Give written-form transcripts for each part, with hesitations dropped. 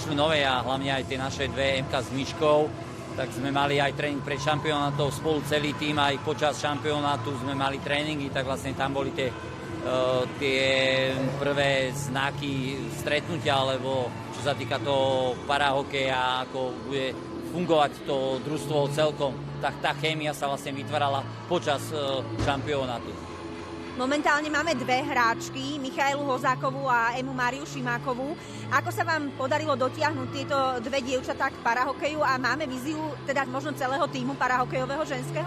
prišli nové a hlavne aj tie naše dve MK s Myškou, tak sme mali aj tréning pred šampionátom spolu celý tým, aj počas šampionátu sme mali tréningy, tak vlastne tam boli tie prvé znaky stretnutia, alebo čo sa týka toho parahokeja, ako bude fungovať to družstvo celkom, tak tá chémia sa vlastne vytvárala počas šampionátu. Momentálne máme dve hráčky, Michailu Hozákovú a Emu Máriu Šimákovú. Ako sa vám podarilo dotiahnuť tieto dve dievčatá k parahokeju a máme víziu teda možno celého tímu parahokejového ženského?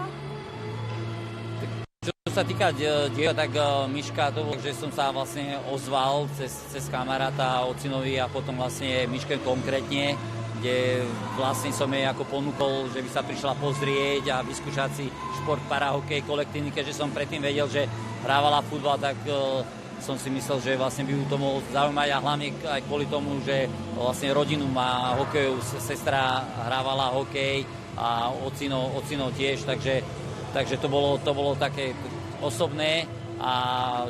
Čo sa týka dievčat, tak Miška, to bolo, že som sa vlastne ozval cez kamaráta ocinovi a potom vlastne Miške konkrétne, kde vlastne som jej ako ponúkol, že by sa prišla pozrieť a vyskúšať si šport parahokej kolektívny, keďže som predtým vedel, že hrávala futbal, tak som si myslel, že vlastne by ju to mohlo zaujímať a hlavne aj kvôli tomu, že vlastne rodinu má hokejovú, sestra hrávala hokej a ocino tiež, takže to bolo také osobné. A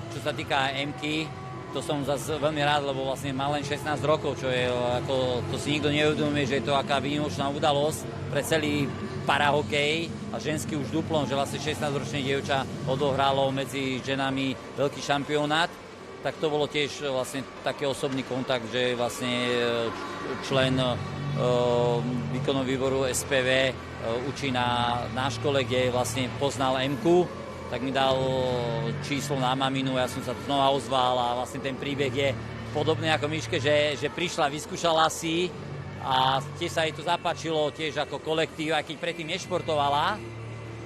čo sa týka Emky, to som zase veľmi rád, lebo vlastne má len 16 rokov, čo je ako, to si nikto neuvedomuje, že je to aká výnimočná udalosť pre celý parahokej a ženský už duplom, že vlastne 16-ročné dievča odohralo medzi ženami veľký šampionát, tak to bolo tiež vlastne taký osobný kontakt, že vlastne člen výkonného výboru SPV učí na škole, kde vlastne poznal Emku, tak mi dal číslo na maminu, ja som sa znova ozval a vlastne ten príbeh je podobný ako Miške, že prišla, vyskúšala si a tiež sa jej to zapáčilo tiež ako kolektív, aj keď predtým nešportovala,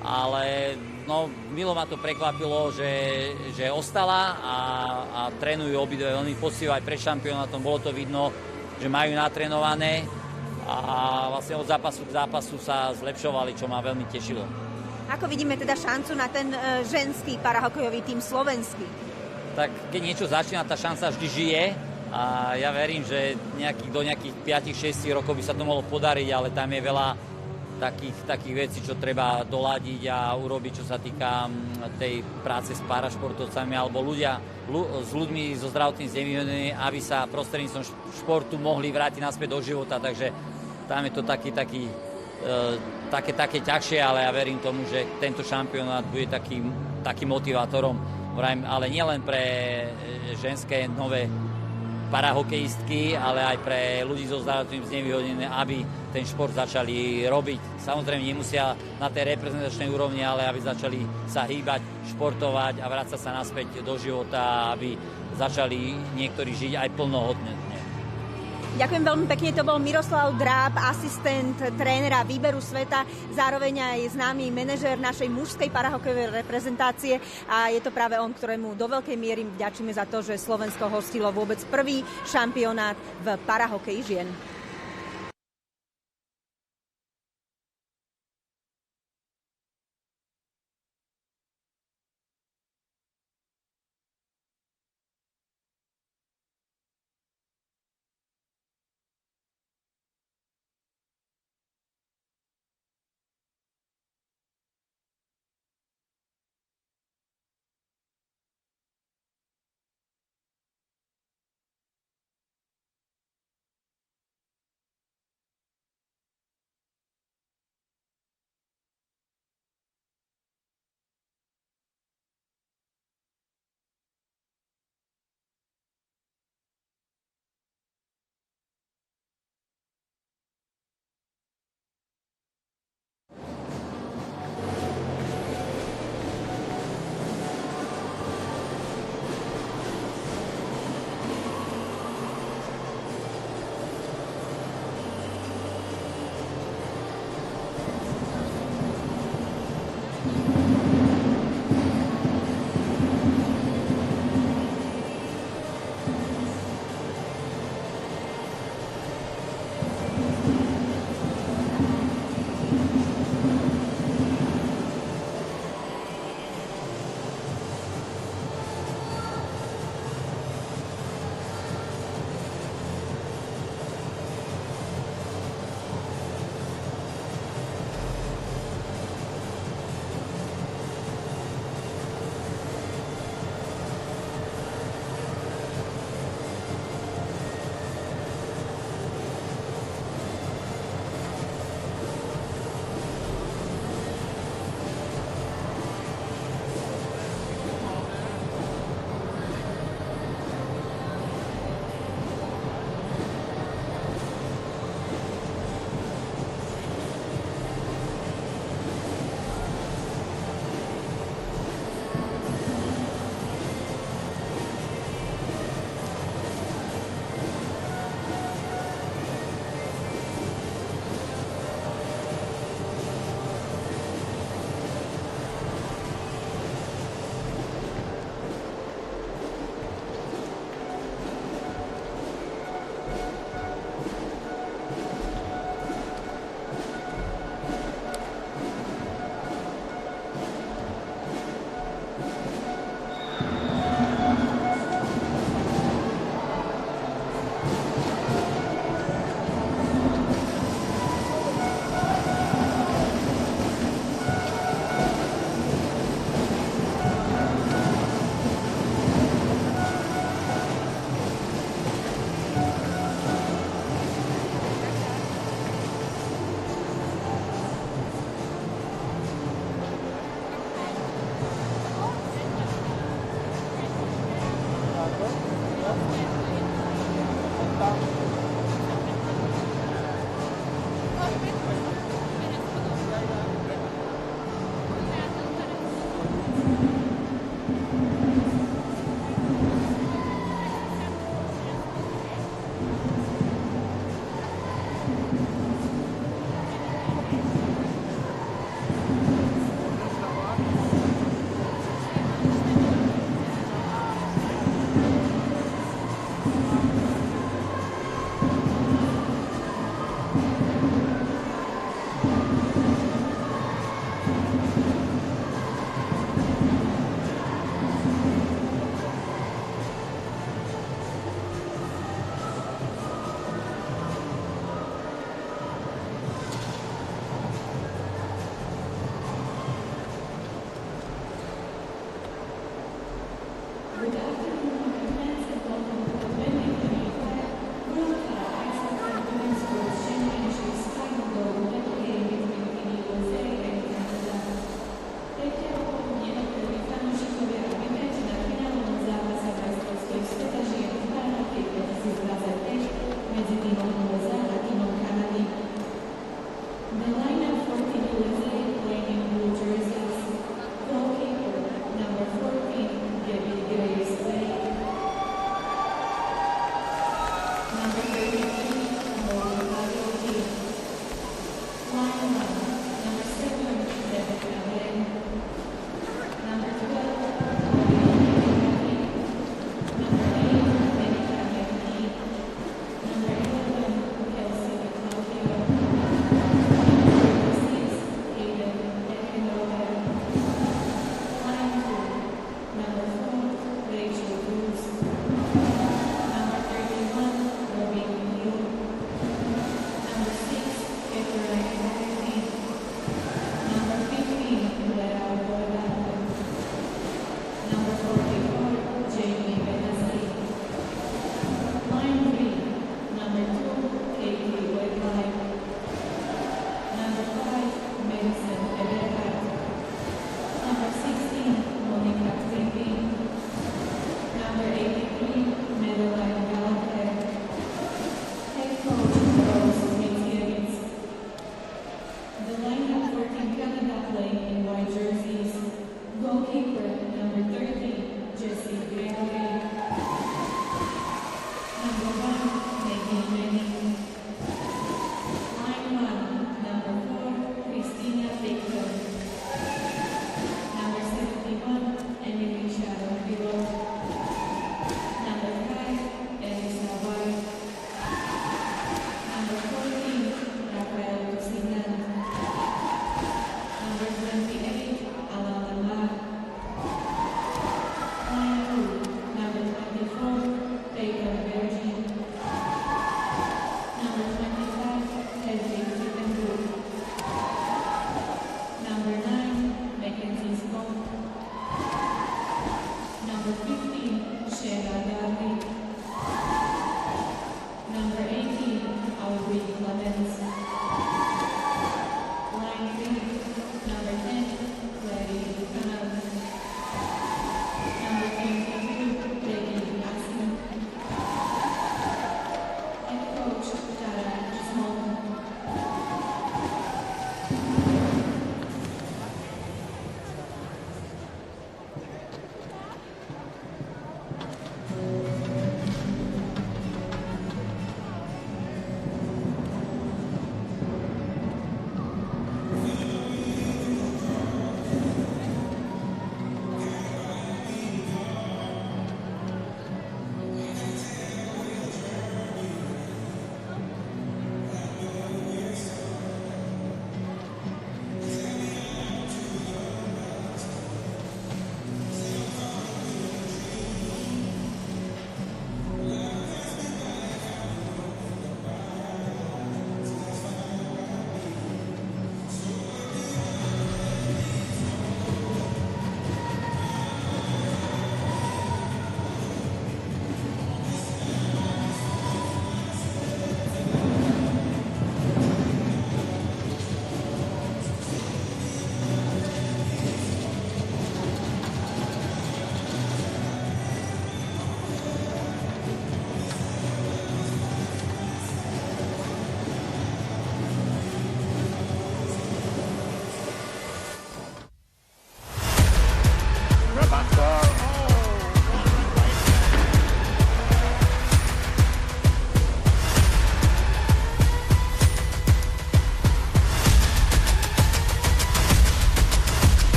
ale no, milo ma to prekvapilo, že ostala a trénujú obidve veľmi poctivo aj pred šampionátom, bolo to vidno, že majú natrénované a vlastne od zápasu k zápasu sa zlepšovali, čo ma veľmi tešilo. Ako vidíme teda šancu na ten ženský parahokejový tím slovenský? Tak keď niečo začína, tá šanca vždy žije a ja verím, že do nejakých 5-6 rokov by sa to mohlo podariť, ale tam je veľa takých vecí, čo treba doladiť a urobiť, čo sa týka tej práce s parašportovcami alebo s ľuďmi so zdravotným znevýhodnením, aby sa prostredníctvom športu mohli vrátiť naspäť do života, takže tam je to také ťažšie, ale ja verím tomu, že tento šampionát bude takým motivátorom, ale nielen pre ženské nové parahokejistky, ale aj pre ľudí so zdravotným znevýhodnením, aby ten šport začali robiť. Samozrejme nemusia na tej reprezentačnej úrovni, ale aby začali sa hýbať, športovať a vrácať sa naspäť do života, aby začali niektorí žiť aj plnohodnotne. Ďakujem veľmi pekne, to bol Miroslav Dráb, asistent trénera výberu sveta, zároveň aj známy manažér našej mužskej parahokejovej reprezentácie a je to práve on, ktorému do veľkej miery vďačíme za to, že Slovensko hostilo vôbec prvý šampionát v parahokeji žien.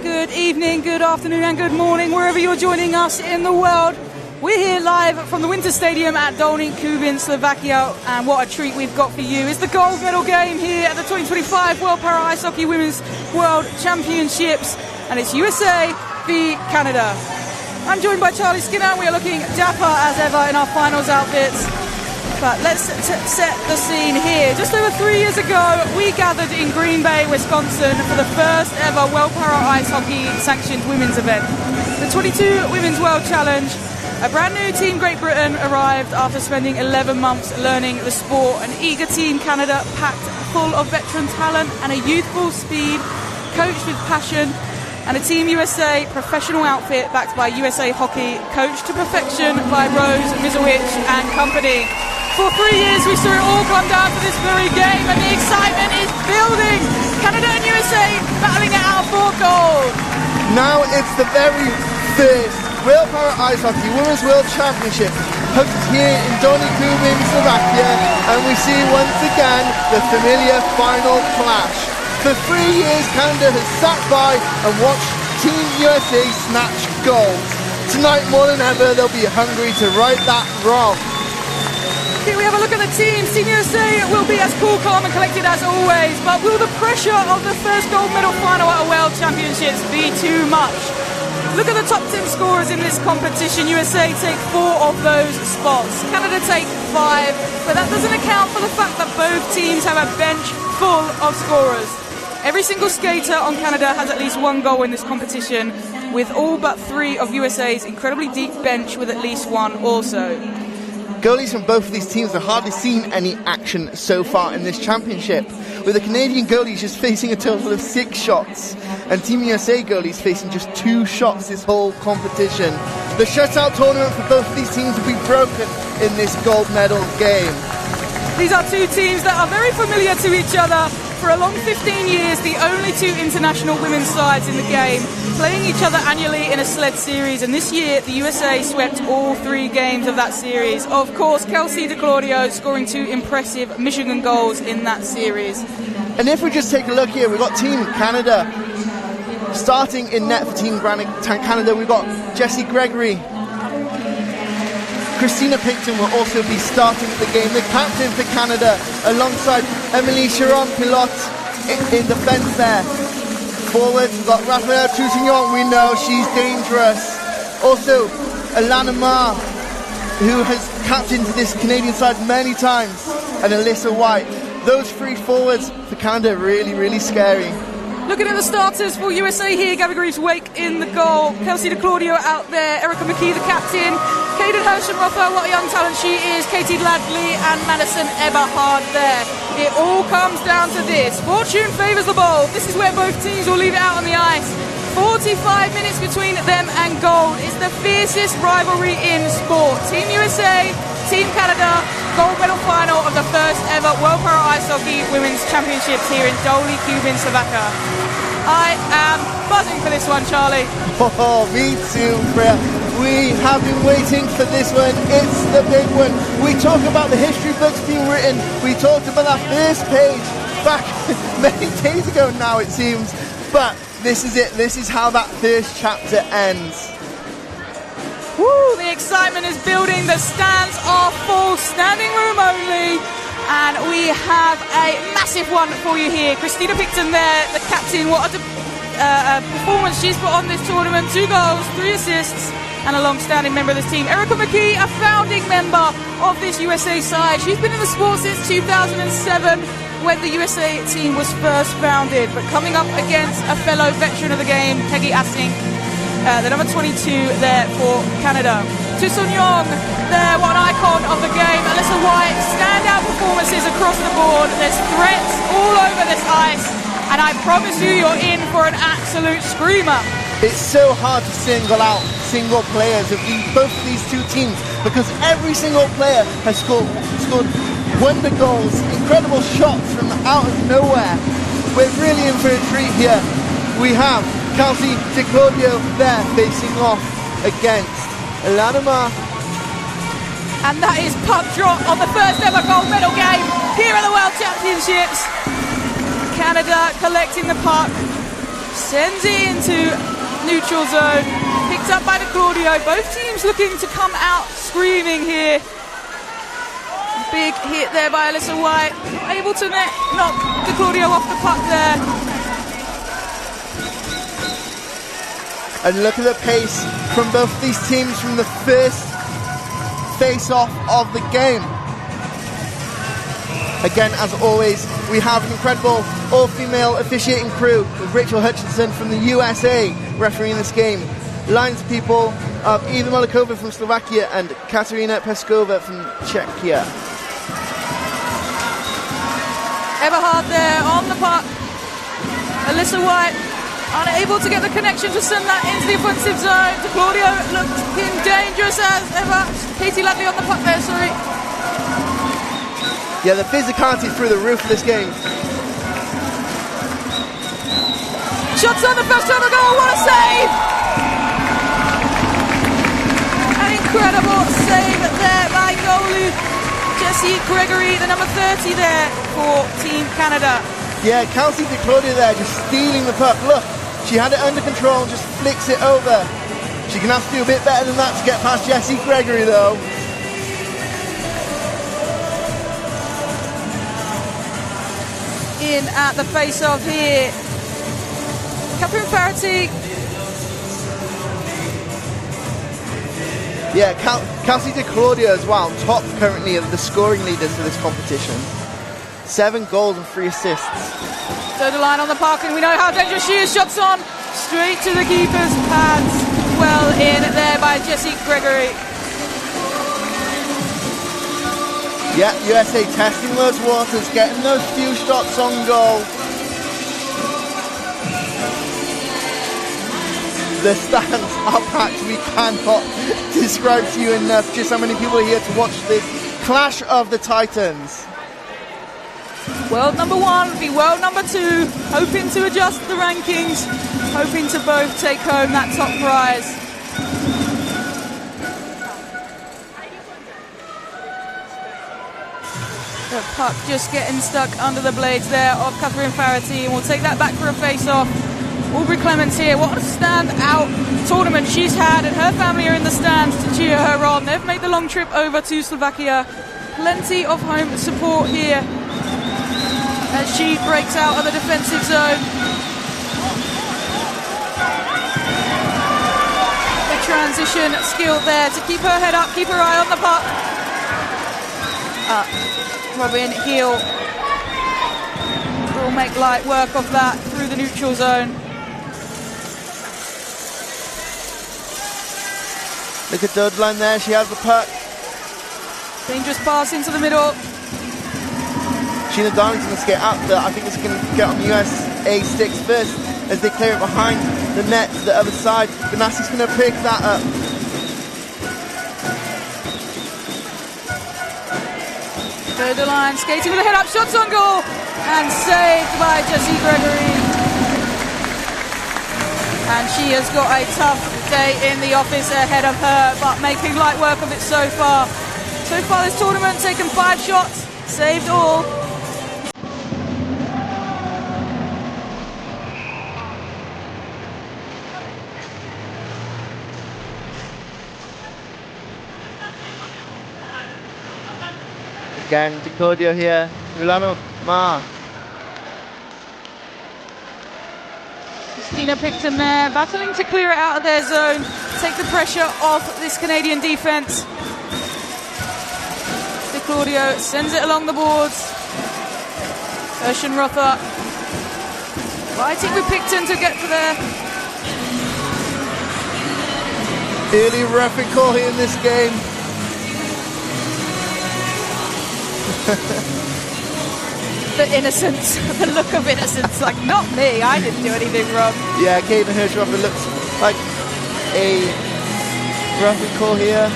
good evening, good afternoon and good morning, wherever you're joining us in the world. We're here live from the Winter Stadium at Dolny Kubin, Slovakia, and what a treat we've got for you. It's the gold medal game here at the 2025 World Para Ice Hockey Women's World Championships, and it's USA v Canada. I'm joined by Charlie Skinner. We are looking dapper as ever in our finals outfits. But let's set the scene here. Just over 3 years ago, we gathered in Green Bay, Wisconsin for the first ever World Para Ice Hockey sanctioned women's event. The 22 Women's World Challenge. A brand new Team Great Britain arrived after spending 11 months learning the sport. An eager Team Canada packed full of veteran talent and a youthful speed, coached with passion, and a Team USA professional outfit backed by USA Hockey, coached to perfection by Rose Mizowicz and company. For 3 years we saw it all come down to this very game, and the excitement is building. Canada and USA battling it out for gold. Now it's the very first World Para Ice Hockey Women's World Championship hosted here in Dolny Kubin, Slovakia, and we see once again the familiar final clash. For 3 years Canada has sat by and watched Team USA snatch gold. Tonight more than ever they'll be hungry to right that wrong. Here we have a look at the teams. Team USA will be as cool, calm and collected as always, but will the pressure of the first gold medal final at a World Championships be too much? Look at the top 10 scorers in this competition. USA take 4 of those spots. Canada take 5, but that doesn't account for the fact that both teams have a bench full of scorers. Every single skater on Canada has at least 1 goal in this competition, with all but 3 of USA's incredibly deep bench with at least 1 also. Goalies from both of these teams have hardly seen any action so far in this championship, with the Canadian goalies just facing a total of 6 shots, and Team USA goalies facing just 2 shots this whole competition. The shutout tournament for both of these teams will be broken in this gold medal game. These are 2 teams that are very familiar to each other. For a long 15 years, the only 2 international women's sides in the game, playing each other annually in a sled series, and this year the USA swept all 3 games of that series. Of course, Kelsey DeClaudio scoring 2 impressive Michigan goals in that series. And if we just take a look here, we've got Team Canada starting in net for Team Canada. We've got Jessie Gregory. Christina Picton will also be starting the game, the captain for Canada, alongside Emily Chiron-Pilote in defence there. Forwards, we've got Raphael Tousignon, we know she's dangerous. Also, Alana Ma, who has captained this Canadian side many times, and Alyssa White. Those 3 forwards for Canada, really, really scary. Looking at the starters for USA here, Gabby Greaves-Wake in the goal, Kelsey DeClaudio out there, Erica McKee the captain, Caden Hoshenrother, what a young talent she is, Katie Ladley and Madison Eberhard there. It all comes down to this. Fortune favours the bold. This is where both teams will leave it out on the ice. 45 minutes between them and gold. It's the fiercest rivalry in sport. Team USA, Team Canada, gold medal final of the first ever World Para Ice Hockey Women's Championships here in Dolny Kubin, Slovakia. I am buzzing for this one, Charlie. Oh, me too, Freya. We have been waiting for this one. It's the big one. We talk about the history books being written. We talked about that first page back many days ago now, it seems. But this is it. This is how that first chapter ends. Woo, the excitement is building. The stands are full, standing room only. And we have a massive one for you here. Christina Picton there, the captain. What a performance she's put on this tournament. 2 goals, 3 assists, and a long-standing member of this team. Erica McKee, a founding member of this USA side. She's been in the sport since 2007, when the USA team was first founded. But coming up against a fellow veteran of the game, Peggy Assink, the number 22 there for Canada. Tousignon there, what an icon of the game. Alyssa White, standout performances across the board. There's threats all over this ice, and I promise you, you're in for an absolute screamer. It's so hard to single out single players of both of these 2 teams, because every single player has scored wonder goals, incredible shots from out of nowhere. We're really in for a treat here. We have Kelsey DeClaudio there facing off against Alana Ma. And that is puck drop on the first ever gold medal game here at the World Championships. Canada collecting the puck, sends it into neutral zone. Picked up by De Claudio. Both teams looking to come out screaming here. Big hit there by Alyssa White. Able to knock De Claudio off the puck there. And look at the pace from both these teams from the first face-off of the game. Again, as always, we have an incredible all-female officiating crew with Rachel Hutchinson from the USA refereeing this game. Lines people of Eva Malikova from Slovakia and Katerina Peskova from Czechia. Eberhard there on the puck. Alyssa White unable to get the connection to send that into the offensive zone. De Claudio looking dangerous as ever. Katie Ladley on the puck there, sorry. Yeah, the physicality through the roof of this game. Shots on the first time goal, what a save! An incredible save there by goalie Jessie Gregory, the number 30 there for Team Canada. Yeah, Kelsey De Claudio there just stealing the puck. Look, she had it under control and just flicks it over. She can have to do a bit better than that to get past Jessie Gregory though. In at the face-off here. Catherine Farity. Yeah, Kelsey De Claudio as well, top currently of the scoring leaders for this competition. 7 goals and 3 assists. So the line on the park, and we know how dangerous she is. Shots on, straight to the keeper's pads. Well in there by Jessie Gregory. Yeah, USA testing those waters, getting those few shots on goal. The stands are packed. We cannot describe to you enough just how many people are here to watch this clash of the Titans. World number 1 v world number 2, hoping to adjust the rankings, hoping to both take home that top prize. The puck just getting stuck under the blades there of Catherine Farity, and we'll take that back for a face-off. Aubrey Clements here, what a stand-out tournament she's had, and her family are in the stands to cheer her on. They've made the long trip over to Slovakia. Plenty of home support here as she breaks out of the defensive zone. The transition skill there to keep her head up, keep her eye on the puck. Robin Heel will make light work of that through the neutral zone. Look at Dudline there, she has the puck. Dangerous pass into the middle. Sheena Darlington must get out there. I think it's going to get on the USA sticks first as they clear it behind the net to the other side. Ganassi's going to pick that up. Third line, skating with a head up, shots on goal, and saved by Jessie Gregory. And she has got a tough day in the office ahead of her, but making light work of it so far. So far this tournament, taken 5 shots, saved all. Again, De Claudio here, Milano Ma. Christina Picton there, battling to clear it out of their zone, take the pressure off this Canadian defence. De Claudio sends it along the boards. Rother fighting with Picton to get to there. Early referee call here in this game. The innocence, the look of innocence, like, not me, I didn't do anything wrong. Yeah, Caitlin Hirschhofer looks like a referee call here.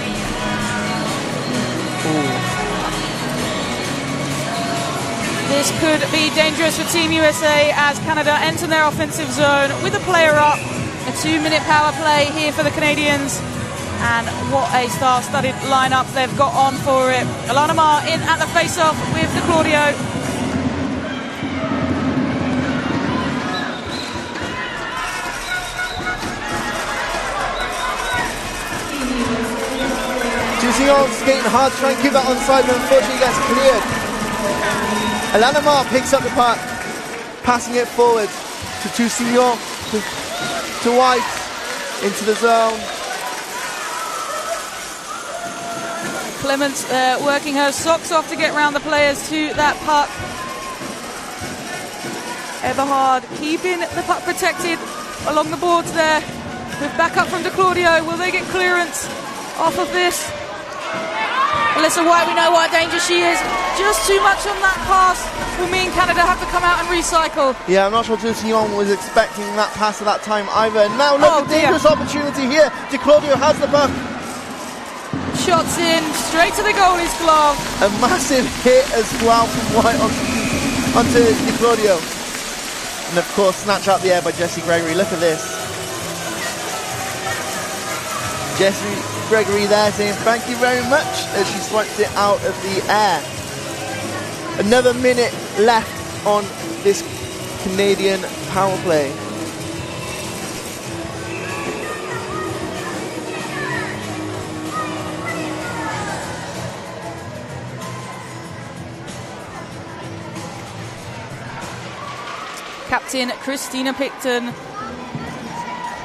Ooh. This could be dangerous for Team USA as Canada enter their offensive zone with a player up. A 2-minute power play here for the Canadians. And what a star-studded lineup they've got on for it. Alana Marr in at the face-off with De Claudio. Tusignon skating hard, trying to keep that onside, but unfortunately gets cleared. Alana Ma picks up the puck, passing it forward to Tusignon, to White, into the zone. Clements working her socks off to get around the players to that puck. Eberhard keeping the puck protected along the boards there. With backup from De Claudio, will they get clearance off of this? Alyssa White, we know what a danger she is. Just too much on that pass will mean Canada have to come out and recycle. Yeah, I'm not sure Tusignon was expecting that pass at that time either. Now look, a dangerous opportunity here. De Claudio has the puck. Shots in, straight to the goalie's glove. A massive hit as well from White onto De Claudio. And of course, snatched out the air by Jessie Gregory. Look at this. Jessie Gregory there saying thank you very much as she swiped it out of the air. Another minute left on this Canadian power play. Captain Christina Picton.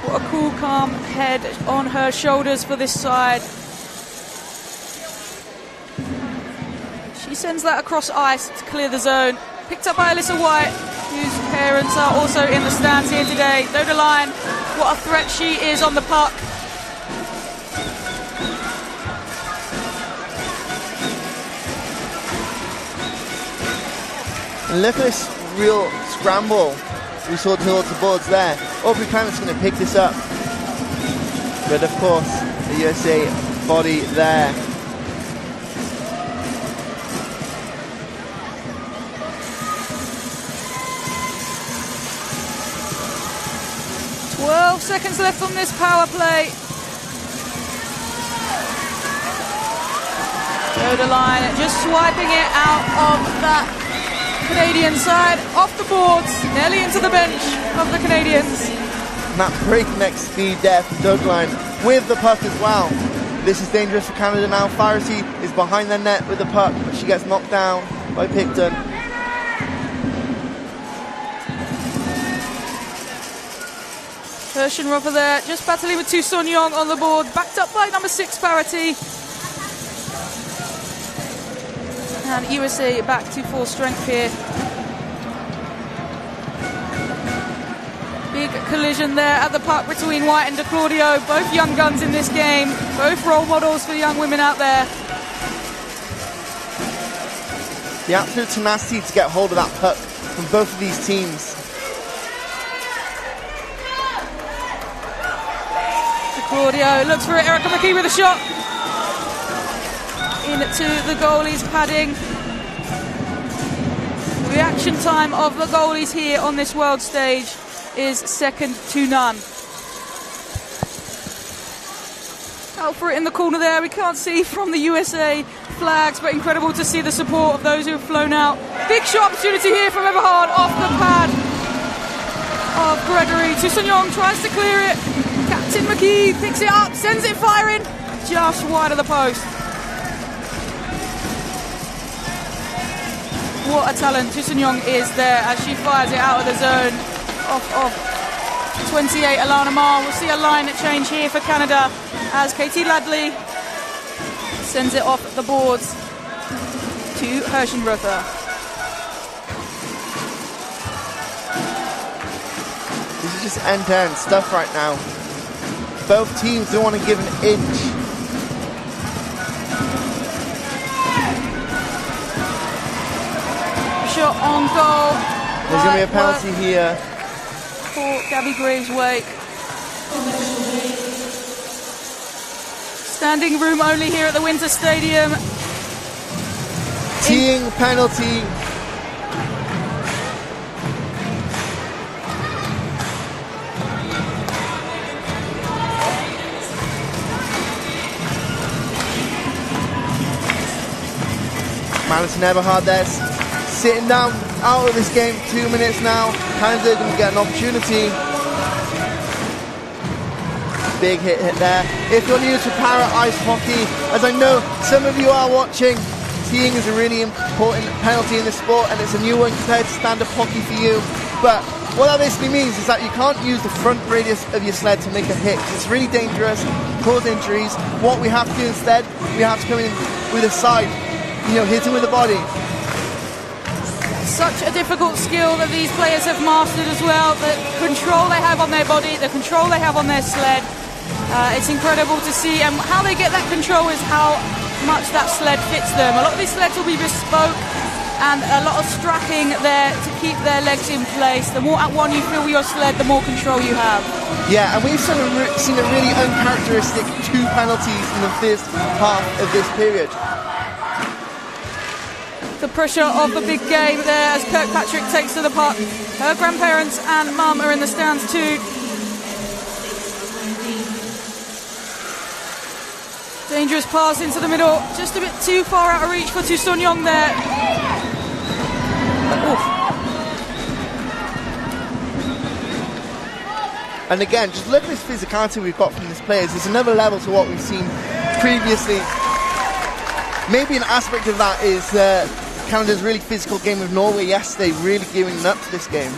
What a cool, calm head on her shoulders for this side. She sends that across ice to clear the zone. Picked up by Alyssa White, whose parents are also in the stands here today. Doda Line, what a threat she is on the puck. And look at this real scramble we saw towards the boards there. Aubrey Clement's going to pick this up. But of course, the USA body there. "12 seconds left on this power play." Doda Line just swiping it out of that Canadian side, off the boards, nearly into the bench of the Canadians. And that breakneck speed there from Doda Line with the puck as well. This is dangerous for Canada now. Farity is behind the net with the puck, but she gets knocked down by Picton. Hirschenroffer there, just battling with Tusignon on the board, backed up by number 6 Farity. And USA back to full strength here. Big collision there at the puck between White and De Claudio. Both young guns in this game. Both role models for young women out there. The absolute tenacity to get hold of that puck from both of these teams. De Claudio looks for it. Erica McKee with a shot. Into the goalies' padding. The reaction time of the goalies here on this world stage is second to none. Out for it in the corner there. We can't see from the USA flags, but incredible to see the support of those who have flown out. Big shot opportunity here from Eberhard off the pad of Gregory. Tusignon tries to clear it. Captain McKee picks it up, sends it firing just wide of the post. What a talent Tusignon is there as she fires it out of the zone off 28 Alana Ma. We'll see a line change here for Canada as Katie Ladley sends it off the boards to Hirschenroffer. This is just end-to-end stuff right now. Both teams don't want to give an inch. Shot on goal. There's going to be a penalty here for Gabby Graves-Wake. Standing room only here at the Winter Stadium. Teeing penalty. Madison Eberhard there, sitting down out of this game. 2 minutes now. Canada going to get an opportunity. Big hit there. If you're new to para ice hockey, as I know some of you are watching, skiing is a really important penalty in the sport, and it's a new one compared to stand-up hockey for you. But what that basically means is that you can't use the front radius of your sled to make a hit. It's really dangerous, cause injuries. What we have to do instead, we have to come in with a side, hitting with the body. Such a difficult skill that these players have mastered as well. The control they have on their body, the control they have on their sled. It's incredible to see, and how they get that control is how much that sled fits them. A lot of these sleds will be bespoke, and a lot of strapping there to keep their legs in place. The more at one you feel with your sled, the more control you have. Yeah, and we've seen a really uncharacteristic 2 penalties in the first half of this period. The pressure of the big game there as Kirkpatrick takes to the puck. Her grandparents and mum are in the stands too. Dangerous pass into the middle, just a bit too far out of reach for Tu Sun-young there. And again, just look at this physicality we've got from these players. There's another level to what we've seen previously. Maybe an aspect of that is Canada's really physical game with Norway yesterday, really gearing up to this game.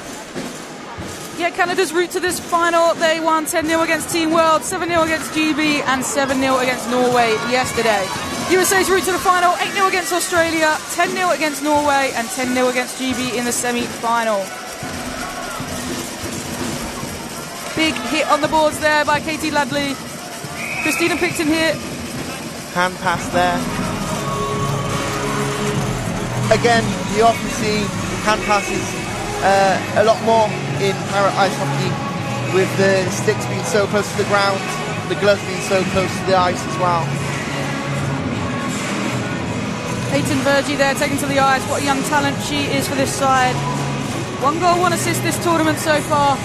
Yeah, Canada's route to this final, they won 10-0 against Team World, 7-0 against GB, and 7-0 against Norway yesterday. USA's route to the final, 8-0 against Australia, 10-0 against Norway, and 10-0 against GB in the semi-final. Big hit on the boards there by Katie Ladley. Christina Picton here. Hand pass there. Again, you often see hand passes a lot more in para ice hockey, with the sticks being so close to the ground, the gloves being so close to the ice as well. Peyton Vergie there taken to the ice. What a young talent she is for this side. 1 goal, 1 assist this tournament so far.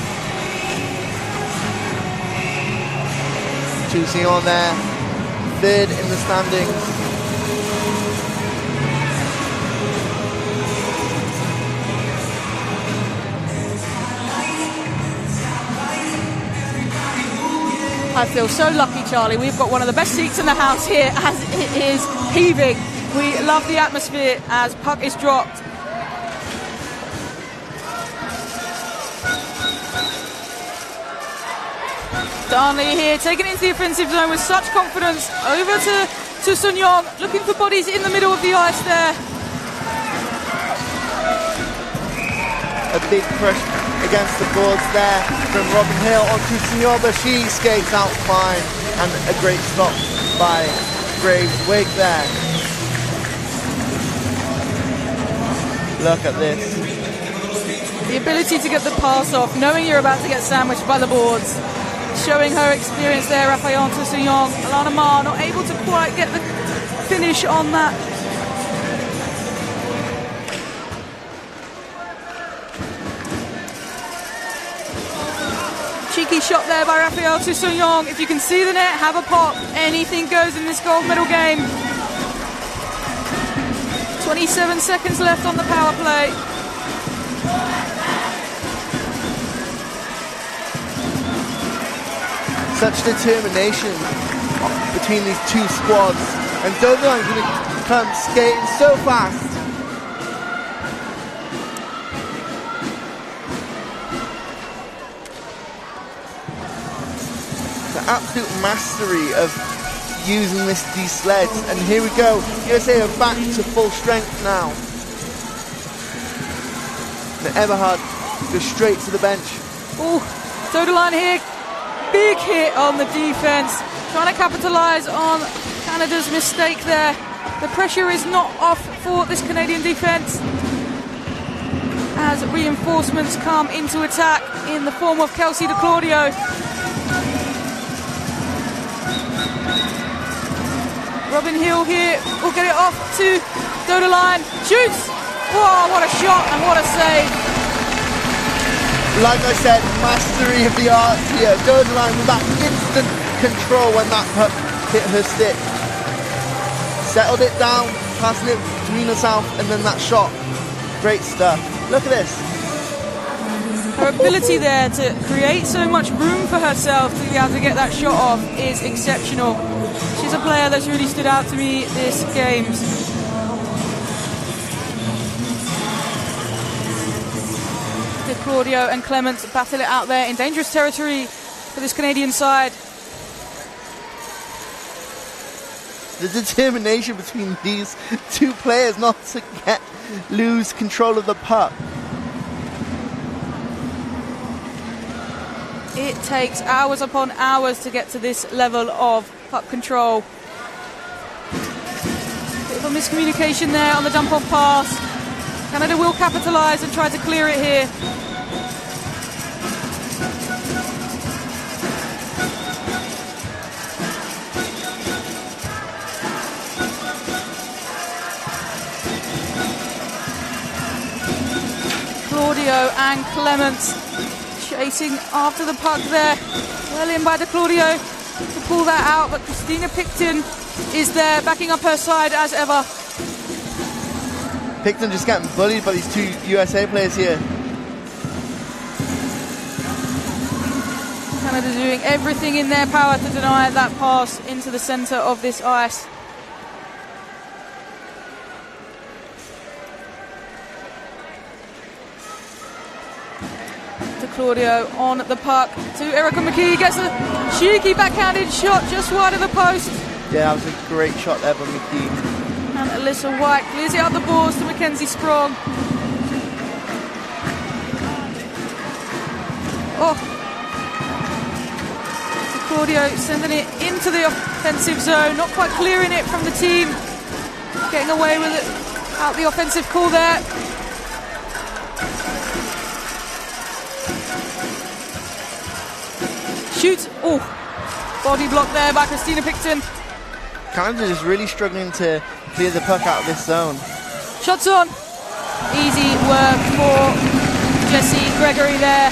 Choosing on there, 3rd in the standings. I feel so lucky, Charlie. We've got one of the best seats in the house here as it is heaving. We love the atmosphere as puck is dropped. Darnley here, taking it into the offensive zone with such confidence. Over to Tu Sun-young, looking for bodies in the middle of the ice there. A big push against the boards there from Robin Hill on Tu Sun-young, but she skates out fine, and a great stop by Graves Wig there. Look at this. The ability to get the pass off, knowing you're about to get sandwiched by the boards. Showing her experience there, Raphael Tu Sun-young. Alana Ma not able to quite get the finish on that. Cheeky shot there by Raphael Tu Sun-young. If you can see the net, have a pop. Anything goes in this gold medal game. 27 seconds left on the power play. Such determination between these two squads, and Dolny is going to come skating so fast. The absolute mastery of using these sleds, and here we go. USA are back to full strength now. And Eberhard goes straight to the bench. Oh, Dolny here. Big hit on the defense, trying to capitalise on Canada's mistake there. The pressure is not off for this Canadian defense as reinforcements come into attack in the form of Kelsey DeClaudio. Robin Hill here will get it off to Dolny. Shoots! Whoa, what a shot and what a save. Like I said, mastery of the art here. Dolny with that instant control when that puck hit her stick. Settled it down, passing it between herself, and then that shot. Great stuff. Look at this. Her her ability there to create so much room for herself to be able to get that shot off is exceptional. She's a player that's really stood out to me this Games. Claudio and Clements battle it out there in dangerous territory for this Canadian side. The determination between these two players not to lose control of the puck. It takes hours upon hours to get to this level of puck control. Bit of a miscommunication there on the dump-off pass. Canada will capitalise and try to clear it here. Claudio and Clements chasing after the puck there. Well in by Claudio to pull that out, but Christina Picton is there backing up her side as ever. Picton just getting bullied by these two USA players here. Canada doing everything in their power to deny that pass into the centre of this ice. Claudio on the puck to Erica McKee, gets a cheeky backhanded shot just wide of the post. Yeah, that was a great shot there by McKee. And Alyssa White clears it up the boards to Mackenzie Sprong. Oh, so Claudio sending it into the offensive zone, not quite clearing it from the team, getting away with it out the offensive call there. Shoot! Oh, body block there by Christina Picton. Canada is really struggling to clear the puck out of this zone. Shots on. Easy work for Jessie Gregory there.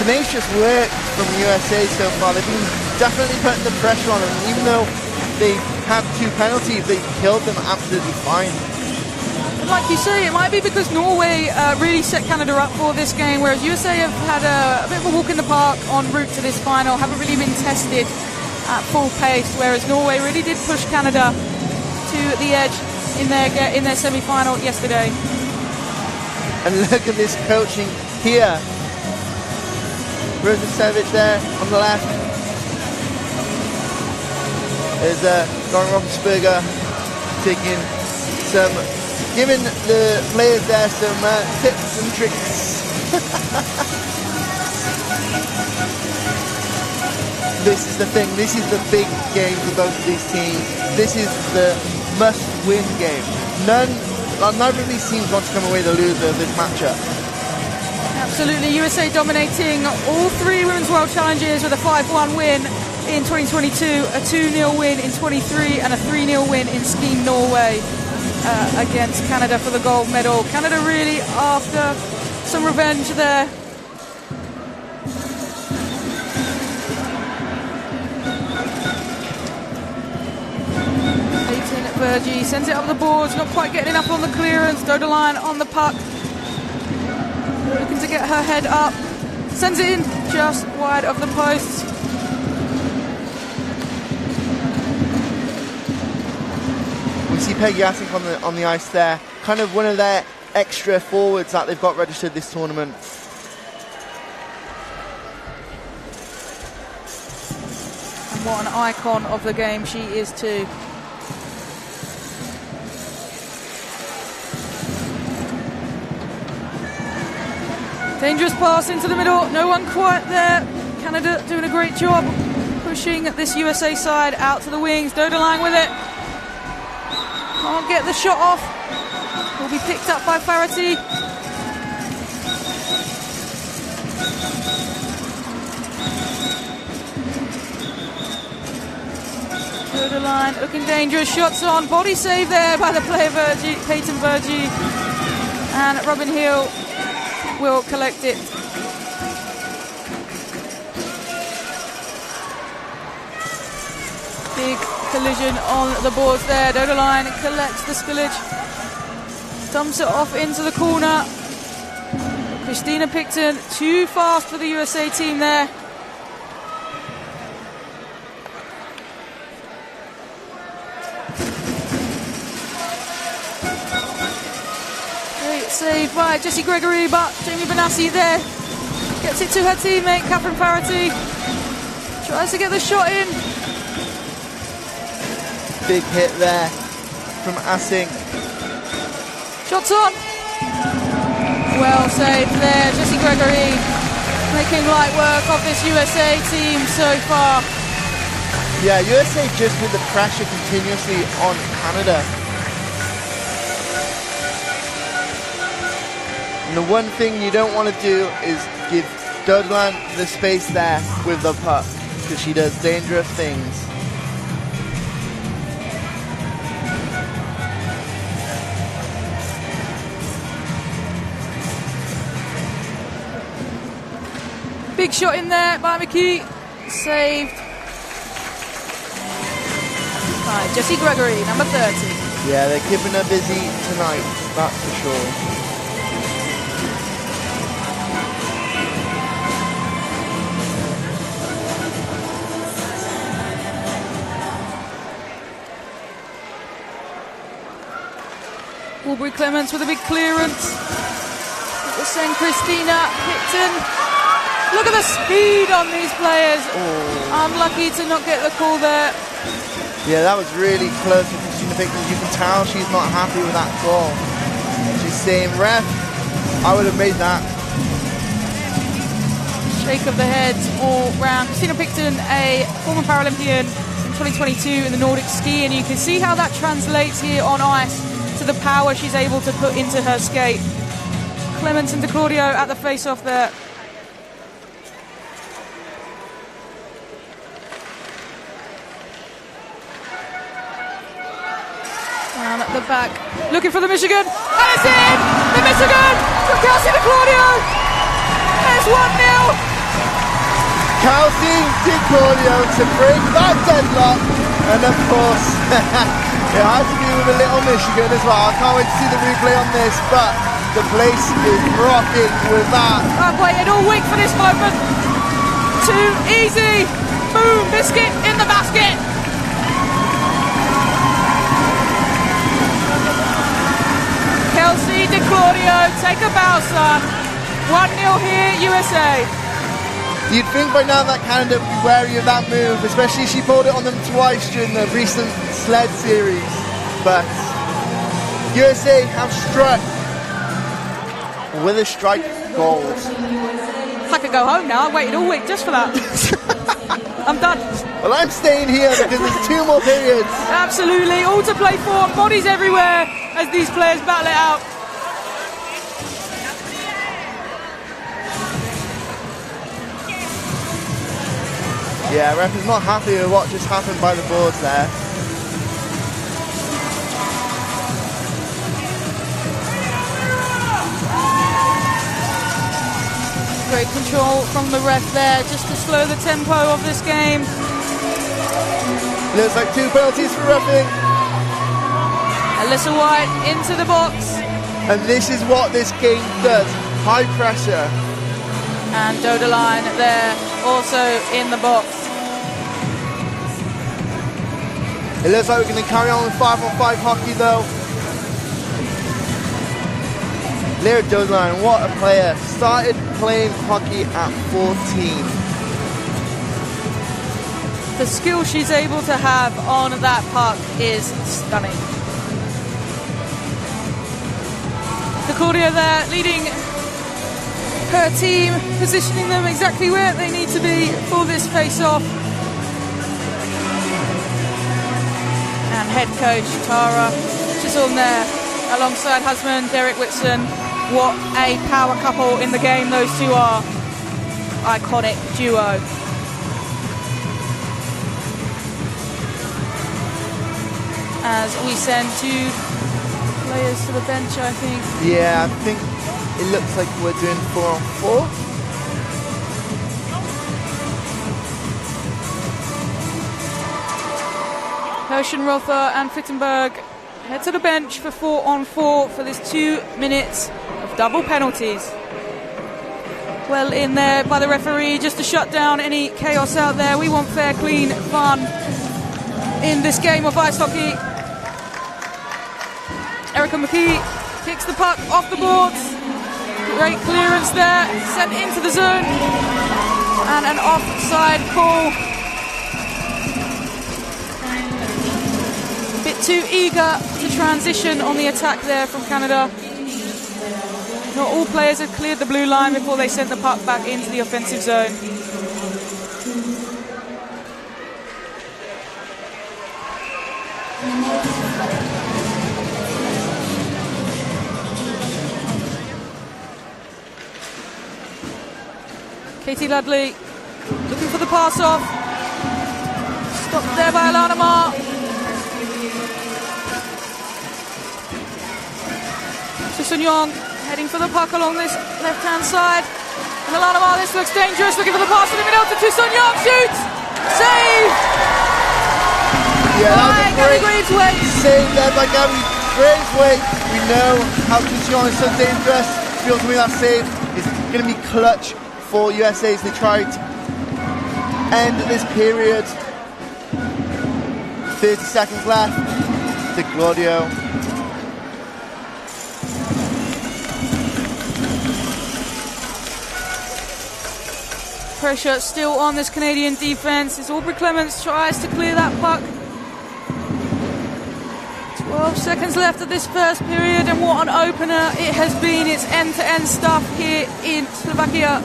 Tenacious work from USA so far. They've been definitely putting the pressure on them. Even though they've had 2 penalties, they've killed them absolutely fine. Like you say, it might be because Norway really set Canada up for this game, whereas USA have had a bit of a walk in the park en route to this final, haven't really been tested at full pace, whereas Norway really did push Canada to the edge in their semi-final yesterday. And look at this coaching here. Rosa Savage there on the left. There's Lauren Roethlisberger taking some, giving the players there some tips and tricks. This is the thing, this is the big game for both of these teams. This is the must-win game. Neither of these teams want to come away the loser of this matchup. Absolutely, USA dominating all 3 Women's World Challenges with a 5-1 win in 2022, a 2-0 win in 23, and a 3-0 win in Ski Norway against Canada for the gold medal. Canada really after some revenge there. Bergie sends it up the boards, not quite getting enough on the clearance. Dodeline on the puck, looking to get her head up, sends it in just wide of the posts. We see Peggy Asink on the ice there, kind of one of their extra forwards that they've got registered this tournament. And what an icon of the game she is too. Dangerous pass into the middle, no one quite there. Canada doing a great job pushing this USA side out to the wings. Dodeline with it. Can't get the shot off. Will be picked up by Farity. Dodeline looking dangerous, shots on. Body save there by the player Peyton Bergie. And Robin Hill will collect it. Big collision on the boards there. Dodeline collects the spillage, dumps it off into the corner. Christina Picton, too fast for the USA team there. Great save by Jessie Gregory, but Jamie Benassi there gets it to her teammate, Catherine Farity. Tries to get the shot in. Big hit there from Assink. Shots on. Well saved there, Jessie Gregory making light work of this USA team so far. Yeah, USA just with the pressure continuously on Canada. And the one thing you don't want to do is give Dodlan the space there with the puck, because she does dangerous things. Big shot in there by McKee, saved by Jessie Gregory, number 30. Yeah, they're keeping her busy tonight, that's for sure. Aubrey Clements with a big clearance. We'll send Christina Picton. Look at the speed on these players. Oh. Unlucky to not get the call there. Yeah, that was really close for Christina Picton. You can tell she's not happy with that call. She's saying, ref, I would have made that. Shake of the head all round. Christina Picton, a former Paralympian in 2022 in the Nordic ski, and you can see how that translates here on ice to the power she's able to put into her skate. Clements and De Claudio at the face-off there. And at the back, looking for the Michigan, and it's in! The Michigan from Kelsey De Claudio! It's 1-0! Kelsey De Claudio to break that deadlock, and of course, it has to do with a little Michigan as well. I can't wait to see the replay on this, but the place is rocking with that. I've waited all week for this moment. Too easy! Boom! Biscuit in the basket! Kelsey De Claudio, take a bow, son. 1-0 here, USA. You'd think by now that Canada would be wary of that move, especially she pulled it on them twice during the recent sled series. But USA have struck with a strike goals. I could go home now. I waited all week just for that. I'm done. Well, I'm staying here because there's 2 more periods. Absolutely, all to play for. Bodies everywhere as these players battle it out. Yeah, ref is not happy with what just happened by the boards there. Great control from the ref there, just to slow the tempo of this game. Looks like 2 penalties for roughing. Alyssa White into the box. And this is what this game does. High pressure. And Dodeline there, also in the box. It looks like we're going to carry on with 5-on-5 hockey though. Lyra Dodeline, what a player. Started playing hockey at 14. The skill she's able to have on that puck is stunning. De Claudio there leading her team, positioning them exactly where they need to be for this face-off. And head coach Tara Chisholm there alongside husband Derek Whitson. What a power couple in the game those two are. Iconic duo. As we send 2 players to the bench, I think. Yeah, I think it looks like we're doing 4-on-4. Hirschenrother and Fittenberg head to the bench for 4-on-4 for this 2 minutes of double penalties. well in there by the referee just to shut down any chaos out there. We want fair, clean fun in this game of ice hockey. Erica McKee kicks the puck off the boards. Great clearance there, sent into the zone. And an offside call. A bit too eager to transition on the attack there from Canada. Not all players had cleared the blue line before they sent the puck back into the offensive zone. Katie Ludley looking for the pass off. Stopped there by Alana Ma. Susanyong heading for the puck along this left-hand side. And Alana Ma, this looks dangerous, looking for the pass in the middle to Susanyong. Shoots! Save! Yeah, that was a great save there by Gabby Braithwaite. We know how Susanyong is so dangerous. Feels to me that save is going to be clutch for USA as they try to end this period. 30 seconds left to Claudio. Pressure still on this Canadian defence as Aubrey Clements tries to clear that puck. 12 seconds left of this first period, and what an opener it has been. It's end-to-end stuff here in Slovakia.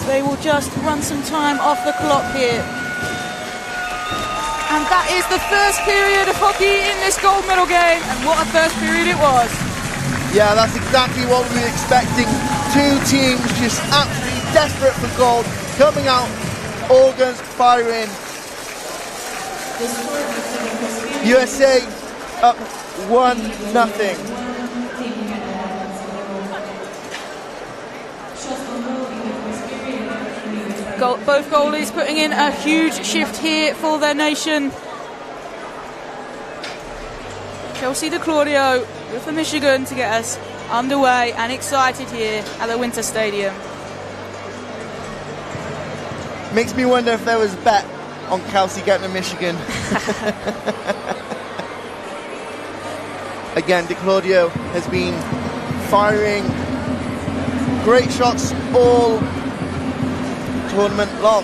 They will just run some time off the clock here. And that is the first period of hockey in this gold medal game. And what a first period it was. Yeah, that's exactly what we were expecting. Two teams just absolutely desperate for gold, coming out, all guns firing. USA up 1-0. Both goalies putting in a huge shift here for their nation. Chelsea De Claudio with the Michigan to get us underway and excited here at the Winter Stadium. Makes me wonder if there was a bet on Kelsey getting to Michigan. Again, De Claudio has been firing great shots all tournament long.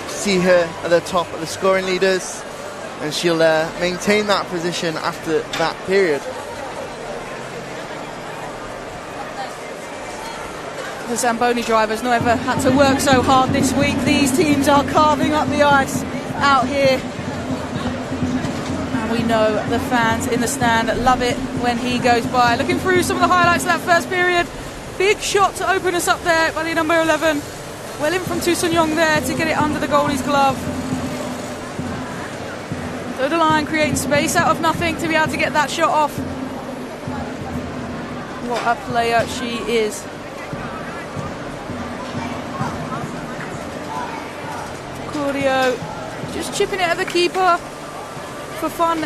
See her at the top of the scoring leaders, and she'll maintain that position after that period. The Zamboni drivers not ever had to work so hard this week. These teams are carving up the ice out here. And we know the fans in the stand love it when he goes by. Looking through some of the highlights of that first period. Big shot to open us up there by the number 11. Well in from Susanyong there to get it under the goalie's glove. So the line creating space out of nothing to be able to get that shot off. What a player she is. Claudio just chipping it at the keeper for fun.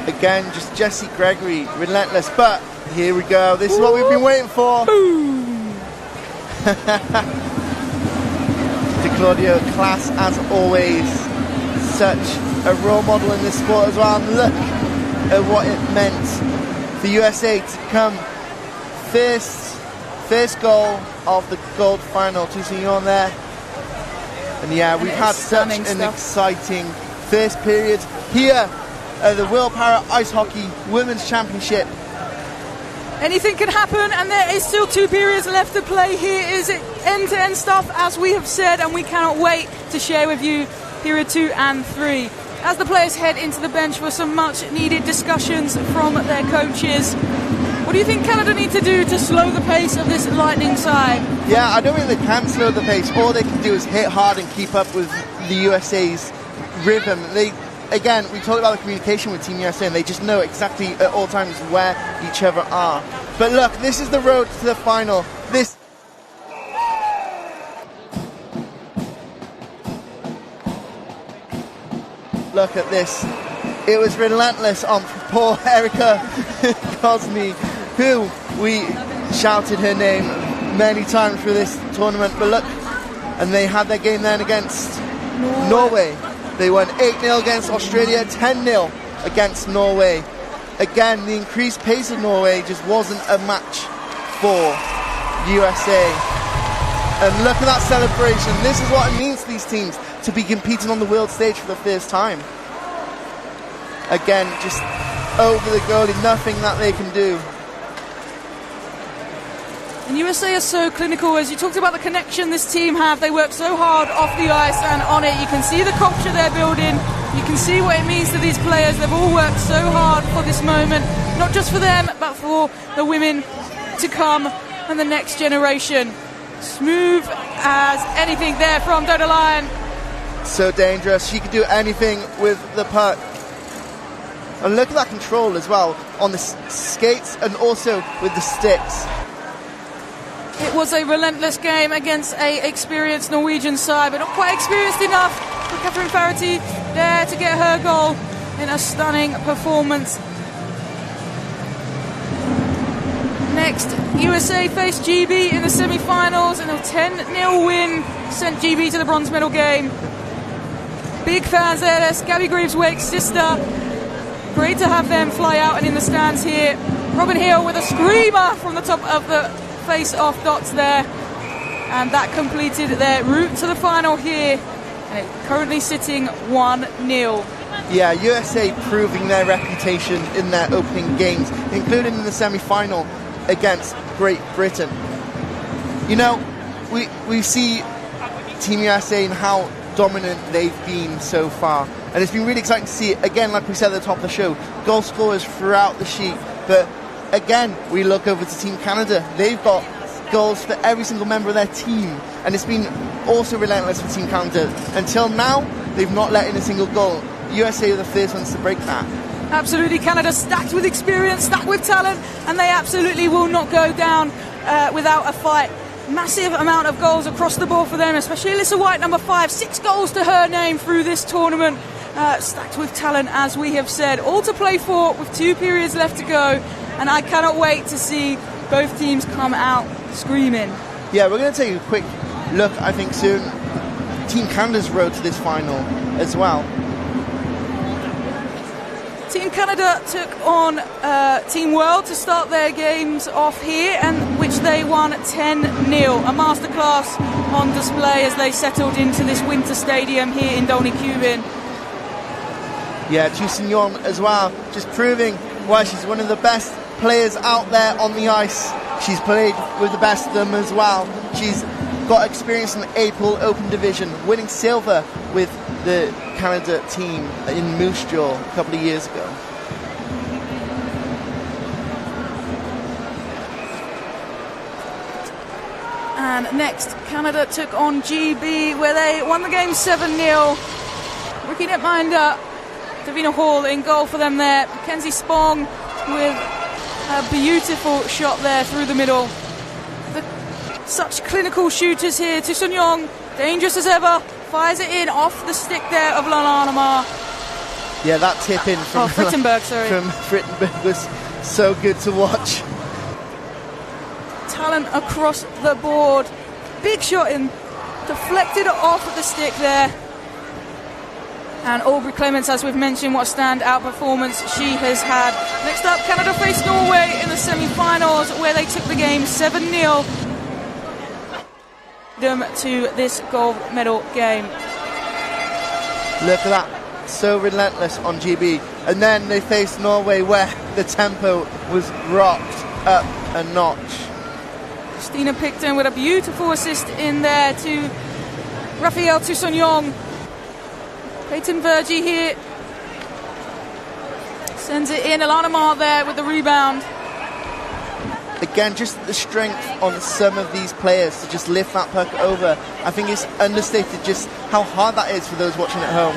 Again, just Jessie Gregory, relentless, but here we go. This is what we've been waiting for. De Claudio, class as always. Such a role model in this sport as well. And look at what it meant for USA to come first goal of the gold final. Susanyong there. And yeah, we've had such an exciting first period here at the World Para Ice Hockey Women's Championship. Anything can happen, and there is still 2 periods left to play. Here is end-to-end stuff, as we have said, and we cannot wait to share with you period 2 and 3. As the players head into the bench for some much-needed discussions from their coaches. What do you think Canada need to do to slow the pace of this lightning side? Yeah, I don't think they can slow the pace. All they can do is hit hard and keep up with the USA's rhythm. Again, we talked about the communication with Team USA, and they just know exactly at all times where each other are. But look, this is the road to the final. This look at this. It was relentless on poor Erica Cosme, who we shouted her name many times through this tournament. But look, and they had their game then against Norway. They won 8-0 against Australia, 10-0 against Norway. Again, the increased pace of Norway just wasn't a match for USA. And look at that celebration. This is what it means to these teams to be competing on the world stage for the first time. Again, just over the goalie, nothing that they can do. And USA are so clinical. As you talked about the connection this team have, they work so hard off the ice and on it. You can see the culture they're building. You can see what it means to these players. They've all worked so hard for this moment, not just for them, but for the women to come and the next generation. Smooth as anything there from Doda Lion. So dangerous. She could do anything with the puck. And look at that control as well on the skates and also with the sticks. It was a relentless game against a experienced Norwegian side, but not quite experienced enough for Catherine Farity there to get her goal in a stunning performance. Next, USA faced GB in the semi-finals, and a 10-0 win sent GB to the bronze medal game. Big fans there. That's Gabby Greaves-Wake's sister. Great to have them fly out and in the stands here. Robin Hill with a screamer from the top of the face-off dots there, and that completed their route to the final here, and it's currently sitting 1-0. Yeah, USA proving their reputation in their opening games, including in the semi-final against Great Britain. You know, we see Team USA and how dominant they've been so far, and it's been really exciting to see, again, like we said at the top of the show, goal scorers throughout the sheet. But again, we look over to Team Canada. They've got goals for every single member of their team, and it's been also relentless for Team Canada. Until now, they've not let in a single goal. USA are the first ones to break that. Absolutely, Canada stacked with experience, stacked with talent, and they absolutely will not go down without a fight. Massive amount of goals across the board for them, especially Alyssa White, number 5, 6 goals to her name through this tournament. Stacked with talent, as we have said, all to play for with 2 periods left to go, and I cannot wait to see both teams come out screaming. Yeah, we're going to take a quick look, I think, soon. Team Canada's road to this final as well. Team Canada took on Team World to start their games off here, and which they won 10-0. A masterclass on display as they settled into this winter stadium here in Dolny Kubin. Yeah, Chu Sin-yeon as well, just proving why she's one of the best players out there on the ice. She's played with the best of them as well. She's got experience in the April Open Division, winning silver with the Canada team in Moose Jaw a couple of years ago. And next, Canada took on GB, where they won the game 7-0. Ricky Netminder, Davina Hall in goal for them there. Mackenzie Spong with a beautiful shot there through the middle. Such clinical shooters here. Tu Sun-young, dangerous as ever, fires it in off the stick there of Lananamar. Yeah, that tip in from Frittenberg, sorry. From Frittenberg was so good to watch. Talent across the board. Big shot in, deflected off the stick there. And Aubrey Clements, as we've mentioned, what a standout performance she has had. Next up, Canada faced Norway in the semi-finals, where they took the game 7-0 to this gold medal game. Look at that, so relentless on GB. And then they faced Norway, where the tempo was rocked up a notch. Stina Picton with a beautiful assist in there to Raphael Tu Sun-young. Peyton Vergy here sends it in. Alana Mar there with the rebound. Again, just the strength on some of these players to just lift that puck over. I think it's understated just how hard that is for those watching at home.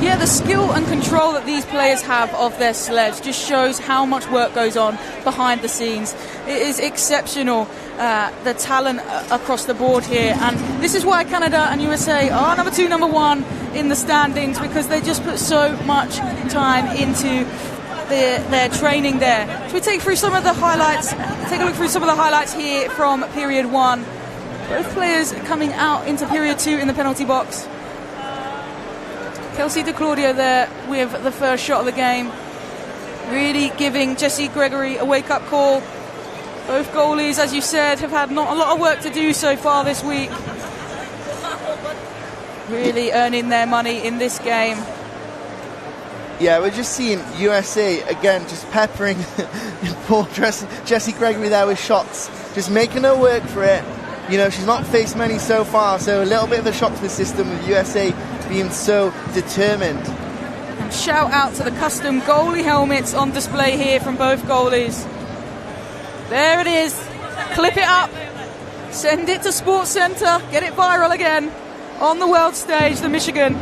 Yeah, the skill and control that these players have of their sledge just shows how much work goes on behind the scenes. It is exceptional, the talent across the board here. And this is why Canada and USA are number 2, number 1 in the standings, because they just put so much time into their training there. Should we take through some of the highlights? Take a look through some of the highlights here from period 1. Both players coming out into period 2 in the penalty box. Kelsey DeClaudio there with the first shot of the game, really giving Jessie Gregory a wake-up call. Both goalies, as you said, have had not a lot of work to do so far this week. Really earning their money in this game. Yeah, we're just seeing USA, again, just peppering poor Jessie Gregory there with shots, just making her work for it. You know, she's not faced many so far, so a little bit of a shock to the system with USA being so determined. And shout out to the custom goalie helmets on display here from both goalies. There it is. Clip it up. Send it to Sports Center. Get it viral again. On the world stage, the Michigan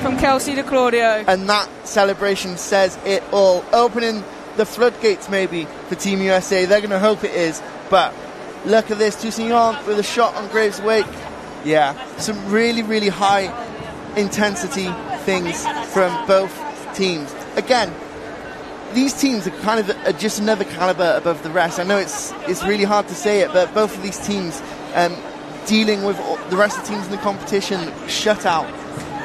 from Kelsey DeClaudio. And that celebration says it all. Opening the floodgates maybe for Team USA. They're going to hope it is. But look at this. Toussaint with a shot on Graves' wake. Yeah, some really, really high intensity things from both teams. Again, these teams are kind of just another caliber above the rest. I know it's really hard to say it, but both of these teams dealing with the rest of the teams in the competition shut out.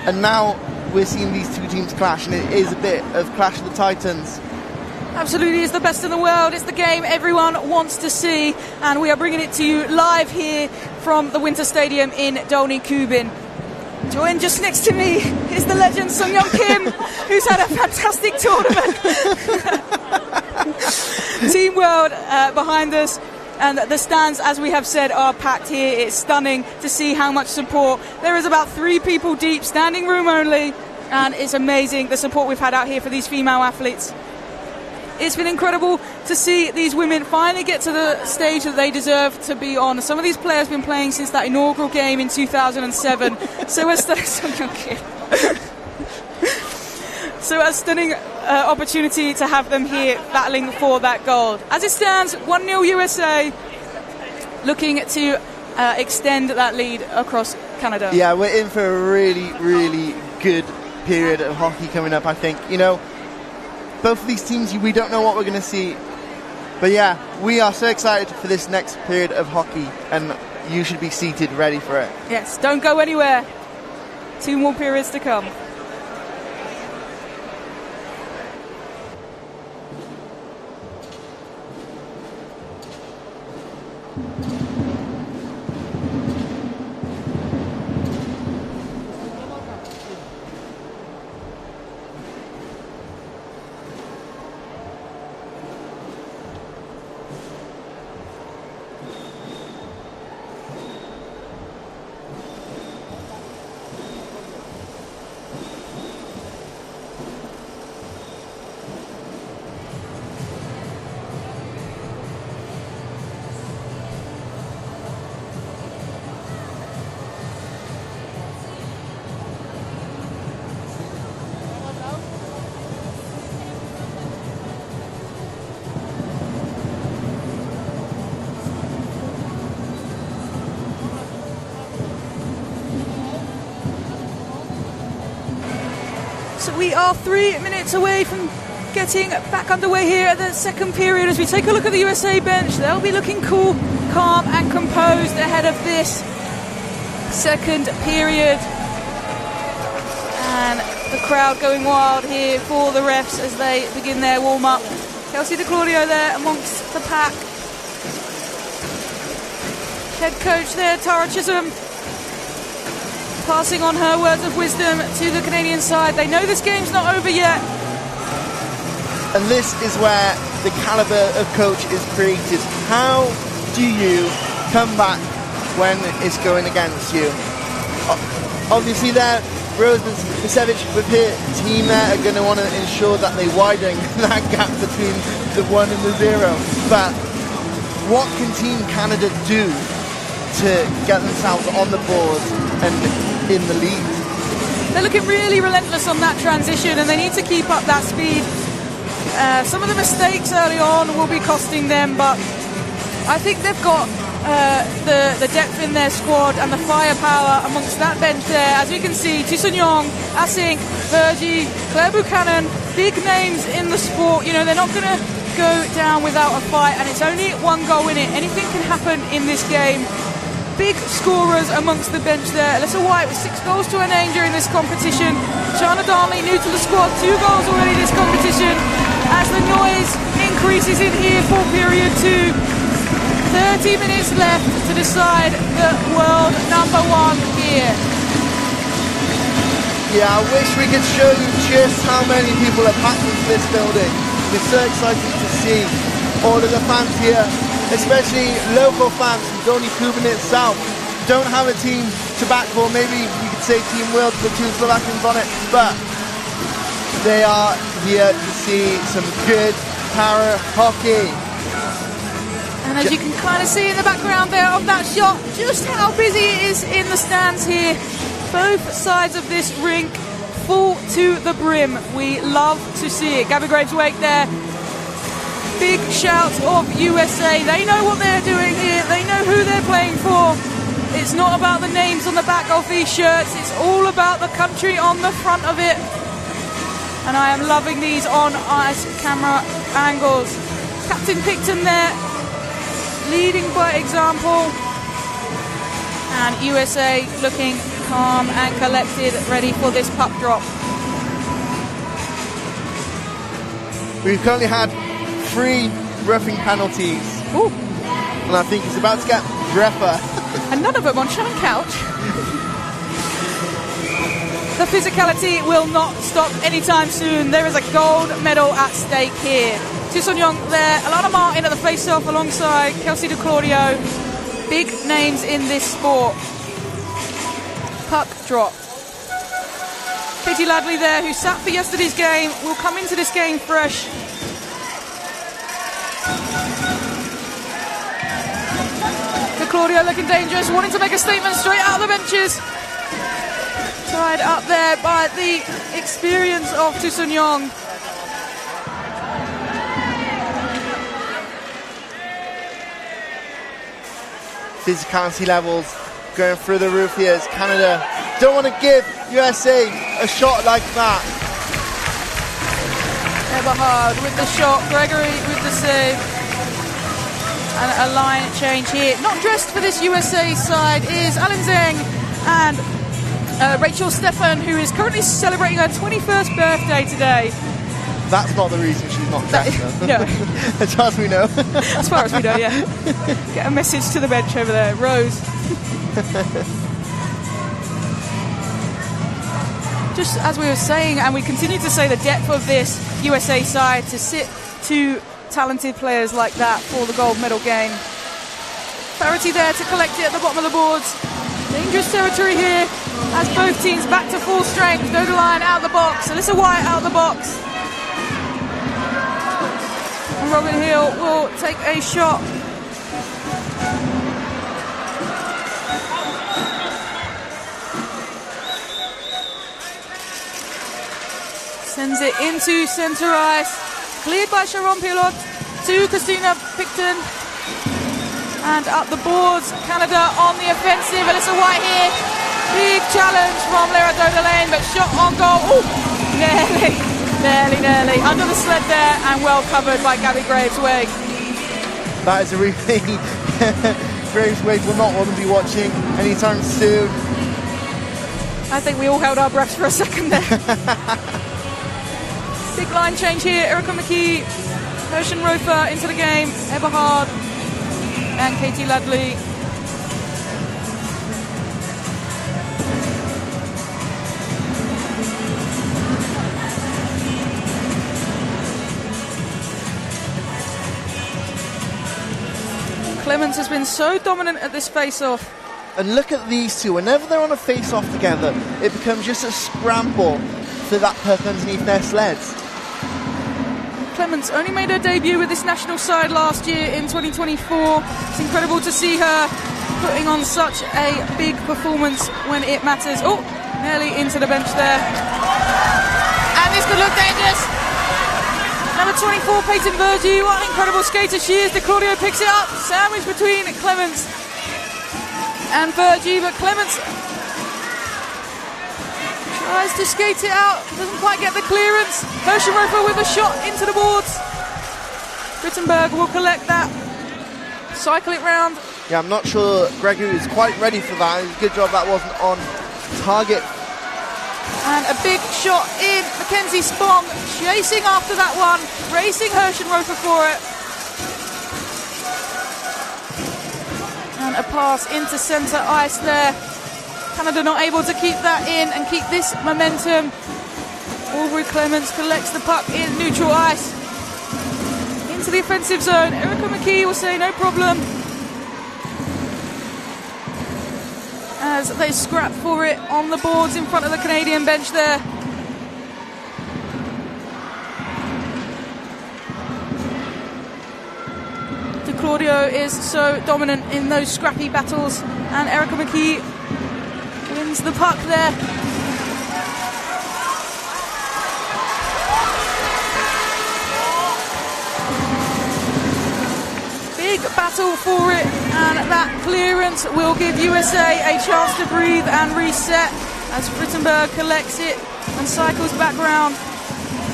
And now we're seeing these two teams clash, and it is a bit of Clash of the Titans. Absolutely, it's the best in the world. It's the game everyone wants to see, and we are bringing it to you live here from the Winter Stadium in Dolny Kubin. Joined just next to me is the legend Sung-Young Kim, who's had a fantastic tournament. Team World behind us, and the stands, as we have said, are packed here. It's stunning to see how much support. There is about 3 people deep, standing room only, and it's amazing the support we've had out here for these female athletes. It's been incredible to see these women finally get to the stage that they deserve to be on. Some of these players have been playing since that inaugural game in 2007. So a stunning opportunity to have them here battling for that gold. As it stands, 1-0 USA, looking to extend that lead across Canada. Yeah, we're in for a really, really good period of hockey coming up, I think. You know, both of these teams, we don't know what we're going to see. But yeah, we are so excited for this next period of hockey, and you should be seated ready for it. Yes, don't go anywhere. 2 more periods to come. So we are 3 minutes away from getting back underway here at the second period. As we take a look at the USA bench, they'll be looking cool, calm and composed ahead of this second period. And the crowd going wild here for the refs as they begin their warm-up. Kelsey DeClaudio there amongst the pack. Head coach there, Tara Chisholm, passing on her words of wisdom to the Canadian side. They know this game's not over yet. And this is where the caliber of coach is created. How do you come back when it's going against you? Obviously there, Rose Misevich with her team there are going to want to ensure that they widen that gap between the 1 and the 0. But what can Team Canada do to get themselves on the board and in the lead? They're looking really relentless on that transition, and they need to keep up that speed. Some of the mistakes early on will be costing them, but I think they've got the depth in their squad and the firepower amongst that bench there. As you can see, Tisonyong, Asink, Virgie, Claire Buchanan, big names in the sport. You know, they're not going to go down without a fight, and it's only one goal in it. Anything can happen in this game. Big scorers amongst the bench there. Alyssa White with 6 goals to her name during this competition. Shana Darnley, new to the squad, 2 goals already this competition. As the noise increases in here for period 2. 30 minutes left to decide the world number 1 here. Yeah, I wish we could show you just how many people are packed into this building. It's so exciting to see all of the fans here, especially local fans from Dolny Kubin itself. Don't have a team to back for, maybe you could say Team World with 2 Slovakians on it, but they are here to see some good para hockey. And as you can kind of see in the background there of that shot, just how busy it is in the stands here. Both sides of this rink full to the brim. We love to see it. Gabby Graves-Wake there. Big shouts of USA. They know what they're doing here. They know who they're playing for. It's not about the names on the back of these shirts. It's all about the country on the front of it. And I am loving these on-ice camera angles. Captain Picton there, leading by example. And USA looking calm and collected, ready for this puck drop. We've currently had 3 roughing penalties. Ooh. And I think he's about to get rougher. And none of them on Shannon Couch. The physicality will not stop anytime soon. There is a gold medal at stake here. Tisonyong there, Alana Martin at the face-off alongside Kelsey DeClaudio. Big names in this sport. Puck drop. Katie Ladley there, who sat for yesterday's game, will come into this game fresh. DeClaudio looking dangerous, wanting to make a statement straight out of the benches. Tied up there by the experience of Tisonyong. Physicality levels going through the roof here as Canada don't want to give USA a shot like that. Eberhard with the shot, Gregory with the save. And a line change here. Not dressed for this USA side is Alan Zeng and Rachel Stefan, who is currently celebrating her 21st birthday today. That's not the reason she's not dressed. No. As far as we know. As far as we know, yeah. Get a message to the bench over there. Rose. Just as we were saying, and we continue to say, the depth of this USA side to sit 2 talented players like that for the gold medal game. Clarity there to collect it at the bottom of the boards. Dangerous territory here as both teams back to full strength. Dodeline out of the box. Alyssa White out of the box. And Robin Hill will take a shot. Sends it into centre ice. Cleared by Sharon Pilot to Christina Picton. And up the boards, Canada on the offensive. Alyssa White here. Big challenge from Lera Dodelane, but shot on goal. Ooh, nearly. Under the sled there and well covered by Gabby Graves-Wake. That is a replay. Graves-Wake will not want to be watching anytime soon. I think we all held our breaths for a second there. Big line change here. Erica McKee, Herschen Rofer into the game. Eberhard and Katie Ladley. Clemens has been so dominant at this face-off. And look at these 2. Whenever they're on a face-off together, it becomes just a scramble for that puck underneath their sleds. Clements only made her debut with this national side last year in 2024. It's incredible to see her putting on such a big performance when it matters. Oh, nearly into the bench there. And this could look dangerous. Number 24, Peyton Vergy. What an incredible skater she is. De Claudio picks it up. Sandwich between Clements and Vergy, but Clements tries to skate it out. Doesn't quite get the clearance. Hirschenhofer with a shot into the boards. Rittenberg will collect that. Cycle it round. Yeah, I'm not sure Gregory is quite ready for that. Good job that wasn't on target. And a big shot in. Mackenzie Spong chasing after that one. Racing Hirschenhofer for it. And a pass into centre ice there. Canada not able to keep that in and keep this momentum. Aubrey Clements collects the puck in neutral ice. Into the offensive zone. Erica McKee will say no problem. As they scrap for it on the boards in front of the Canadian bench there. De Claudio is so dominant in those scrappy battles, and Erica McKee wins the puck there. Big battle for it, and that clearance will give USA a chance to breathe and reset as Rittenberg collects it and cycles back round.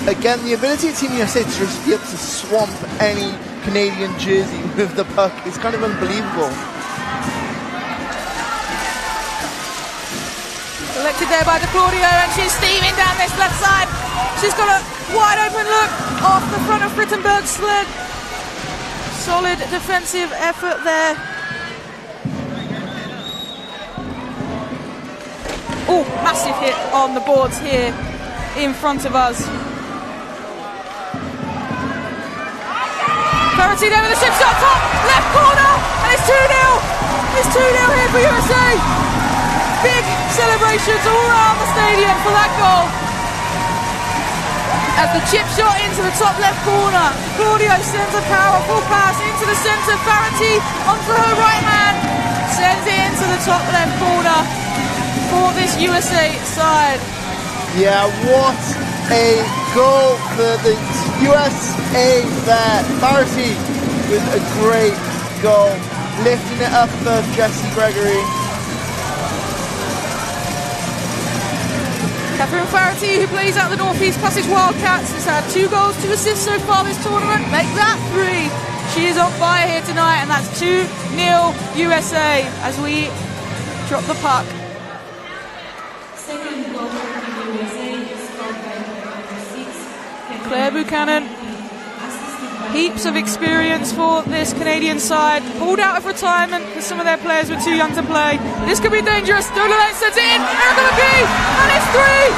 Again, the ability of Team USA to just be able to swamp any Canadian jersey with the puck is kind of unbelievable. Collected there by De Claudio, and she's steaming down this left side. She's got a wide open look off the front of Rittenberg's sled. Solid defensive effort there. Oh, massive hit on the boards here in front of us. Clarity there with a ship shot top, left corner, and it's 2-0. It's 2-0 here for USA. Big celebrations all around the stadium for that goal. As the chip shot into the top left corner, Claudio sends a powerful pass into the centre. Farity onto her right hand, sends it into the top left corner for this USA side. Yeah, what a goal for the USA there. Farity with a great goal, lifting it up for Jessie Gregory. Catherine Farity, who plays out the North East Passage Wildcats, has had 2 goals, 2 assists so far this tournament. Make that 3. She is on fire here tonight, and that's 2-0 USA as we drop the puck. Second goal for USA is scored by number 6. Claire Buchanan. Heaps of experience for this Canadian side. Pulled out of retirement because some of their players were too young to play. This could be dangerous. Dolny sends it in. Erica McKee. And it's 3.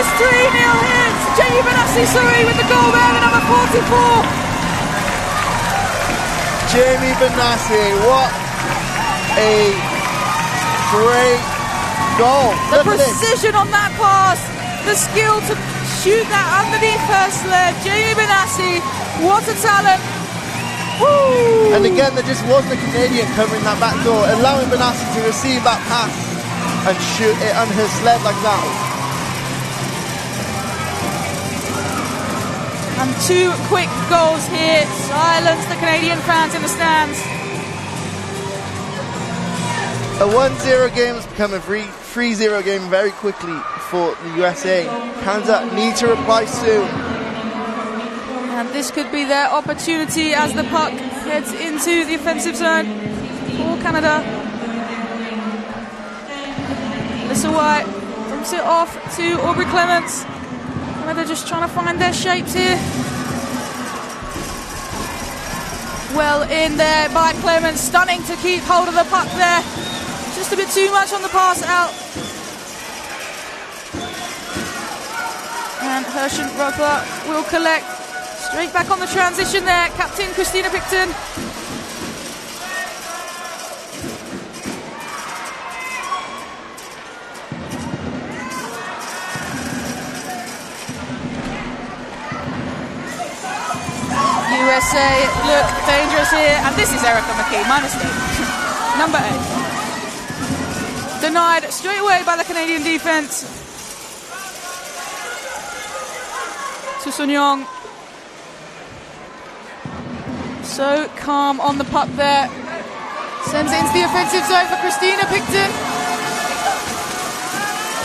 It's 3-0 hits. Jamie Benassi, with the goal there, the number 44. Jamie Benassi, what a great goal. The precision on that pass. The skill to shoot that underneath her sled. Jamie Benassi, what a talent. Woo! And again, there just wasn't a Canadian covering that back door, allowing Benassi to receive that pass and shoot it on her sled like that. And 2 quick goals here. Silence the Canadian fans in the stands. A 1-0 game has become a 3-0 game very quickly for the USA. Canada need to reply soon. And this could be their opportunity as the puck heads into the offensive zone for Canada. Alyssa White dumps it off to Aubrey Clements. Canada just trying to find their shapes here. Well in there by Clements, stunning to keep hold of the puck there. Just a bit too much on the pass out. And Hirschenhofer will collect. Straight back on the transition there. Captain Christina Picton. USA look dangerous here. And this is Erica McKee, my mistake. Number 8. Denied straight away by the Canadian defence. Susun Young So calm on the puck there. Sends it into the offensive zone for Christina Picton.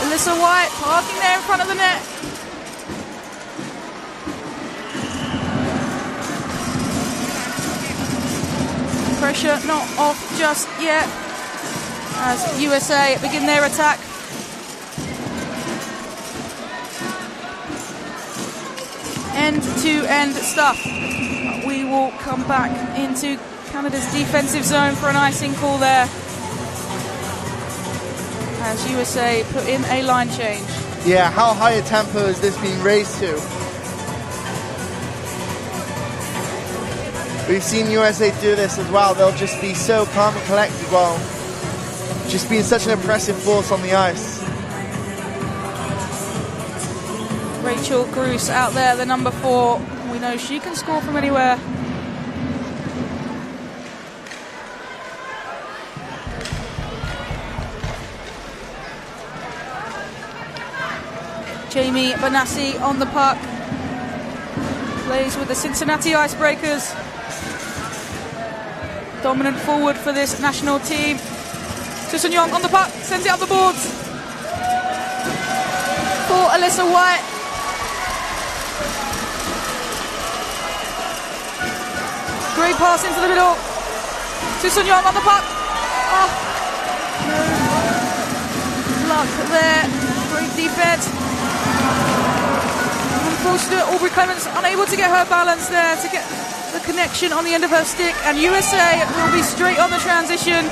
Alyssa White parking there in front of the net. Pressure not off just yet as USA begin their attack. End-to-end stuff. We will come back into Canada's defensive zone for an icing call there as USA put in a line change. Yeah, how high a tempo is this being raised to? We've seen USA do this as well. They'll just be so calm and collected while just being such an impressive force on the ice. Rachel Gruss out there, the number 4. We know she can score from anywhere. Jamie Benassi on the puck. Plays with the Cincinnati Icebreakers. Dominant forward for this national team. Susan Young on the puck, sends it up the boards. For Alyssa White. Great pass into the middle. Susan Young on the puck. Oh, no luck there. Great defense. Unfortunate, Aubrey Clements unable to get her balance there to get the connection on the end of her stick, and USA will be straight on the transition.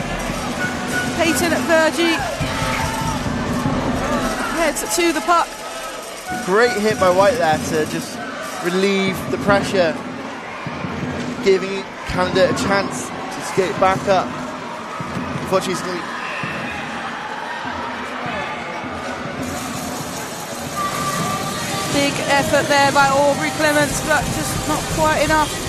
Peyton Vergy heads to the puck. Great hit by White there to just relieve the pressure, giving Canada a chance to skate back up. Unfortunately, big effort there by Aubrey Clements, but just not quite enough.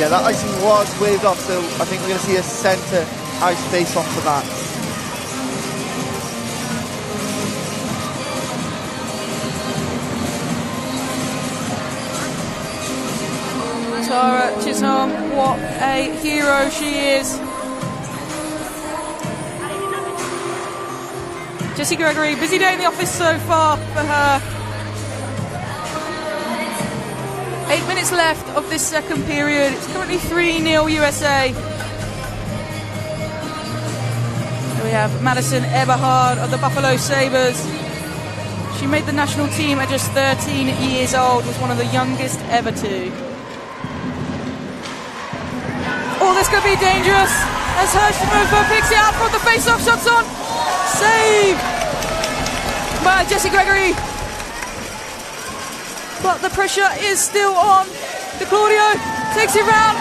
yeah, that icing was waved off, so I think we're going to see a centre ice face off for that. Tara Chisholm, what a hero she is. Jessie Gregory, busy day in the office so far for her. 8 minutes left of this second period. It's currently 3-0 USA. Here we have Madison Eberhard of the Buffalo Sabres. She made the national team at just 13 years old, was one of the youngest ever to. Oh, this could be dangerous as Hirschenhofer picks it out from the face-off, shots on. Save by Jessie Gregory. But the pressure is still on. DeClaudio takes it round,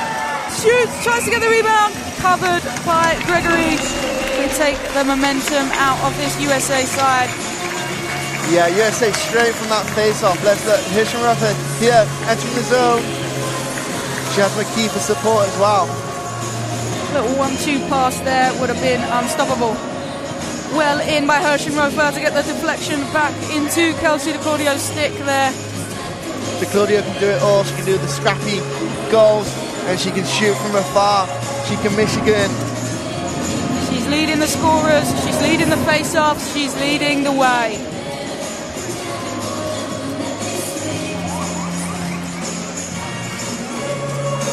shoots, tries to get the rebound. Covered by Gregory. We take the momentum out of this USA side. Yeah, USA straight from that face-off. Let's let Hirschenhofer here entering the zone. She has McKee for support as well. Little 1-2 pass there would have been unstoppable. Well in by Hirschenhofer to get the deflection back into Kelsey DeClaudio's stick there. DeClaudio can do it all. She can do the scrappy goals and she can shoot from afar. She can Michigan. She's leading the scorers, she's leading the face-offs, she's leading the way.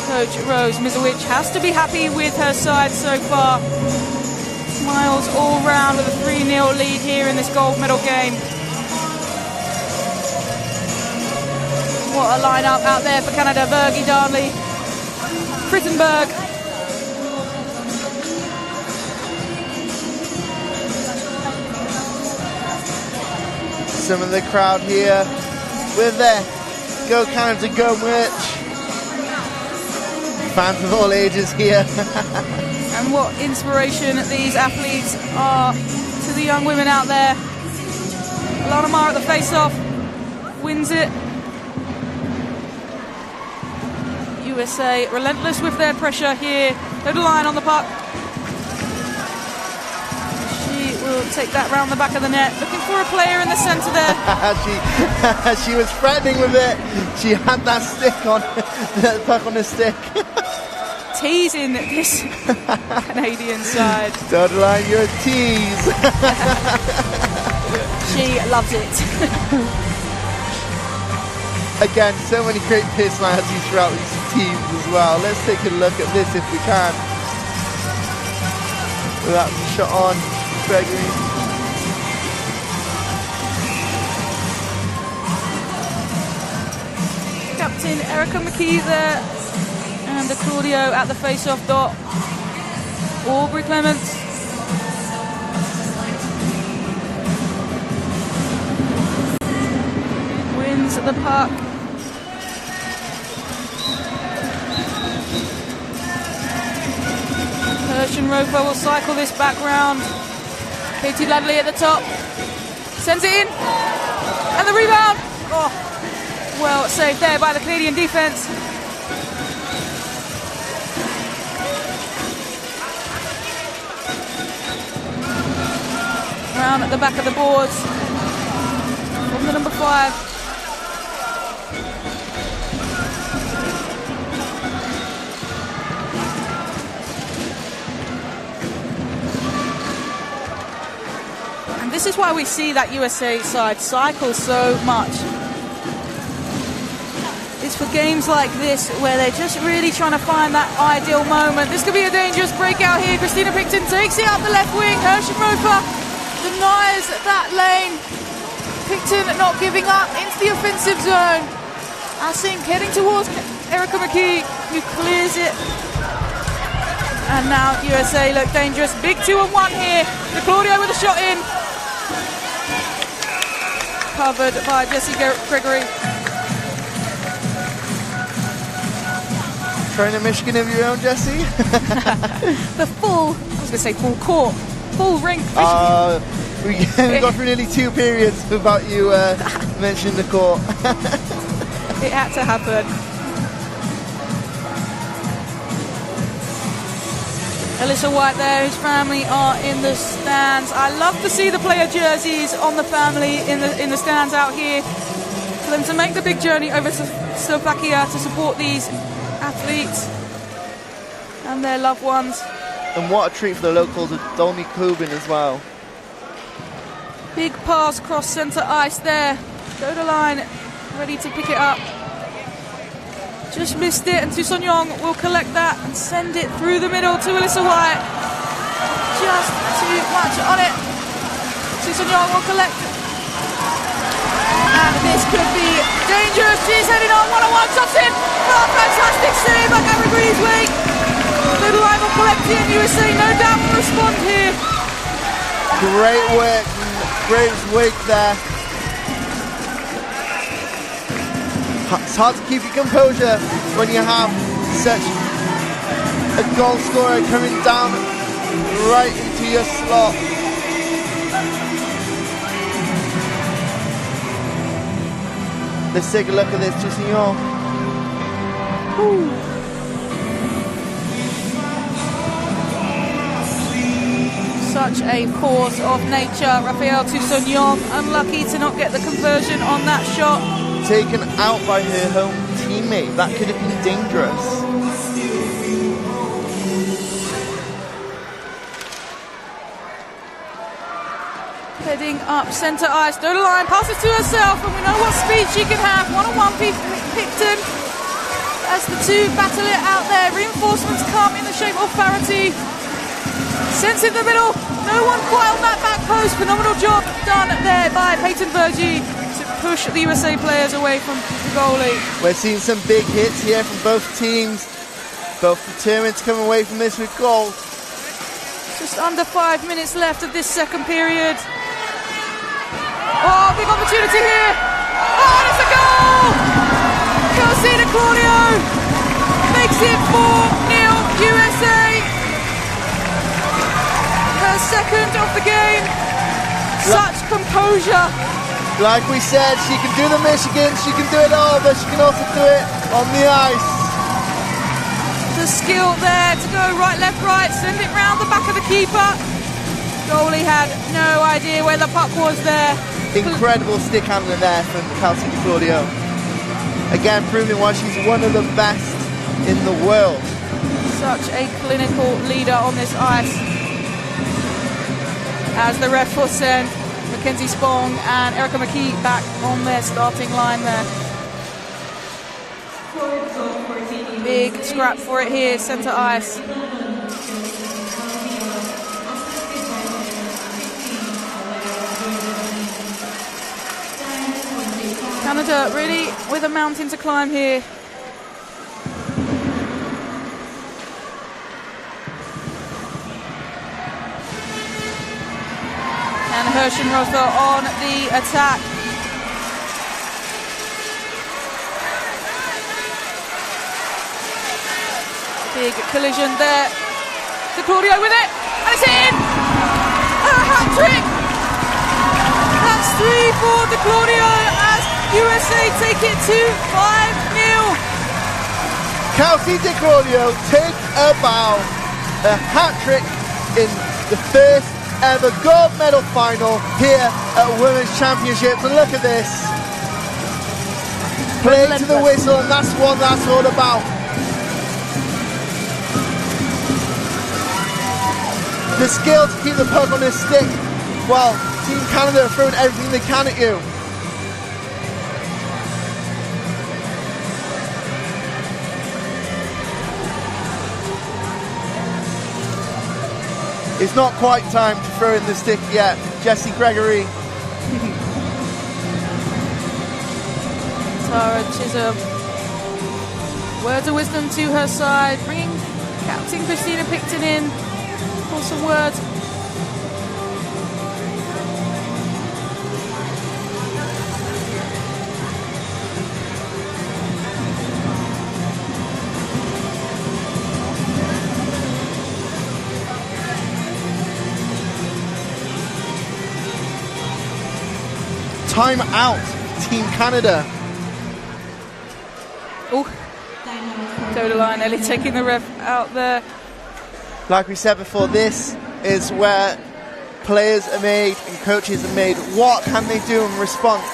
Coach Rose Mizowicz has to be happy with her side so far. Smiles all round with a 3-0 lead here in this gold medal game. What a lineup out there for Canada. Bergie Darnley, Frittenberg. Some of the crowd here with their Go Canada, Go merch. Fans of all ages here. And what inspiration these athletes are to the young women out there. Alana Maher at the face-off, wins it. USA relentless with their pressure here. Go to line on the puck. She will will take that round the back of the net. Looking for a player in the centre there. she was threatening with it. She had that stick on, the puck on the stick. Teasing this Canadian side. Dolny, you're a tease. She loves it. Again, so many great personalities throughout these teams as well. Let's take a look at this if we can. That's a shot on Gregory. Captain Erica McKee there. And the Claudio at the face-off dot. Aubrey Clements. Wins the puck. Hershon Roper will cycle this back round. Katie Ladley at the top. Sends it in. And the rebound. Oh, well saved there by the Canadian defence. Round at the back of the boards. From the number 5. This is why we see that USA side cycle so much. It's for games like this where they're just really trying to find that ideal moment. This could be a dangerous breakout here. Christina Picton takes it up the left wing. Hershon Roper denies that lane. Picton not giving up into the offensive zone. Asink heading towards Erica McKee, who clears it. And now USA look dangerous. Big 2-on-1 here. The Claudio with a shot in. Covered by Jessie Gregory. Trying a Michigan of your own, Jessie? The full, I was going to say full court, full rink Michigan. We got through nearly 2 periods without you mentioning the court. It had to happen. Alyssa White there, whose family are in the stands. I love to see the player jerseys on the family in the stands out here. For them to make the big journey over to Slovakia to support these athletes and their loved ones. And what a treat for the locals with Dolny Kubin as well. Big pass cross centre ice there. Go to line, ready to pick it up. Just missed it, and Tuson Young will collect that and send it through the middle to Alyssa White. Just too much on it. Tuson Young will collect. And this could be dangerous. She's heading on, one-on-one, shots in. Oh, fantastic save by Gabby Breezewake. Little line will collect it, and USA no doubt will respond here. Great work, Breezewake there. It's hard to keep your composure when you have such a goal scorer coming down right into your slot. Let's take a look at this, Tusignon. Such a force of nature. Raphael Tusignon unlucky to not get the conversion on that shot. Taken out by her home teammate. That could have been dangerous. Heading up centre ice, through the line, passes to herself, and we know what speed she can have. One-on-one Picton as the two battle it out there. Reinforcements come in the shape of Farity. Sends in the middle, no one quite on that back post. Phenomenal job done there by Peyton Vergie. Push the USA players away from the goalie. We're seeing some big hits here from both teams. Both determined to come away from this with goal. Just under 5 minutes left of this second period. Oh, big opportunity here. Oh, it's a goal! Kelsey Claudio makes it 4-0 USA. Her second of the game. Such composure. Like we said, she can do the Michigan, she can do it all, but she can also do it on the ice. The skill there to go right, left, right, send it round the back of the keeper. Goalie had no idea where the puck was there. Incredible stick handling there from Kelsey Di Claudio. Again, proving why she's one of the best in the world. Such a clinical leader on this ice. As the ref will send Mackenzie Spong and Erica McKee back on their starting line there. Big scrap for it here, centre ice. Canada really with a mountain to climb here. And Herschenrother on the attack. Big collision there. Di Claudio with it, and it's in! A hat-trick! That's 3 for Di Claudio as USA take it to 5-0. Kelsey Di Claudio take a bow. A hat-trick in the first ever gold medal final here at Women's Championships. And look at this. Play to the whistle, and that's what that's all about. The skill to keep the puck on his stick while Team Canada are throwing everything they can at you. It's not quite time to throw in the stick yet. Jessie Gregory. Tara Chisholm. Words of wisdom to her side, bringing Captain Christina Picton in for some words. Time out, Team Canada. Oh, toe the line, Ellie taking the ref out there. Like we said before, this is where players are made and coaches are made. What can they do in response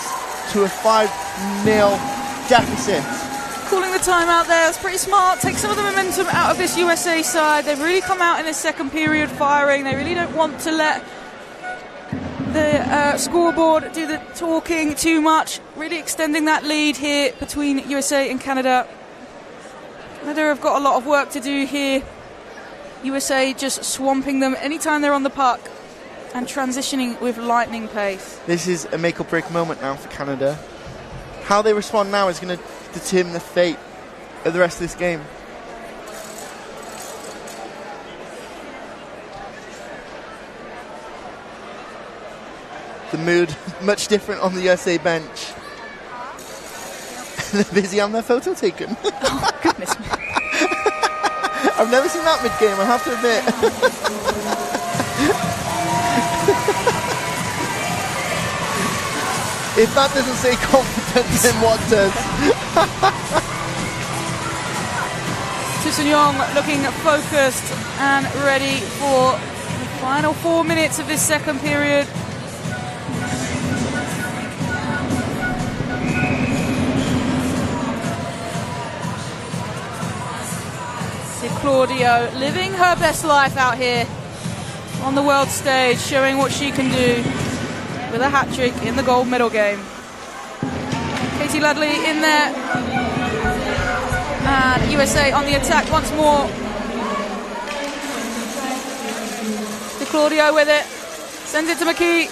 to a 5-0 deficit? Calling the timeout there, that's pretty smart. Take some of the momentum out of this USA side. They've really come out in the second period firing. They really don't want to let the scoreboard do the talking too much. Really extending that lead here between USA and Canada. Canada have got a lot of work to do here. USA just swamping them anytime they're on the puck and transitioning with lightning pace. This is a make or break moment now for Canada. How they respond now is going to determine the fate of the rest of this game. The mood much different on the USA bench. They're busy on their photo taken. Oh, goodness me. I've never seen that mid-game, I have to admit. If that doesn't say confidence, then what does? Toussaint looking focused and ready for the final 4 minutes of this second period. Di Claudio living her best life out here on the world stage, showing what she can do with a hat-trick in the gold medal game. Katie Ladley in there, and USA on the attack once more. Di Claudio with it, sends it to McKee.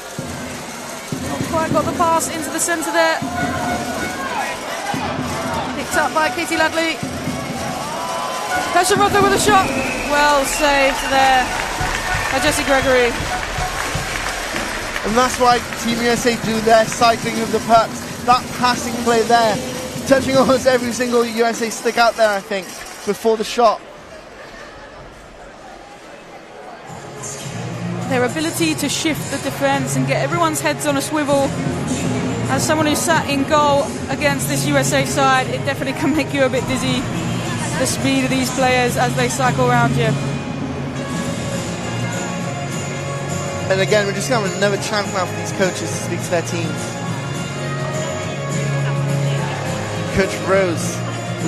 Not quite got the pass into the centre there. Picked up by Katie Ladley. Herschenrother with a shot. Well saved there by Jessie Gregory. And that's why Team USA do their cycling of the pucks. That passing play there, touching almost every single USA stick out there, I think, before the shot. Their ability to shift the defence and get everyone's heads on a swivel. As someone who sat in goal against this USA side, it definitely can make you a bit dizzy. The speed of these players as they cycle around you. And again, we're just going to have another chance now for these coaches to speak to their teams. Coach Rose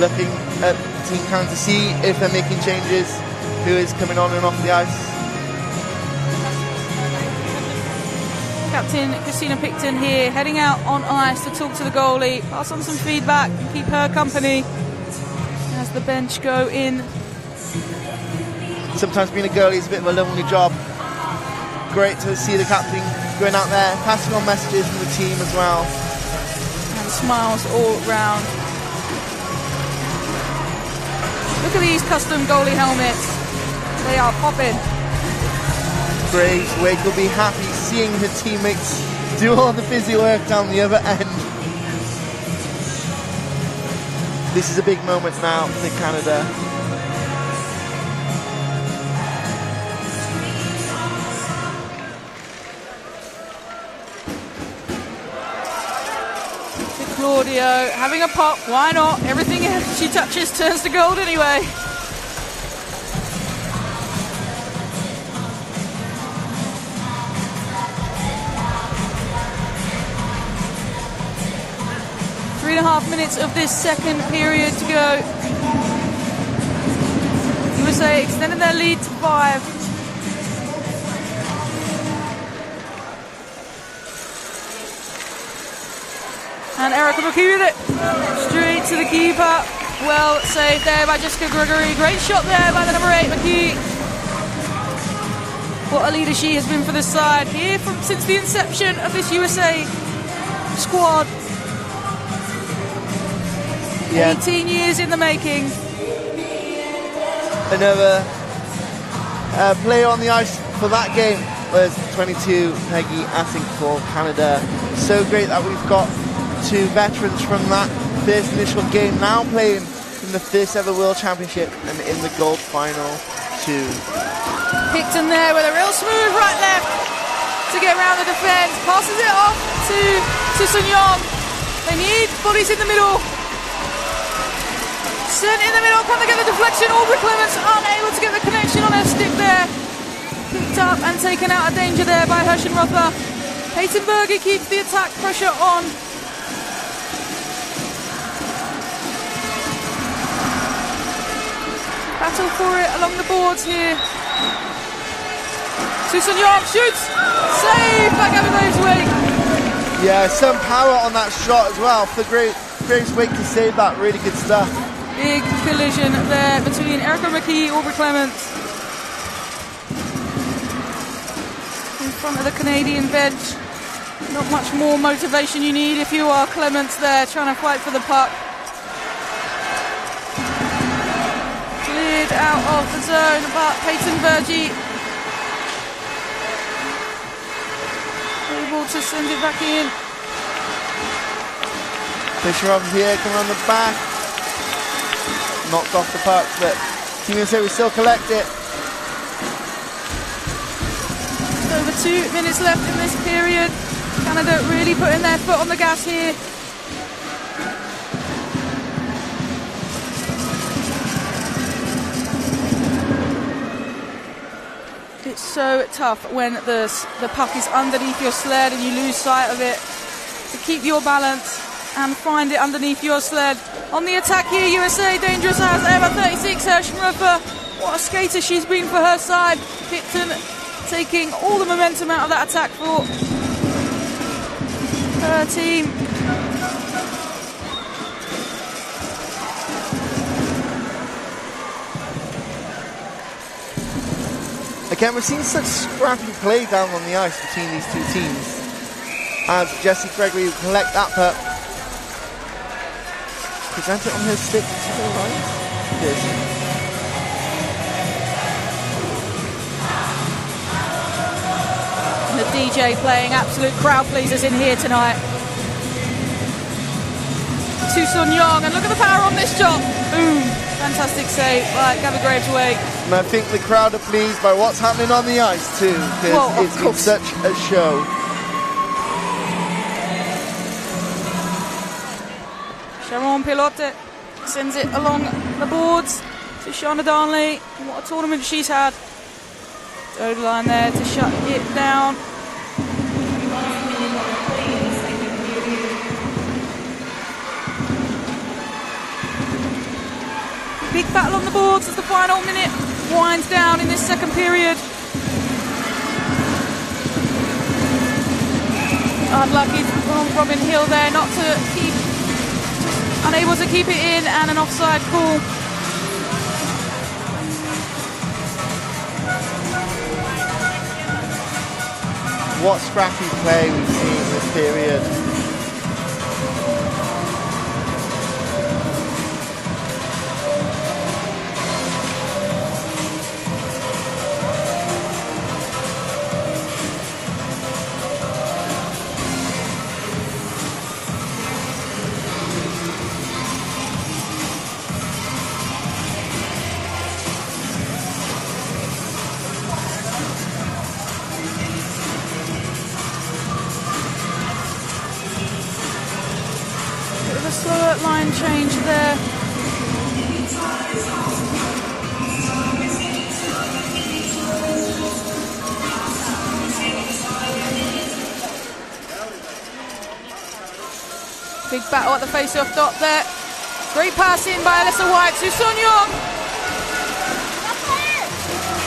looking at Team Canada to see if they're making changes, who is coming on and off the ice. Captain Christina Picton here, heading out on ice to talk to the goalie, pass on some feedback and keep her company as the bench go in. Sometimes being a goalie is a bit of a lonely job. Great to see the captain going out there, passing on messages from the team as well. And smiles all round. Look at these custom goalie helmets. They are popping. Braithwaite will be happy seeing her teammates do all the busy work down the other end. This is a big moment now for Canada. Claudio having a pop, why not? Everything she touches turns to gold anyway. Three and a half minutes of this second period to go. USA extended their lead to 5. And Erica McKee with it, straight to the keeper. Well saved there by Jessica Gregory. Great shot there by the number 8, McKee. What a leader she has been for this side here since the inception of this USA squad. Yeah. 18 years in the making. Another player on the ice for that game was 22, Peggy Assink for Canada. So great that we've got 2 veterans from that first initial game now playing in the first ever World Championship and in the gold final too. Picton there with a real smooth right left to get around the defence, passes it off to Sun Young. They need bodies in the middle. Sent in the middle, can they get the deflection? Aubrey Clements unable to get the connection on her stick there. Picked up and taken out of danger there by Herschen Rother. Peyton Berge keeps the attack pressure on. Battle for it along the boards here. Susan Young shoots! Saved by Gavin Braithwaite. Yeah, some power on that shot as well for Braithwaite to save that. Really good stuff. Big collision there between Erica McKee, Aubrey Clements. In front of the Canadian bench. Not much more motivation you need if you are Clements there trying to fight for the puck. Cleared out of the zone, but Peyton Berge able to send it back in. Fisher up here, coming on the back. Knocked off the puck, but Team USA will still collect it. Just over 2 minutes left in this period. Canada really putting their foot on the gas here. It's so tough when the puck is underneath your sled and you lose sight of it. To keep your balance and find it underneath your sled. On the attack here, USA, dangerous as ever, 36, Herschen Ruffer. What a skater she's been for her side. Picton taking all the momentum out of that attack for her team. Again, we've seen such scrappy play down on the ice between these two teams. As Jessie Gregory will collect that puck. Present it on her stick to the right. Yes. And the DJ playing absolute crowd pleasers in here tonight. Tucson Young, and look at the power on this shot. Boom. Fantastic save by Gabby Braithwaite. And I think the crowd are pleased by what's happening on the ice too, because it's been such a show. Sharon Pilote sends it along the boards to Shauna Darnley. What a tournament she's had. Line there to shut it down. Big battle on the boards as the final minute winds down in this second period. Unlucky from Robin Hill there not to keep, unable to keep it in, and an offside call. What scrappy play we've seen this period. Slower line change there. Big battle at the face-off dot there. Great pass in by Alyssa White to Sun Young.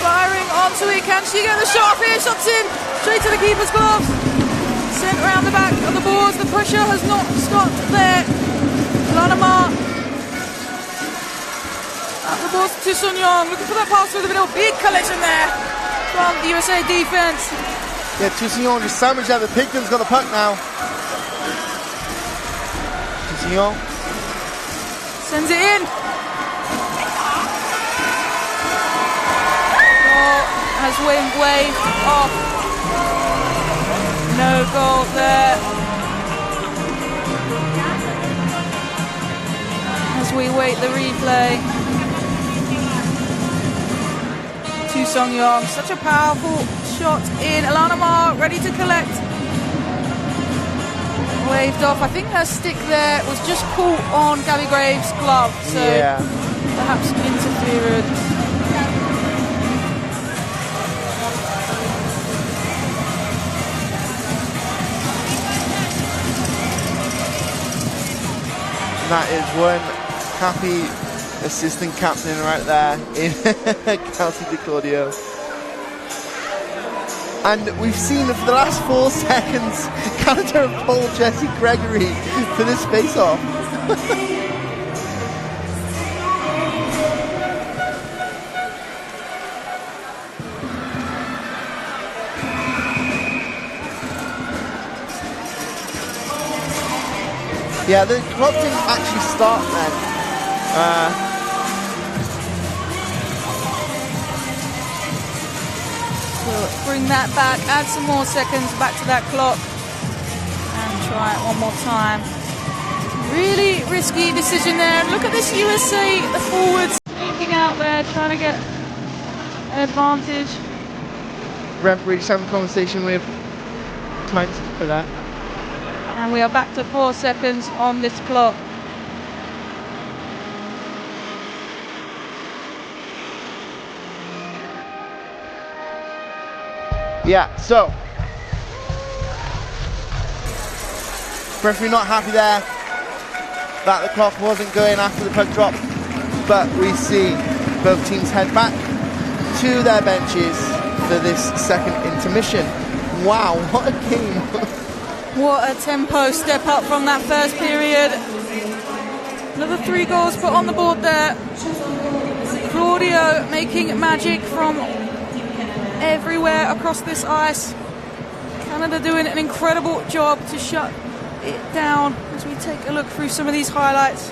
Firing onto it. Can she get the shot here? Shots in. Straight to the keeper's gloves. Sent around the back of the boards. The pressure has not stopped there. Lanamar at the ball to Sun Young, looking for that pass through the middle. Big collision there from the USA defence. Yeah, Sun Young just sandwiched out. The Pigton's got the puck now. Sun Young sends it in. Ball has waved off. No goal there. As we wait the replay. To Song Young, such a powerful shot in. Alana Ma ready to collect. Waved off. I think her stick there was just caught on Gabby Graves' glove, so yeah, perhaps interference. that is one happy assistant captain right there in Kelsey DiClaudio. And we've seen for the last 4 seconds Canada have pulled Jessie Gregory for this face-off. Yeah, the clock didn't actually start then. We'll bring that back, add some more seconds back to that clock, and try it one more time. Really risky decision there. Look at this USA, the forwards sneaking out there, trying to get an advantage. Referee just having a conversation with clients for that. And we are back to 4 seconds on this clock. Yeah, so referee not happy there that the clock wasn't going after the puck drop, but we see both teams head back to their benches for this second intermission. Wow, what a game. What a tempo step up from that first period. Another 3 goals put on the board there. Claudio making magic from everywhere across this ice. Canada doing an incredible job to shut it down as we take a look through some of these highlights.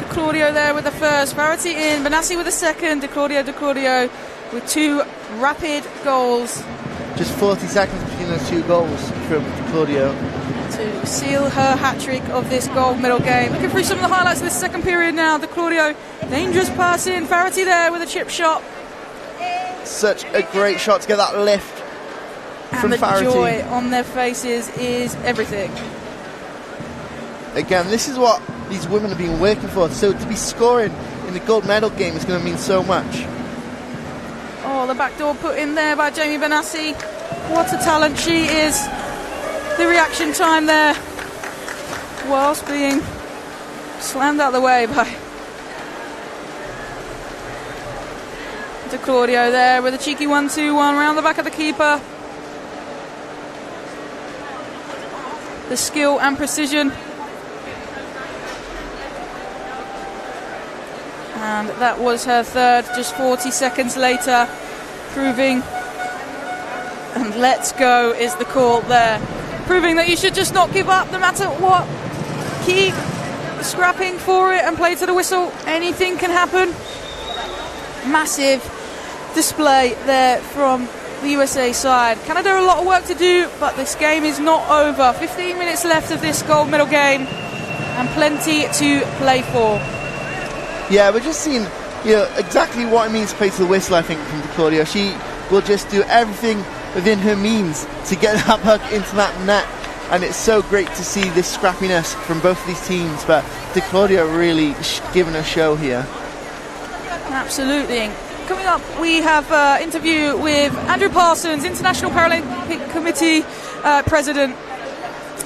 DiClaudio there with the first, Verity in, Benassi with the second, DiClaudio with 2 rapid goals. Just 40 seconds between those 2 goals from DiClaudio to seal her hat-trick of this gold medal game. Looking through some of the highlights of this second period now. DiClaudio, dangerous pass in, Verity there with a chip shot. Such a great shot to get that lift from Verity. And the joy on their faces is everything. Again, this is what these women have been working for, so to be scoring in the gold medal game is going to mean so much. backdoor put in there by Jamie Benassi. What a talent she is. The reaction time there, whilst being slammed out of the way by De Claudio there with a cheeky 1-2-1 round the back of the keeper. The skill and precision. And that was her third, just 40 seconds later, proving, and let's go is the call there, proving that you should just not give up no matter what. Keep scrapping for it and play to the whistle. Anything can happen. Massive display there from the USA side. Canada a lot of work to do, but this game is not over. 15 minutes left of this gold medal game and plenty to play for. Yeah, we're just seeing exactly what it means to play to the whistle, I think, from De Claudio. She will just do everything within her means to get that puck into that net, and it's so great to see this scrappiness from both of these teams, but De Claudio really giving a show here. Absolutely. Coming up, we have an interview with Andrew Parsons, International Paralympic Committee President,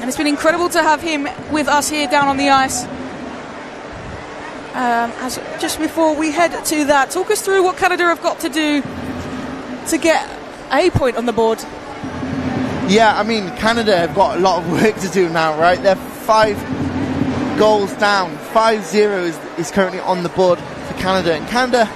and it's been incredible to have him with us here down on the ice. As just before we head to that, talk us through what Canada have got to do to get a point on the board. Yeah, I mean, Canada have got a lot of work to do now, right? They're 5 goals down. 5-0 is currently on the board for Canada. And Canada,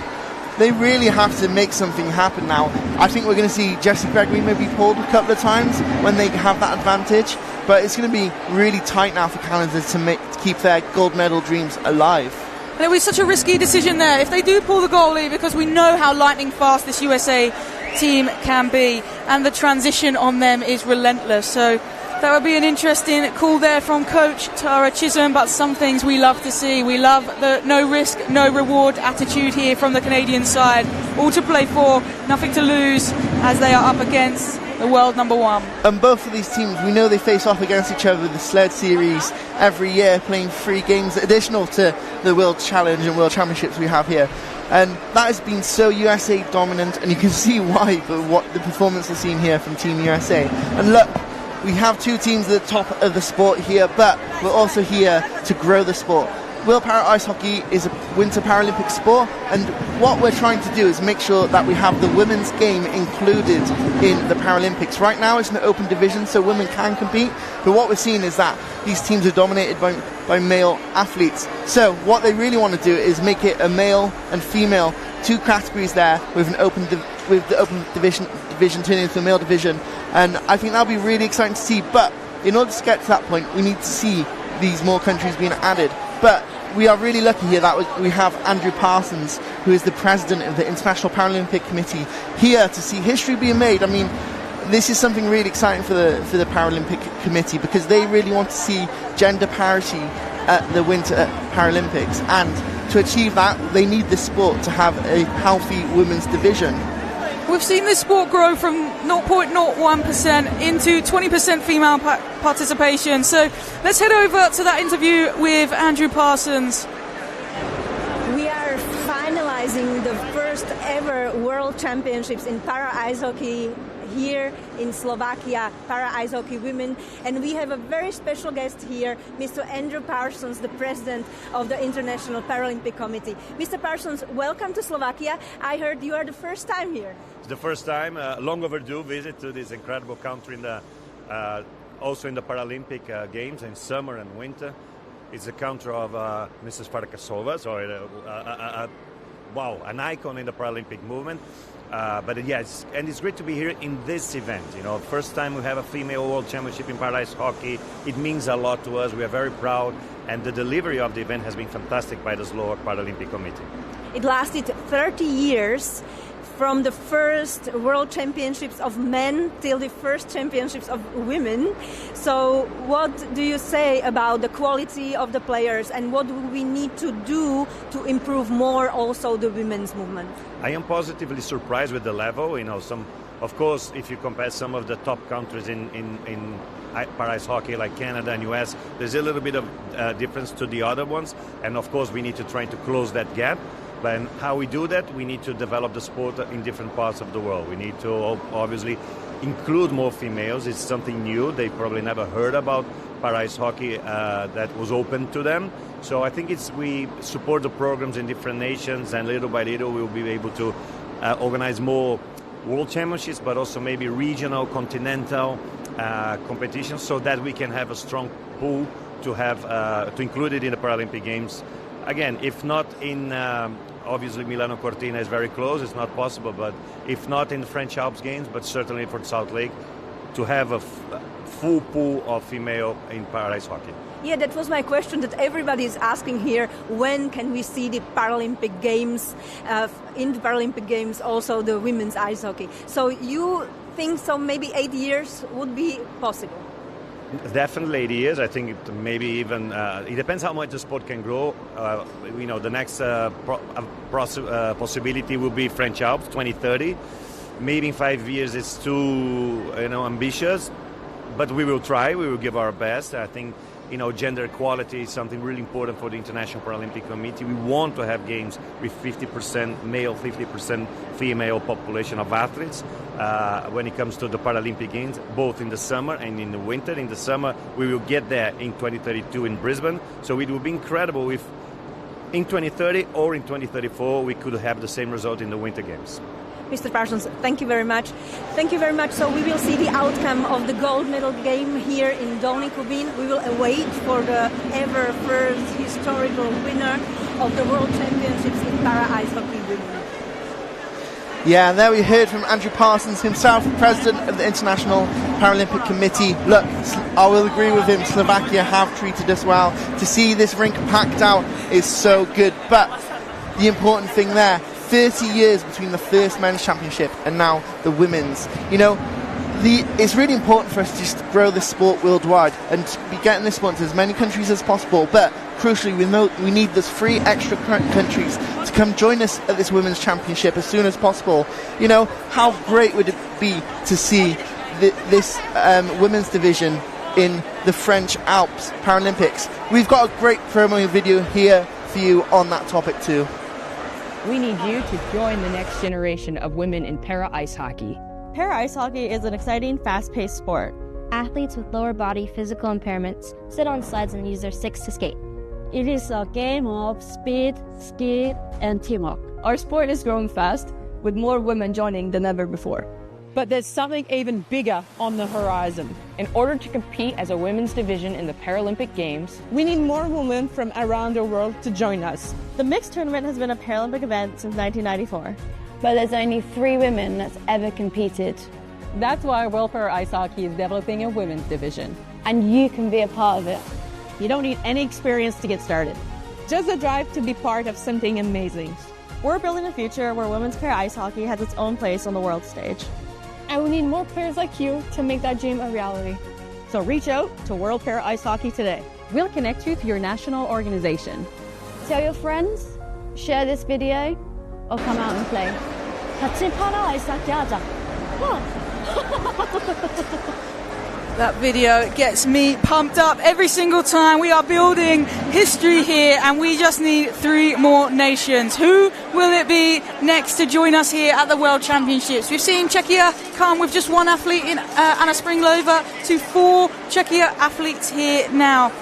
they really have to make something happen now. I think we're going to see Jessie Gregory maybe pulled a couple of times when they have that advantage. But it's going to be really tight now for Canada to keep their gold medal dreams alive. And it was such a risky decision there. If they do pull the goalie, because we know how lightning fast this USA team can be, and the transition on them is relentless. So that would be an interesting call there from coach Tara Chisholm, but some things we love to see. We love the no risk, no reward attitude here from the Canadian side. All to play for, nothing to lose, as they are up against the world number 1. And both of these teams, we know they face off against each other in the sled series every year, playing 3 games additional to the World Challenge and World Championships we have here. And that has been so USA dominant, and you can see why, but what the performance we're seeing here from Team USA. And look, we have 2 teams at the top of the sport here, but we're also here to grow the sport. World Para Ice Hockey is a Winter Paralympic sport, and what we're trying to do is make sure that we have the women's game included in the Paralympics. Right now it's an open division, so women can compete, but what we're seeing is that these teams are dominated by male athletes. So what they really want to do is make it a male and female, 2 categories there, with the open division turning into a male division, and I think that'll be really exciting to see. But in order to get to that point, we need to see these more countries being added. But we are really lucky here that we have Andrew Parsons, who is the president of the International Paralympic Committee, here to see history being made. I mean, this is something really exciting for the Paralympic Committee, because they really want to see gender parity at the Winter Paralympics, and to achieve that they need the sport to have a healthy women's division. We've seen this sport grow from 0.01% into 20% female participation. So let's head over to that interview with Andrew Parsons. We are finalizing the first ever World Championships in Para Ice Hockey here in Slovakia, Para Ice Hockey Women, and we have a very special guest here, Mr. Andrew Parsons, the president of the International Paralympic Committee. Mr. Parsons, welcome to Slovakia. I heard you are the first time here. It's the first time, long overdue visit to this incredible country, also in the Paralympic Games in summer and winter. It's the country of Mrs. Farkasova, so wow, an icon in the Paralympic movement. But yes, and it's great to be here in this event. You know, first time we have a female world championship in para ice hockey. It means a lot to us. We are very proud, and the delivery of the event has been fantastic by the Slovak Paralympic Committee. It lasted 30 years. From the first World Championships of men till the first Championships of women. So what do you say about the quality of the players, and what do we need to do to improve more also the women's movement? I am positively surprised with the level. You know, of course, if you compare some of the top countries in para ice hockey like Canada and US, there's a little bit of difference to the other ones. And of course, we need to try to close that gap. But how we do that, we need to develop the sport in different parts of the world. We need to obviously include more females. It's something new. They probably never heard about para-ice hockey that was open to them. So I think we support the programs in different nations, and little by little we'll be able to organize more world championships, but also maybe regional, continental competitions, so that we can have a strong pool to include it in the Paralympic Games. Again, if not in, obviously Milano Cortina is very close, it's not possible, but if not in the French Alps Games, but certainly for South Lake, to have a full pool of female in para-ice hockey. Yeah, that was my question that everybody is asking here. When can we see the Paralympic Games, in the Paralympic Games also the women's ice hockey? So you think so maybe 8 years would be possible? Definitely 8 years. I think maybe even, it depends how much the sport can grow. The next possibility will be French Alps 2030. Maybe in 5 years it's too ambitious, but we will try. We will give our best. I think gender equality is something really important for the International Paralympic Committee. We want to have games with 50% male, 50% female population of athletes when it comes to the Paralympic Games, both in the summer and in the winter. In the summer, we will get there in 2032 in Brisbane. So it would be incredible if in 2030 or in 2034 we could have the same result in the Winter Games. Mr. Parsons, thank you very much. Thank you very much. So we will see the outcome of the gold medal game here in Dolny Kubin. We will await for the ever first historical winner of the World Championships in para-ice hockey women. Yeah, and there we heard from Andrew Parsons himself, President of the International Paralympic Committee. Look, I will agree with him, Slovakia have treated us well. To see this rink packed out is so good. But the important thing there, 30 years between the first men's championship and now the women's. It's really important for us to just grow this sport worldwide and to be getting this sport to as many countries as possible. But crucially, we need those 3 extra countries to come join us at this women's championship as soon as possible. How great would it be to see this women's division in the French Alps Paralympics? We've got a great promo video here for you on that topic too. We need you to join the next generation of women in para-ice hockey. Para-ice hockey is an exciting, fast-paced sport. Athletes with lower body physical impairments sit on slides and use their sticks to skate. It is a game of speed, skill, and teamwork. Our sport is growing fast, with more women joining than ever before. But there's something even bigger on the horizon. In order to compete as a women's division in the Paralympic Games, we need more women from around the world to join us. The mixed tournament has been a Paralympic event since 1994. But there's only 3 women that's ever competed. That's why World Para-Ice Hockey is developing a women's division. And you can be a part of it. You don't need any experience to get started. Just a drive to be part of something amazing. We're building a future where women's para-ice hockey has its own place on the world stage. And we need more players like you to make that dream a reality. So reach out to World Para-Ice Hockey today. We'll connect you to your national organization. Tell your friends, share this video, or come out and play. 같이 para-ice hockey 하자. That video gets me pumped up every single time. We are building history here, and we just need 3 more nations. Who will it be next to join us here at the World Championships? We've seen Czechia come with just 1 athlete in Anna Springlova to 4 Czechia athletes here now.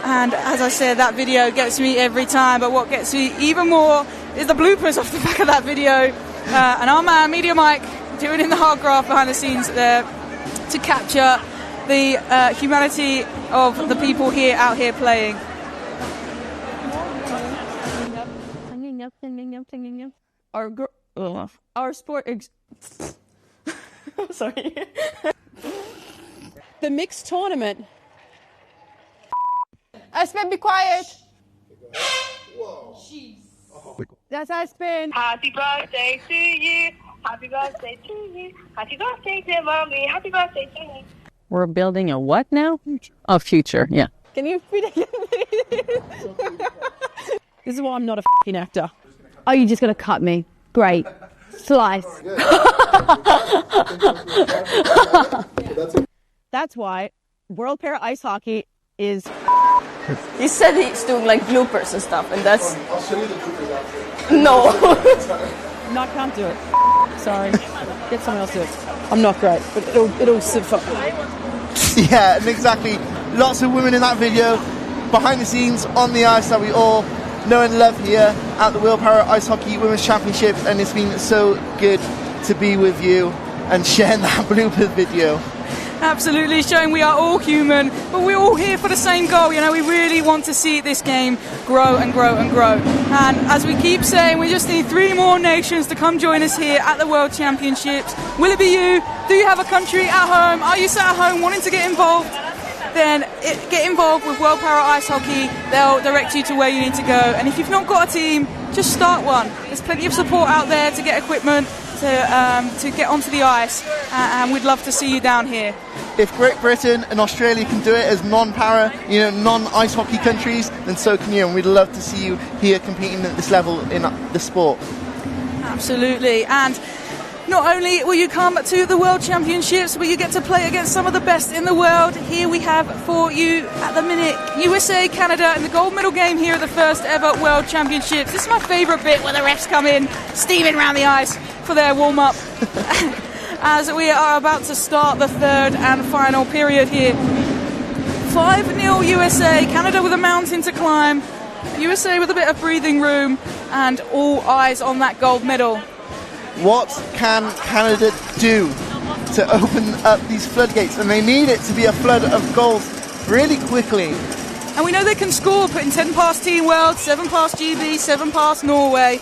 And as I said, that video gets me every time, but what gets me even more is the bloopers off the back of that video. And our man, Media Mike, doing in the hard graft behind the scenes there to capture the humanity of the people out here playing. Our sport sorry. The mixed tournament. Aspen, be quiet. Whoa. Jeez. That's Aspen. Happy birthday to you. Happy birthday to you. Happy birthday to mommy. Happy birthday to you. We're building a what now? A future, yeah. Can you repeat again? This is why I'm not a f***ing actor. Oh, you're just going to cut me. Great. Slice. That's why World Para Ice Hockey is... He said he's doing like bloopers and stuff, and that's... I'll show you the bloopers after. No. No, I can't do it. Sorry. Get someone else to do it. I'm not great, but it'll sit for... Yeah, and exactly. Lots of women in that video, behind the scenes, on the ice, that we all know and love here at the World Para Ice Hockey Women's Championship, and it's been so good to be with you and sharing that bloopers video. Absolutely, showing we are all human, but we're all here for the same goal. You know, we really want to see this game grow and grow and grow. And as we keep saying, we just need 3 more nations to come join us here at the World Championships. Will it be you? Do you have a country at home? Are you sat at home wanting to get involved? Then get involved with World Para Ice Hockey. They'll direct you to where you need to go. And if you've not got a team, just start one. There's plenty of support out there to get equipment, to get onto the ice, and we'd love to see you down here. If Great Britain and Australia can do it as non-para, non-ice hockey countries, then so can you, and we'd love to see you here competing at this level in the sport. Absolutely, and not only will you come to the World Championships, but you get to play against some of the best in the world. Here we have for you at the minute USA, Canada in the gold medal game here at the first ever World Championships. This is my favourite bit, where the refs come in steaming around the ice for their warm-up as we are about to start the third and final period here. 5-0 USA, Canada with a mountain to climb, USA with a bit of breathing room, and all eyes on that gold medal. What can Canada do to open up these floodgates? And they need it to be a flood of goals really quickly. And we know they can score, putting 10 past Team World, 7 past GB, 7 past Norway.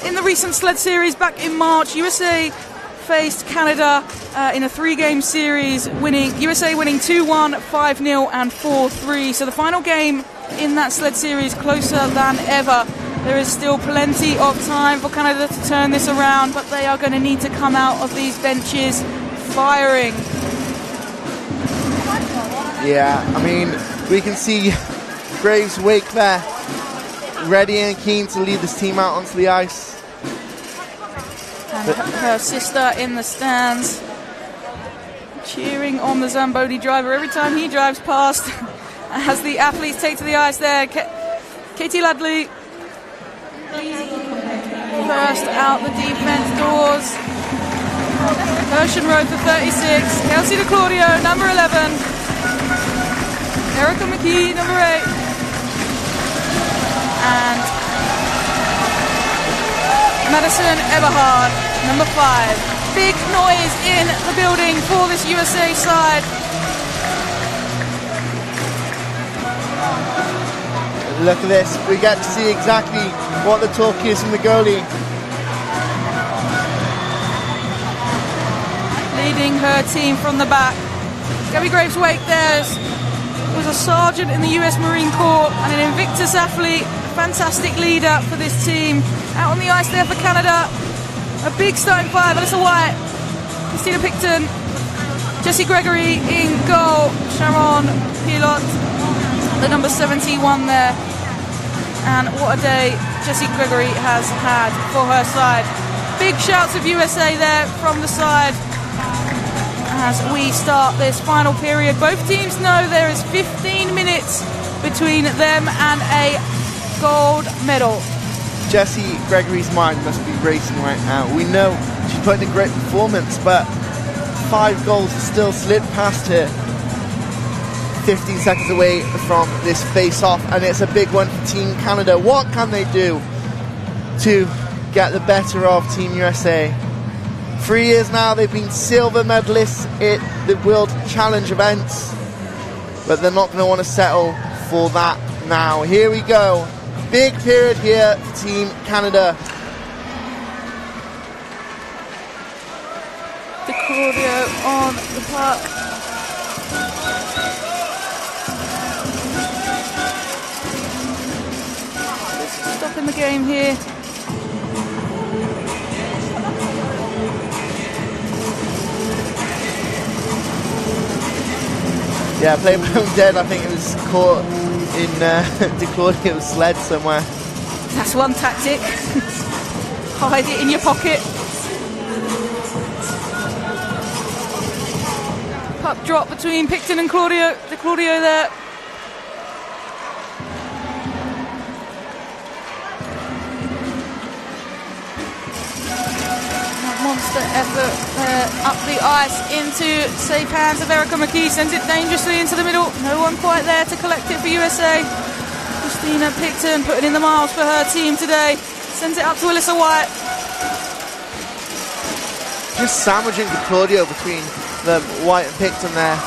In the recent sled series back in March, USA faced Canada in a 3-game series, USA winning 2-1, 5-0 and 4-3. So the final game in that sled series closer than ever. There is still plenty of time for Canada to turn this around, but they are going to need to come out of these benches firing. Yeah, I mean, we can see Graves Wake there, ready and keen to lead this team out onto the ice. And her sister in the stands, cheering on the Zamboni driver every time he drives past. As the athletes take to the ice there, Katie Ladley first out the defense doors. Herschenroth for 36, Kelsey DeClaudio, number 11, Erica McKee, number 8, and Madison Eberhard, number 5. Big noise in the building for this USA side. Look at this, we get to see exactly what the talk is from the goalie. Leading her team from the back. Gabby Graves-Wake there was a sergeant in the US Marine Corps and an Invictus athlete, a fantastic leader for this team. Out on the ice there for Canada, a big starting 5, Alyssa White, Christina Picton, Jessie Gregory in goal, Sharon Pilot, the number 71 there. And what a day Jessie Gregory has had for her side. Big shouts of USA there from the side as we start this final period. Both teams know there is 15 minutes between them and a gold medal. Jessie Gregory's mind must be racing right now. We know she's put in a great performance, but 5 goals still slid past her. 15 seconds away from this face-off, and it's a big one for Team Canada. What can they do to get the better of Team USA? 3 years now they've been silver medalists at the World Challenge events, but they're not going to want to settle for that now. Here we go. Big period here for Team Canada. DeClaudio on the puck. Stopping the game here. Yeah, playing my own dead. I think it was caught in DeClaudio's sled somewhere. That's one tactic. Hide it in your pocket. Puck drop between Picton and DeClaudio there. effort up the ice into safe hands of Erica McKee. Sends it dangerously into the middle. No one quite there to collect it for USA. Christina Picton putting in the miles for her team today. Sends it up to Alyssa White. Just sandwiching to Claudio between the White and Picton there.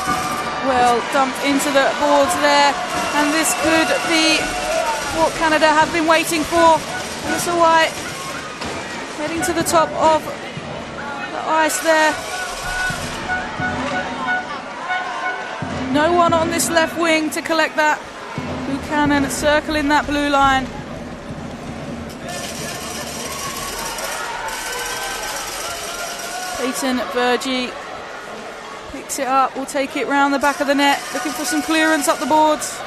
Well dumped into the boards there, and this could be what Canada have been waiting for. Alyssa White heading to the top of the ice there. No one on this left wing to collect that. Buchanan circling that blue line. Peyton Virgie picks it up, will take it round the back of the net, looking for some clearance up the boards.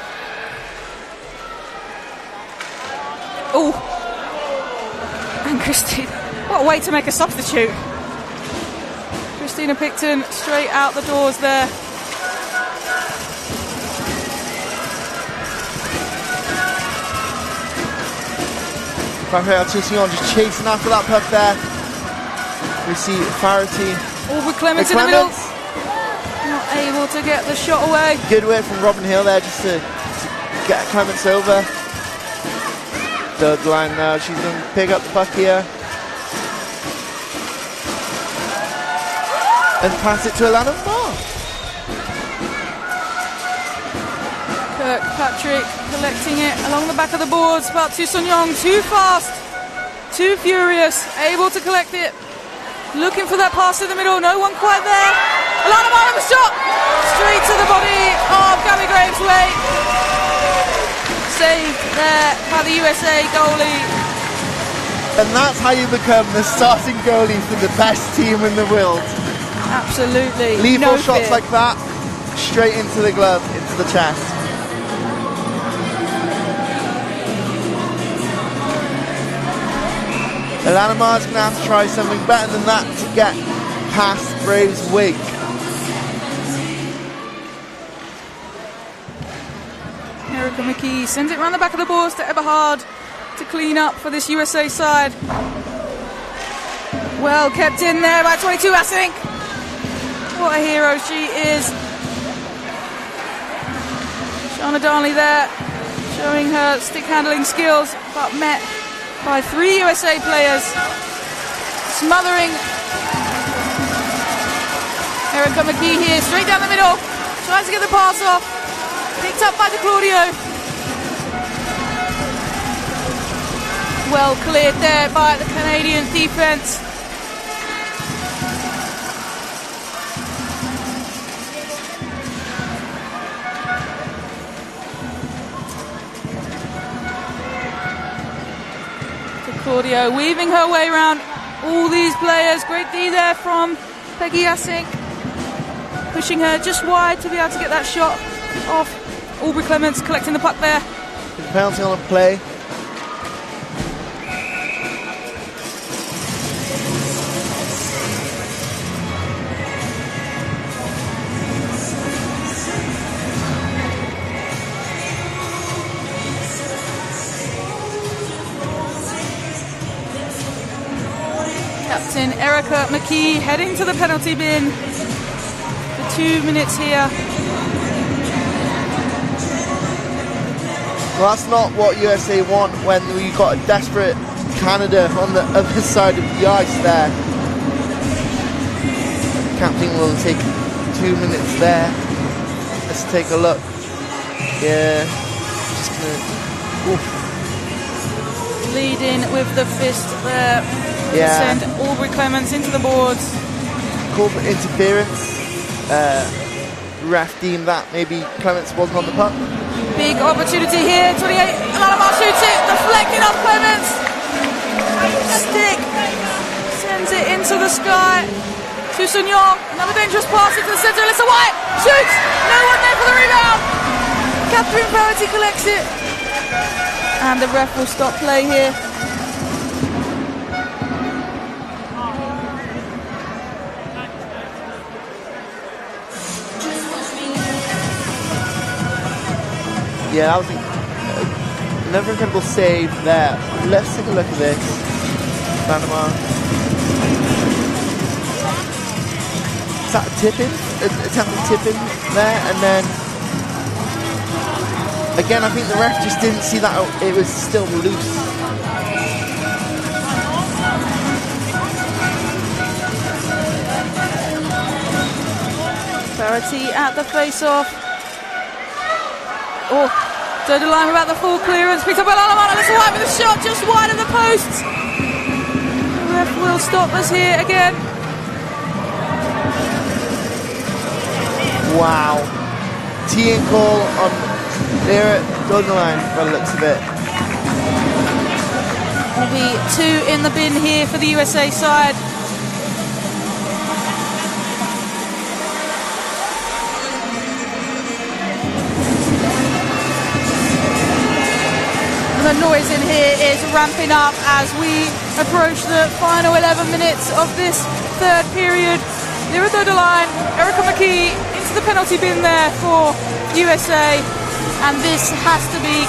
Oh, and Christine, what a way to make a substitute. Christina Picton straight out the doors there. Raphael Tousignan just chasing after that puck there. We see Farity. Aubrey Clements in the middle. Not able to get the shot away. Good work from Robin Hill there just to get Clements over. Third line now. She's going to pick up the puck here. And pass it to Alana Farr. Kirkpatrick collecting it along the back of the boards, but Tousignan too fast, too furious, able to collect it. Looking for that pass in the middle, no one quite there. Alana Farr with the shot, straight to the body of Gabby Graveswaite. Saved there by the USA goalie. And that's how you become the starting goalie for the best team in the world. Absolutely. Lethal shots like that, straight into the glove, into the chest. Alana Farr's going to have to try something better than that to get past Braves' wig. Erica McKee sends it around the back of the boards to Eberhard to clean up for this USA side. Well kept in there by 22 Assink. What a hero she is. Shauna Darnley there, showing her stick handling skills, but met by 3 USA players, smothering Erica McKee here, straight down the middle, tries to get the pass off, picked up by DeClaudio. Well cleared there by the Canadian defense. Claudio weaving her way around all these players. Great D there from Peggy Assink, pushing her just wide to be able to get that shot off. Aubrey Clements collecting the puck there. Pouncing on a play. Captain Erica McKee heading to the penalty bin for 2 minutes here. Well, that's not what USA want when we've got a desperate Canada on the other side of the ice there. Captain will take 2 minutes there. Let's take a look. Yeah, just gonna. Oof. Leading with the fist there. Yeah. Send Aubrey Clements into the boards. Call for interference. Ref deemed that maybe Clements wasn't on the puck. Big opportunity here. 28. Alana Farr shoots it. Deflected off Clements. Stick. Sends it into the sky. Tousignan. Another dangerous pass into the centre. Alyssa White shoots. No one there for the rebound. Catherine Farity collects it. And the ref will stop play here. Yeah, that was another incredible save there. Let's take a look at this. Panama. that tipping? Attempted tipping there, and then again, I think the ref just didn't see that it was still loose. Verity at the face-off. Oh, Dolny line about the full clearance. Picked up by Lalamana. That's right with a shot just wide of the posts. The ref will stop us here again. Wow. Tee and call on there at Dolny line by the looks of it. There'll be 2 in the bin here for the USA side. The noise in here is ramping up as we approach the final 11 minutes of this third period. Near the line, Erica McKee into the penalty bin there for USA, and this has to be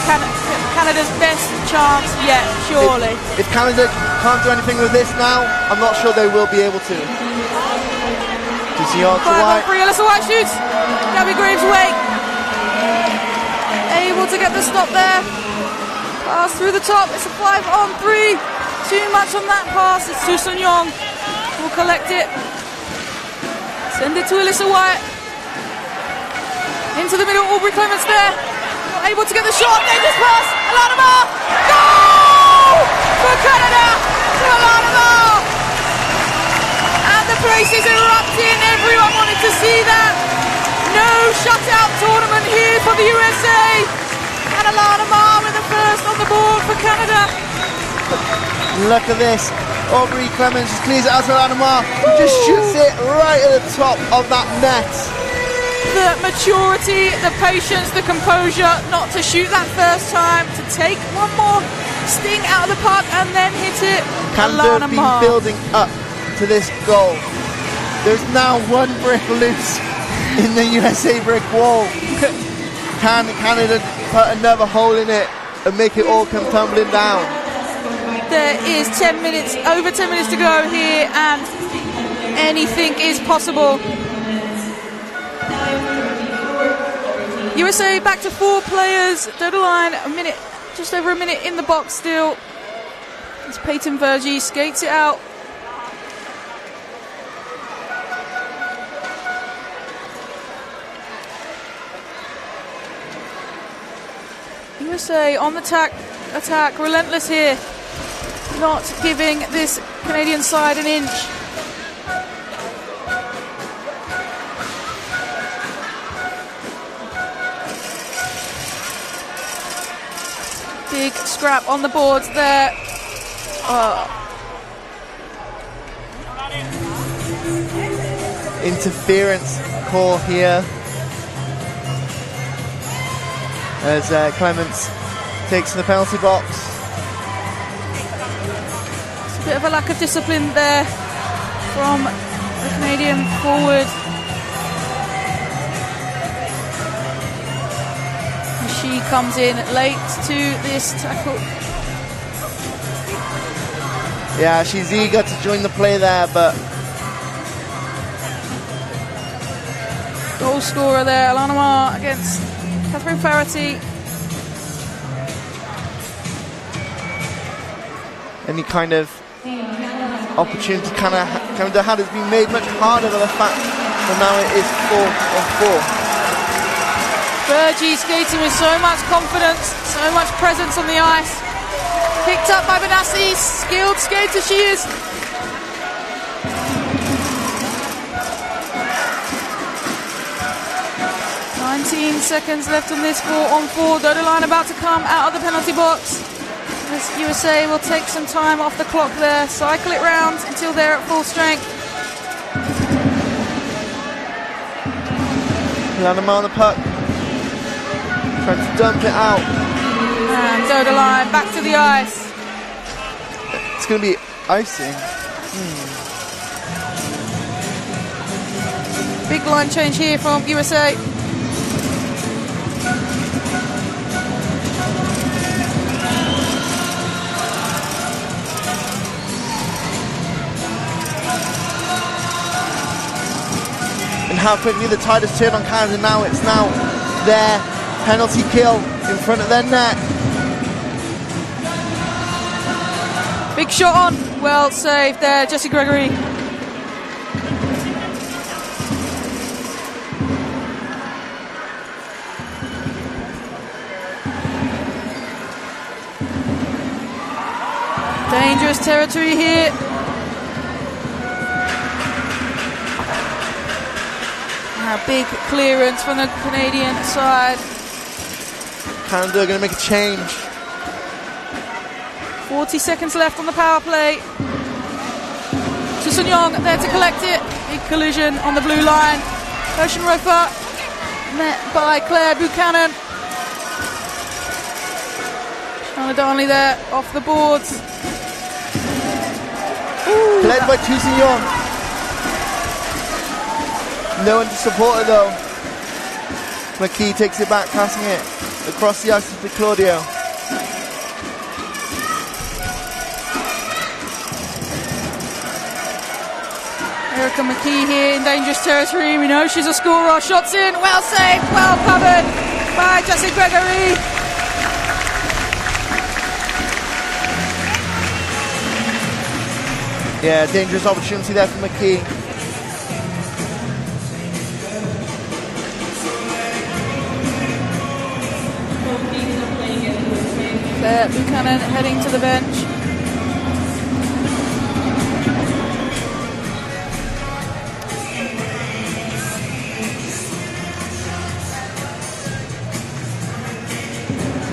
Canada's best chance yet, surely. If Canada can't do anything with this now, I'm not sure they will be able to. Tusignant to White. 5-on-3, Alyssa White shoots. Gabby Graves-Wake able to get the stop there. Pass through the top, it's a 5-on-3. Too much on that pass, it's Tusignant will collect it. Send it to Alyssa White. Into the middle, Aubrey Clements there. Not able to get the shot, dangerous pass, Alana Marr. Goal for Canada to Alana Marr. And the place is erupting, everyone wanted to see that. No shutout tournament here for the USA. And Alana Marr with the first on the board for Canada. Look at this. Aubrey Clements just clears it out to Alana Marr. Just shoots it right at the top of that net. The maturity, the patience, the composure not to shoot that first time, to take one more sting out of the park and then hit it. Canada have been building up to this goal. There's now one brick loose in the USA brick wall. Can Canada put another hole in it and make it all come tumbling down? There is 10 minutes, over 10 minutes to go here, and anything is possible. USA back to 4 players. Dolny line, a minute, just over a minute in the box still. As Peyton Vergy skates it out. USA on the attack, relentless here. Not giving this Canadian side an inch. Big scrap on the boards there. Interference call here as Clements takes to the penalty box. It's a bit of a lack of discipline there from the Canadian forward. She comes in late to this tackle. Yeah, she's eager to join the play there, but goal scorer there, Alana Marr against Catherine Farity. Any kind of opportunity Canada had has been made much harder by the fact that now it is 4-on-4. Vergy skating with so much confidence, so much presence on the ice. Picked up by Benassi, skilled skater she is. Seconds left on this 4-on-4. Dolny line about to come out of the penalty box. This USA will take some time off the clock there, cycle it round until they're at full strength. Alana Marr on the puck, trying to dump it out. And Dolny line back to the ice. It's going to be icing. Big line change here from USA. how quickly the tide has turned on Canada now. It's now their penalty kill in front of their net. Big shot on, well saved there, Jessie Gregory. Dangerous territory here. A big clearance from the Canadian side. Canada are going to make a change. 40 seconds left on the power play. Susanyong there to collect it. Big collision on the blue line. Oceanrofer met by Claire Buchanan. Charlotte Darnley there off the boards. Ooh, led by Susanyong. No one to support her though. McKee takes it back, passing it across the ice to Claudio. Erica McKee here in dangerous territory. We know she's a scorer. Shots in, well saved, well covered by Jessie Gregory. Yeah, dangerous opportunity there for McKee. Claire Buchanan heading to the bench.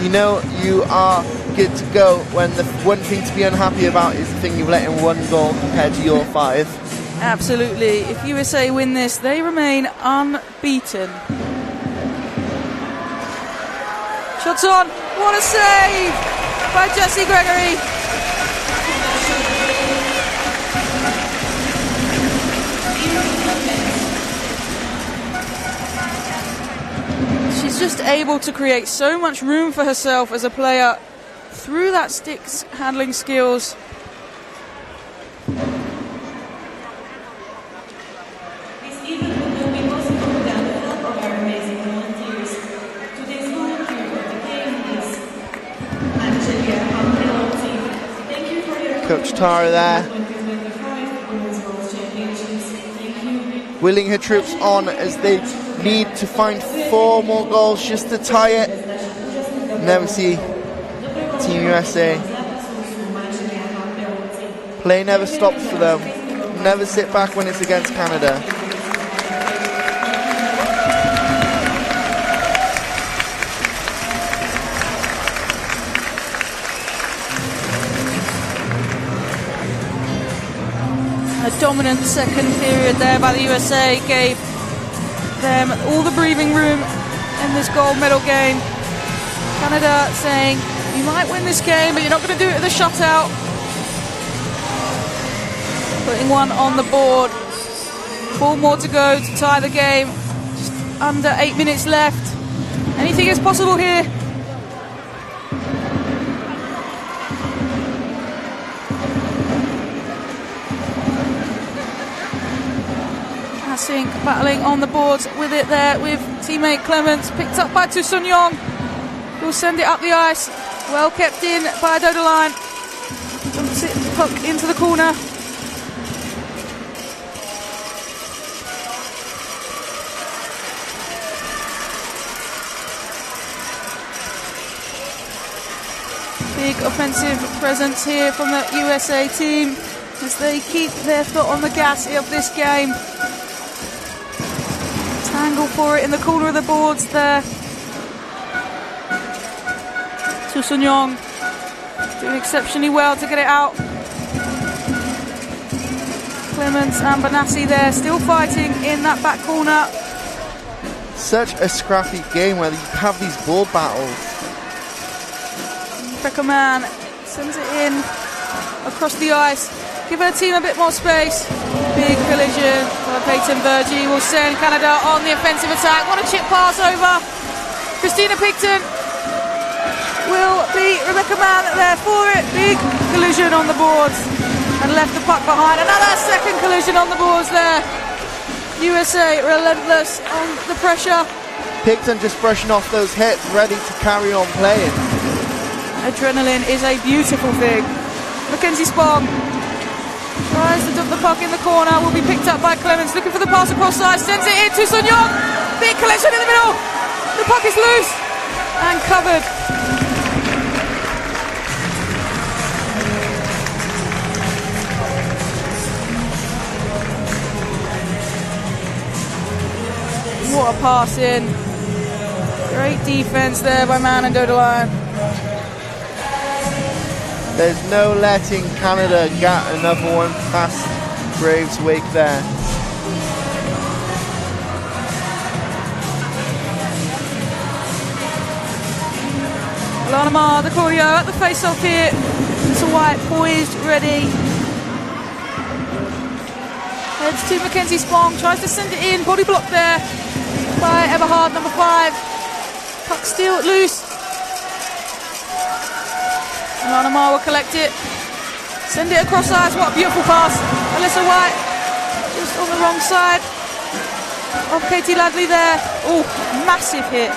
You know you are good to go when the one thing to be unhappy about is the thing you've let in one goal compared to your 5. Absolutely. If USA win this, they remain unbeaten. Shots on. What a save by Jessie Gregory. She's just able to create so much room for herself as a player through that sticks handling skills. Coach Tara there, willing her troops on as they need to find 4 more goals just to tie it. And then we see Team USA. Play never stops for them. Never sit back when it's against Canada. A dominant second period there by the USA gave them all the breathing room in this gold medal game. Canada saying, you might win this game, but you're not going to do it with a shutout. Putting one on the board. 4 more to go to tie the game. Just under 8 minutes left. Anything is possible here. Battling on the boards with it there with teammate Clements, picked up by Susanyong, who'll send it up the ice, well kept in by Dodeline, dumps it puck into the corner. Big offensive presence here from the USA team as they keep their foot on the gas of this game. Angle for it in the corner of the boards there. Susanyong doing exceptionally well to get it out. Clements and Banassi there still fighting in that back corner. Such a scrappy game where you have these ball battles. Rebecca Mann sends it in across the ice. Give her team a bit more space. Big collision for Peyton Bergie will send Canada on the offensive attack. What a chip pass over. Christina Picton will beat Rebecca Mann there for it. Big collision on the boards and left the puck behind. Another second collision on the boards there. USA relentless on the pressure. Picton just brushing off those hits, ready to carry on playing. Adrenaline is a beautiful thing. Mackenzie Spong tries to dump the puck in the corner, will be picked up by Clemens, looking for the pass across side, sends it in to Sun Young. Big collection in the middle. The puck is loose and covered. What a pass in. Great defense there by Mann and Dolny. There's no letting Canada get another one past Graves' wake there. Alana Mar, the Claudio at the face-off here. It's White poised, ready. Heads to Mackenzie Spong, tries to send it in, body block there by Everhard, number 5. Puck still loose. Alana Mar will collect it. Send it across ice, what a beautiful pass. Alyssa White just on the wrong side of Katie Ladley there. Oh, massive hit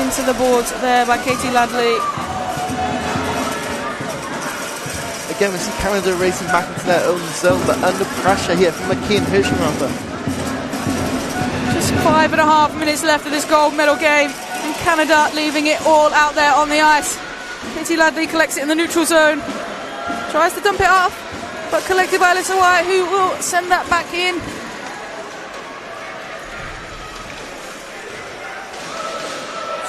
into the boards there by Katie Ladley. Again, we see Canada racing back into their own zone, but under pressure here from McKee and Hirschenrother. Just 5.5 minutes left of this gold medal game, and Canada leaving it all out there on the ice. Katie Ladley collects it in the neutral zone, tries to dump it off, but collected by Alyssa White, who will send that back in.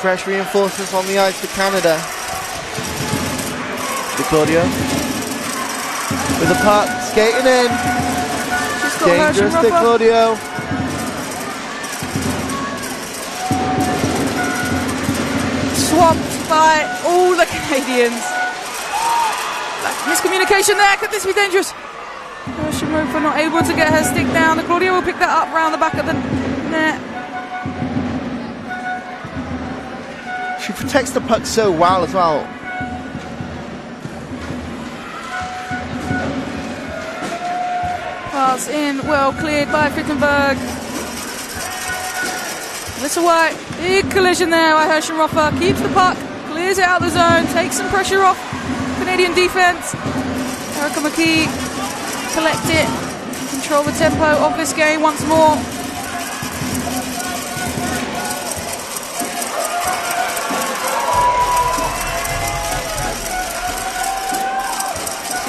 Fresh reinforcements on the ice for Canada. De Claudio with the puck, skating in. Dangerous De Claudio. Swamped by all the Canadians. Miscommunication there, could this be dangerous? Hirschenrother not able to get her stick down. De Claudio will pick that up round the back of the net. She protects the puck so well as well. Pass in, well cleared by Frittenberg. Alyssa White, big collision there by Hirschenrother. Keeps the puck, clears it out of the zone, takes some pressure off Canadian defense. Erica McKee collect it, control the tempo of this game once more.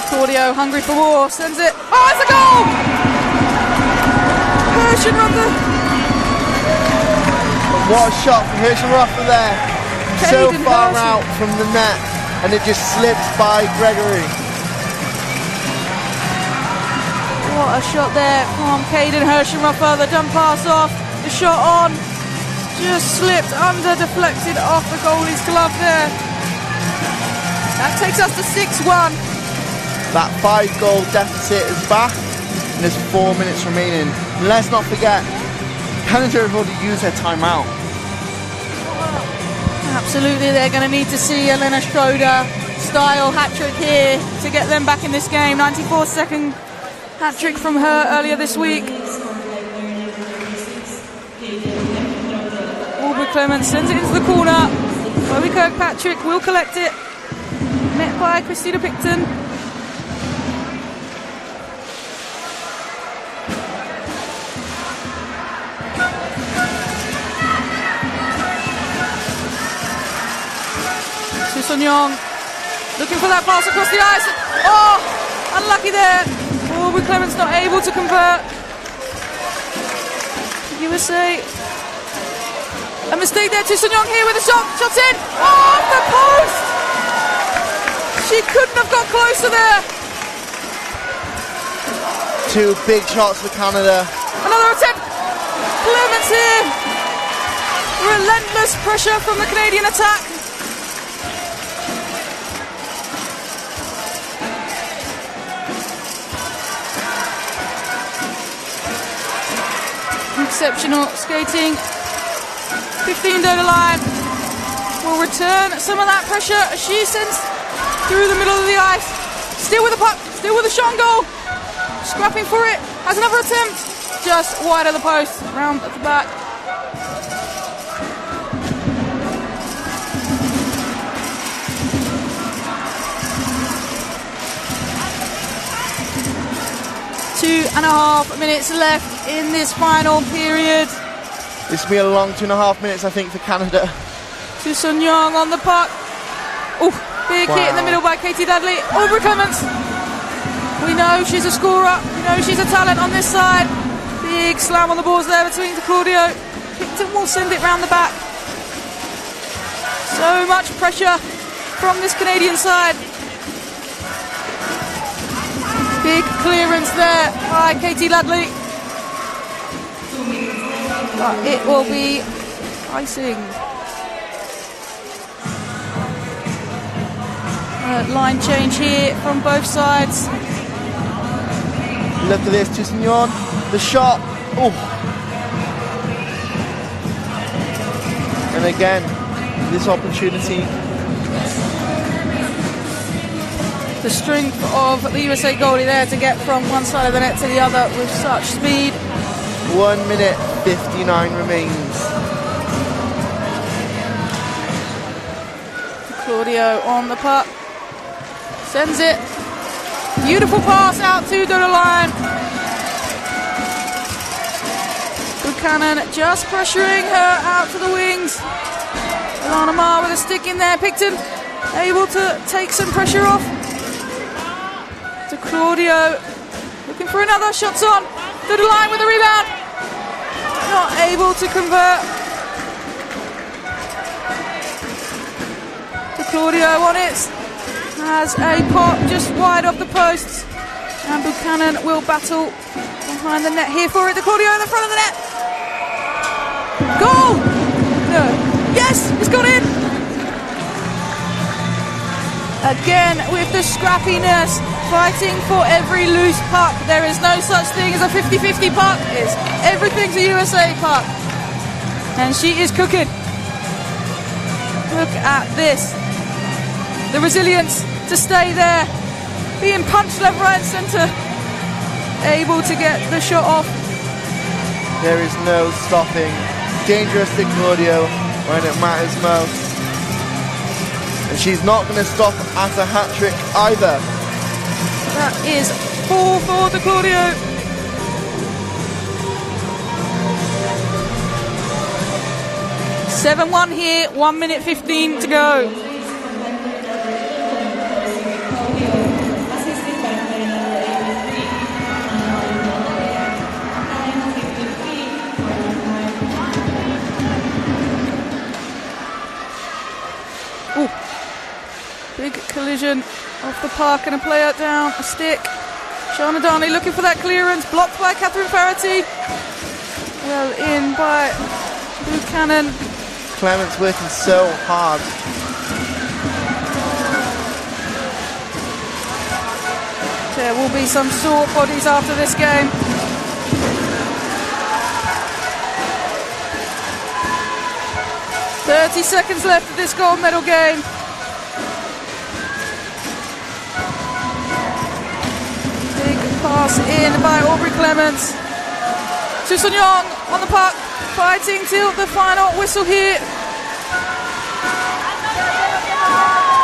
Claudio, hungry for war, sends it. Oh, it's a goal! Hirschenrother. What a shot from Hirschenrother there. So far out from the net, and it just slips by Gregory. What a shot there from Caden Hirschenrother. The dump pass off, the shot on, just slipped under, deflected off the goalie's glove there. That takes us to 6-1. That 5-goal deficit is back, and there's 4 minutes remaining. And let's not forget, Canada have already used their timeout. Absolutely, they're going to need to see Elena Schroeder style hat-trick here to get them back in this game. 94-second hat-trick from her earlier this week. Aubrey Clemens sends it into the corner. Chloe Kirkpatrick will collect it. Met by Christina Picton. Sun Young looking for that pass across the ice. Oh, unlucky there. Aubrey Clemens not able to convert. USA. A mistake there to Sun Young here with a shot. Shots in. Oh, off the post. She couldn't have got closer there. 2 big shots for Canada. Another attempt. Clemens here. Relentless pressure from the Canadian attack. Exceptional skating. 15 down the line. Will return some of that pressure as she sends through the middle of the ice. Still with the puck, still with a shot on goal. Scrapping for it. Has another attempt. just wide of the post, round at the back. Two and a half minutes left in this final period. This will be a long 2.5 minutes, I think, for Canada. Susan Young on the puck. Ooh, big hit in the middle by Katie Dudley. Aubrey Clements. We know she's a scorer. We know she's a talent on this side. Big slam on the boards there between Claudio. Picton will send it round the back. So much pressure from this Canadian side. Big clearance there by Katie Dudley. But it will be icing. Line change here from both sides. Look at this, Toussignon, the shot. Oh. And again, this opportunity. The strength of the USA goalie there to get from one side of the net to the other with such speed. 1 minute 59 remains. Claudio on the puck. Sends it. Beautiful pass out to the line. Buchanan just pressuring her out to the wings. Alana Marr with a stick in there. Picton able to take some pressure off. To Claudio. Looking for another. Shots on. To the line with a rebound. Not able to convert. To Claudio on it. Has a pop just wide off the posts. And Buchanan will battle behind the net here for it. To Claudio in the front of the net. Goal! No. Yes, it's got in. Again with the scrappiness, fighting for every loose puck. There is no such thing as a 50-50 puck. Everything's a USA puck. And she is cooking. Look at this. The resilience to stay there. Being punched left, right and centre. Able to get the shot off. There is no stopping. Dangerous to Claudio when it matters most. And she's not going to stop at a hat-trick either. That is 4-4 to Claudio. (7-1) here, 1 minute 15 to go. Ooh. Big collision off the puck and a player down a stick. Shauna Darnley looking for that clearance, blocked by Catherine Farity. Well in by Buchanan. Clements working so hard. There will be some sore bodies after this game. .30 seconds left of this gold medal game. Big pass in by Aubrey Clements. Susan Young on the puck, fighting till the final whistle here.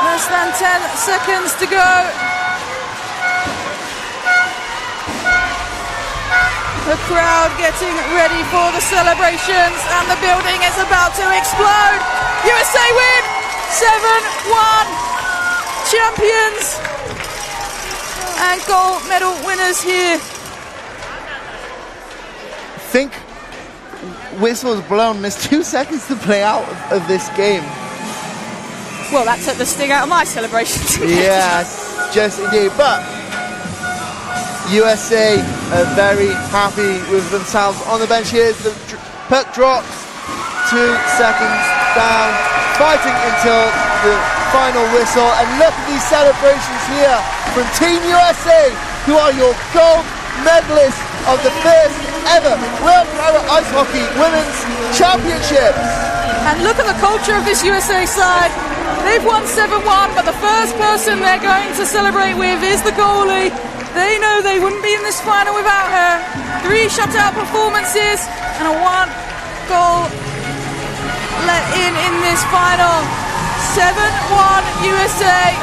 Less than 10 seconds to go. The crowd getting ready for the celebrations and the building is about to explode. USA win! 7-1! Champions! And gold medal winners here. I think whistle is blown. There's 2 seconds to play out of this game. Well, that took the sting out of my celebrations. Yes, just indeed. But USA are very happy with themselves on the bench. Here's the puck drops, 2 seconds down, fighting until the final whistle. And look at these celebrations here from Team USA, who are your gold medalists of the first ever World Para Ice Hockey Women's Championships. And look at the culture of this USA side. They've won 7-1, but the first person they're going to celebrate with is the goalie. They know they wouldn't be in this final without her. 3 shutout performances and a 1 goal let in this final. 7-1 USA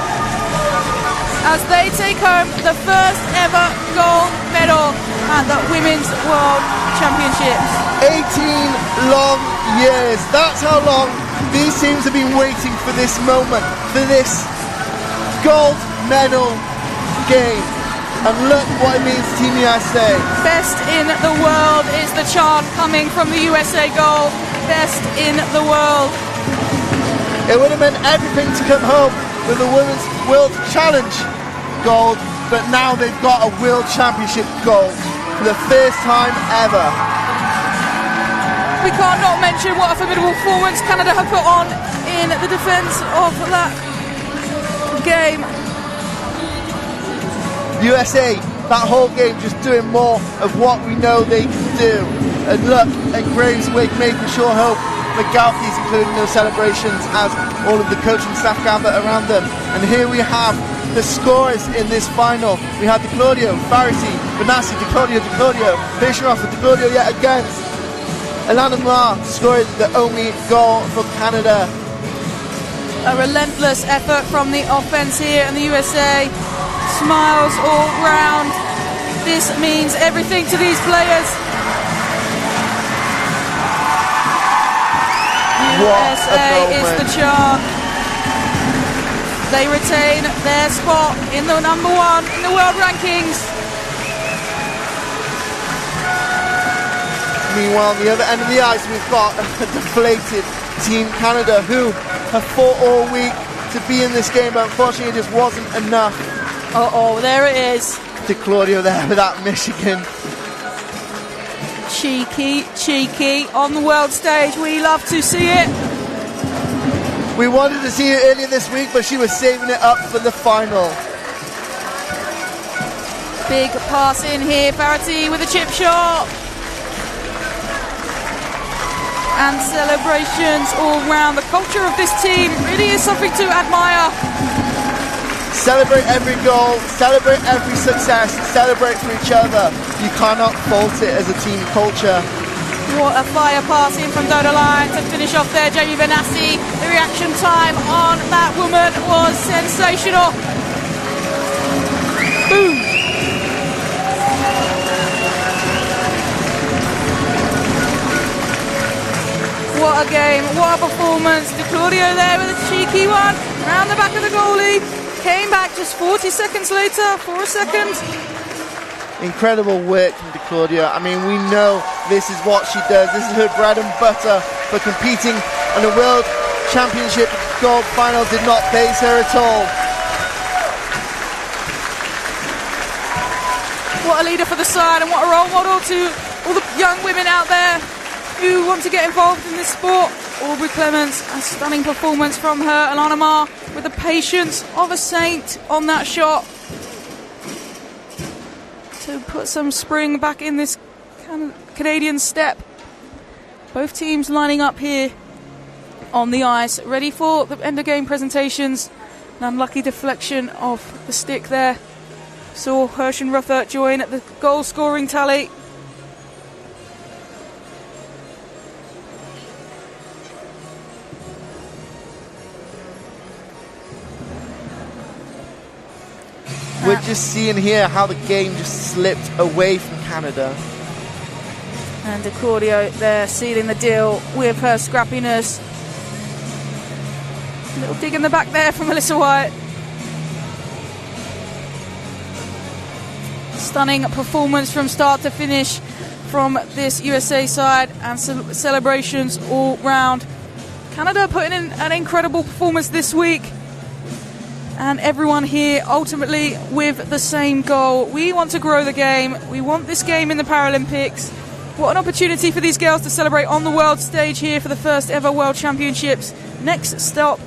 as they take home the first ever gold medal at the Women's World Championships. 18 long years. That's how long these teams have been waiting for this moment, for this gold medal game. And look what it means to Team USA. Best in the world is the chant coming from the USA goal. Best in the world. It would have meant everything to come home with the Women's World Challenge gold, but now they've got a World Championship gold for the first time ever. We can't not mention what a formidable performance Canada have put on in the defence of that game. USA, that whole game just doing more of what we know they can do. And look at Graves Wig making sure Hope McGalky's including those celebrations as all of the coaching staff gather around them. And here we have the scores in this final. We have DeClaudio, Farity, Benassi, DeClaudio, finishing off with DeClaudio yet again. Alana Ma scored the only goal for Canada. A relentless effort from the offence here in the USA. Smiles all round. This means everything to these players. USA is the chart. They retain their spot in the number 1 in the world rankings. Meanwhile, on the other end of the ice, we've got a deflated Team Canada who have fought all week to be in this game, but unfortunately it just wasn't enough. Uh-oh, there it is. DeClaudio there with that Michigan. Cheeky on the world stage. We love to see it. We wanted to see her earlier this week, but she was saving it up for the final. Big pass in here. Farity with a chip shot. And celebrations all round. The culture of this team really is something to admire. Celebrate every goal, celebrate every success, celebrate for each other. You cannot fault it as a team culture. What a fire pass in from Dolny to finish off there. Jamie Benassi. The reaction time on that woman was sensational. Boom. What a game, what a performance. DeClaudio there with a cheeky one. Around the back of the goalie. Came back just 40 seconds later for a second. Incredible work from DeClaudio. I mean, we know this is what she does. This is her bread and butter, for competing in a World Championship gold final did not faze her at all. What a leader for the side and what a role model to all the young women out there who want to get involved in this sport. Aubrey Clements, a stunning performance from her. Alana Ma with the patience of a saint on that shot to put some spring back in this Canadian step. Both teams lining up here on the ice, ready for the end of game presentations. An unlucky deflection of the stick there. Saw Hirschenruther join at the goal scoring tally. We're just seeing here how the game just slipped away from Canada. And DeClaudio there sealing the deal with her scrappiness. A little dig in the back there from Alyssa White. Stunning performance from start to finish from this USA side, and celebrations all round. Canada putting in an incredible performance this week. And everyone here ultimately with the same goal. We want to grow the game. We want this game in the Paralympics. What an opportunity for these girls to celebrate on the world stage here for the first ever World Championships. Next stop,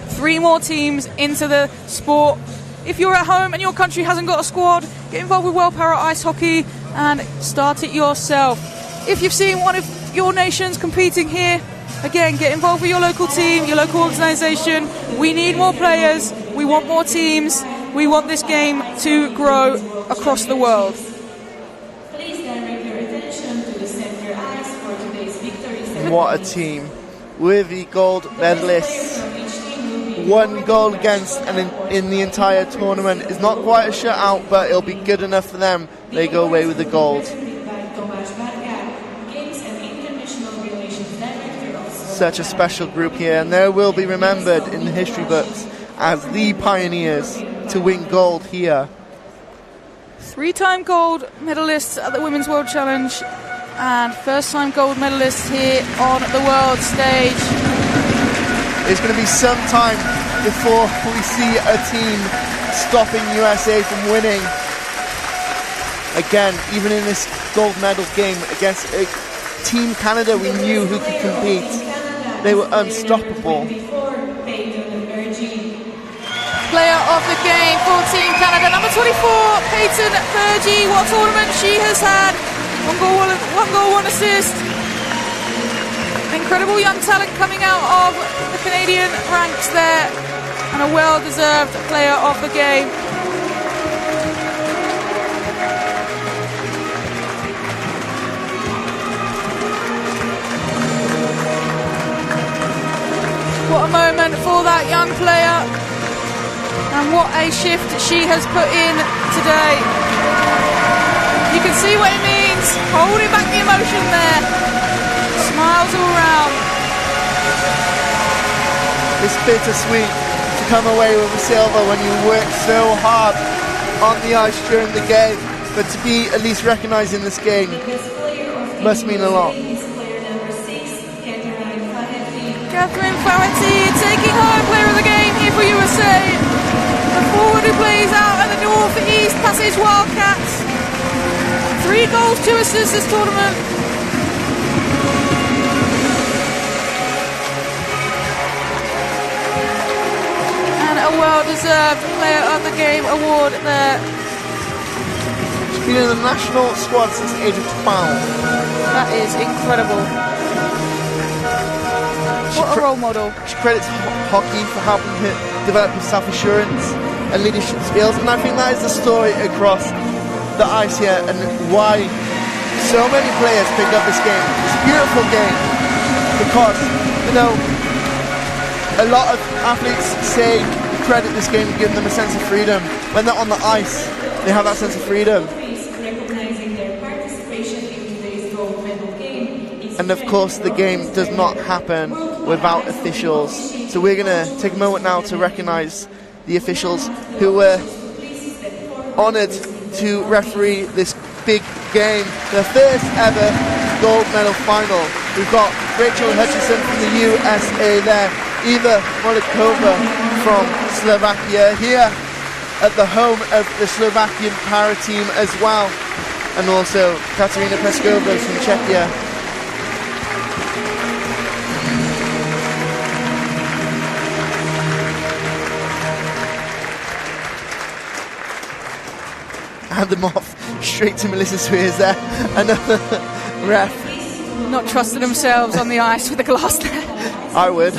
3 more teams into the sport. If you're at home and your country hasn't got a squad, get involved with World Para Ice Hockey and start it yourself. If you've seen one of your nations competing here, again, get involved with your local team, your local organisation. We need more players. We want more teams. We want this game to grow. across the world. Please direct your attention to the center ice for today's victory. What a team. Worthy gold medalists. One goal against and in the entire tournament is not quite a shutout, but it'll be good enough for them. They go away with the gold. Such a special group here, and they will be remembered in the history books as the pioneers to win gold here. 3-time gold medalists at the Women's World Challenge and first-time gold medalists here on the world stage. It's going to be some time before we see a team stopping USA from winning. Again, even in this gold medal game against Team Canada, we knew who could compete. They were unstoppable. Player of the game for Team Canada, number 24, Peyton Bergie. What a tournament she has had. One goal, one assist. Incredible young talent coming out of the Canadian ranks there, and a well-deserved player of the game. What a moment for that young player, and what a shift she has put in today. You can see what it means, holding back the emotion there. Smiles all round. It's bittersweet to come away with a silver when you work so hard on the ice during the game, but to be at least recognised in this game must mean a lot. Catherine Flaherty taking home player of the game here for USA. The forward who plays out at the North-East Passage Wildcats. 3 goals, 2 assists this tournament. And a well-deserved player of the game award there. She's been in the national squad since the age of 12. That is incredible. What a role model. She credits hockey for helping her develop her self-assurance and leadership skills, and I think that is the story across the ice here and why so many players picked up this game. It's a beautiful game because, you know, a lot of athletes say credit this game and give them a sense of freedom. When they're on the ice, they have that sense of freedom. And of course the game does not happen without officials. So we're going to take a moment now to recognise the officials who were honoured to referee this big game, the first ever gold medal final. We've got Rachel Hutchison from the USA there, Eva Molikova from Slovakia here at the home of the Slovakian para team as well, and also Katerina Peskova from Czechia. Hand them off straight to Melissa Swears there, another ref. Not trusting themselves on the ice with the glass there. I would.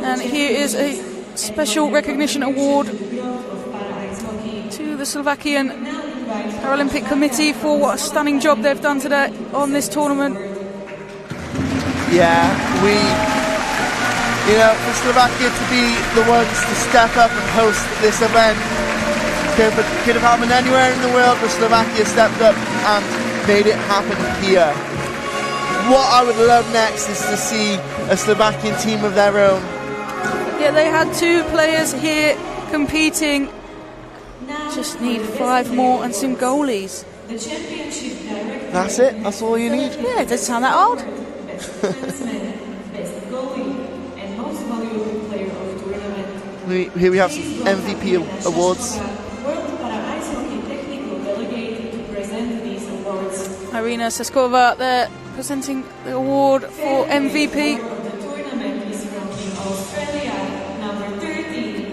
And here is a special recognition award to the Slovakian Paralympic Committee for what a stunning job they've done today on this tournament. Yeah, for Slovakia to be the ones to step up and host this event could have happened anywhere in the world, but Slovakia stepped up and made it happen here. What I would love next is to see a Slovakian team of their own. Yeah, they had 2 players here competing. Just need 5 more and some goalies. That's it? That's all you need? Yeah, it doesn't sound that old. Here we have some MVP awards. Irina Seskova there presenting the award for MVP.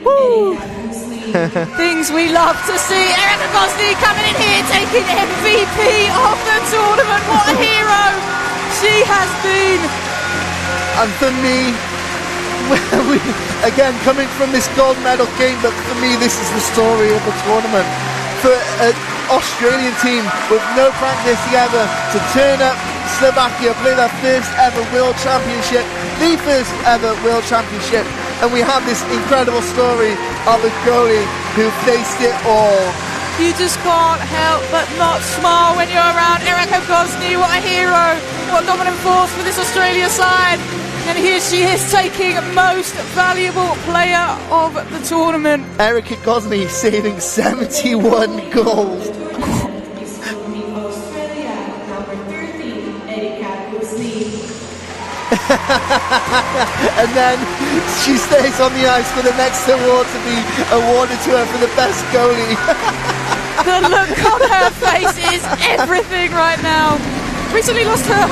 Woo! Things we love to see. Erica Gosney coming in here taking MVP of the tournament. What a hero! she has been. And for me, again, coming from this gold medal game, but for me, this is the story of the tournament. For an Australian team with no practice together to turn up Slovakia, play their first ever World Championship, the first ever World Championship, and we have this incredible story of a goalie who faced it all. You just can't help but not smile when you're around Erica Gosney. What a hero, what a dominant force for this Australia side. And here she is taking most valuable player of the tournament. Erica Gosney saving 71 goals. And then she stays on the ice for the next award to be awarded to her for the best goalie. The look on her face is everything right now. Recently lost her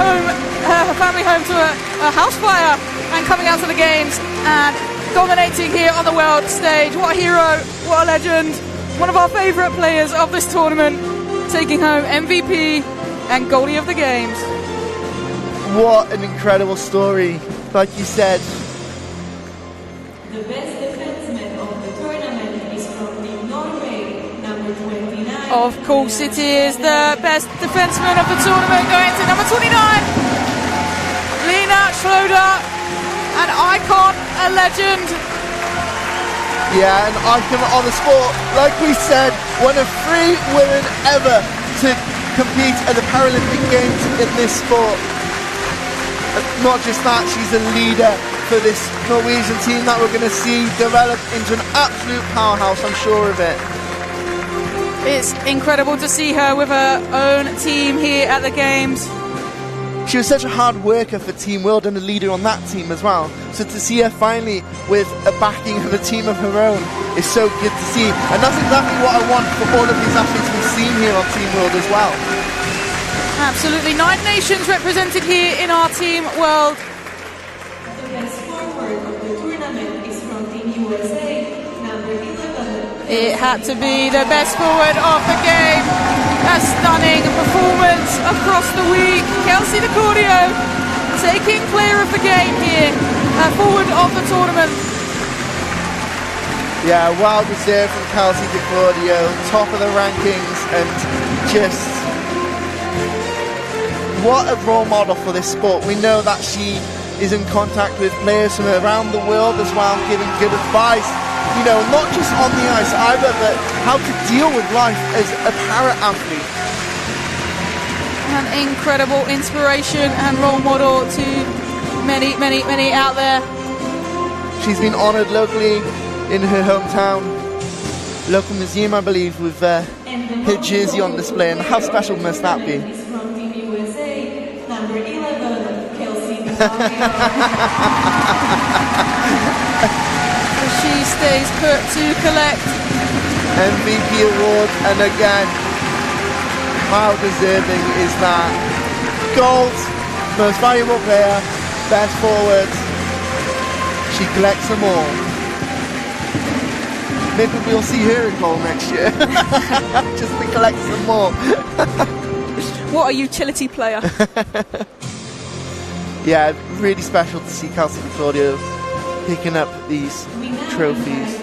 family home to a house fire, and coming out to the games and dominating here on the world stage. What a hero, what a legend. One of our favourite players of this tournament, taking home MVP and goalie of the games. What an incredible story, like you said. The best defenseman of the tournament is from Team Norway, number 29. Of course it is. The best defenseman of the tournament going to number 29, Lena Schroeder, an icon, a legend. Yeah, an icon on the sport. Like we said, one of 3 women ever to compete at the Paralympic Games in this sport. Not just that, she's a leader for this Norwegian team that we're going to see develop into an absolute powerhouse, I'm sure of it. It's incredible to see her with her own team here at the Games. She was such a hard worker for Team World and a leader on that team as well. So to see her finally with a backing of a team of her own is so good to see. And that's exactly what I want for all of these athletes we've seen here on Team World as well. Absolutely, 9 nations represented here in our Team World. The best forward of the tournament is from Team USA, number 11. It had to be the best forward of the game. A stunning performance across the week. Kelsey DiCordio taking player of the game here, forward of the tournament. Yeah, well deserved from Kelsey DiCordio, top of the rankings, and just what a role model for this sport. We know that she is in contact with players from around the world as well, giving good advice, you know, not just on the ice either, but how to deal with life as a para-athlete. An incredible inspiration and role model to many, many, many out there. She's been honoured locally in her hometown, local museum, I believe, with her jersey on display, and how special must that be? Number 11, Kelsey She stays put to collect MVP award, and again, how deserving is that? Gold, most valuable player, best forward. She collects them all. Maybe we'll see her in goal next year, just to collect some more. What a utility player. Yeah, really special to see Kelsey DiCordio picking up these trophies.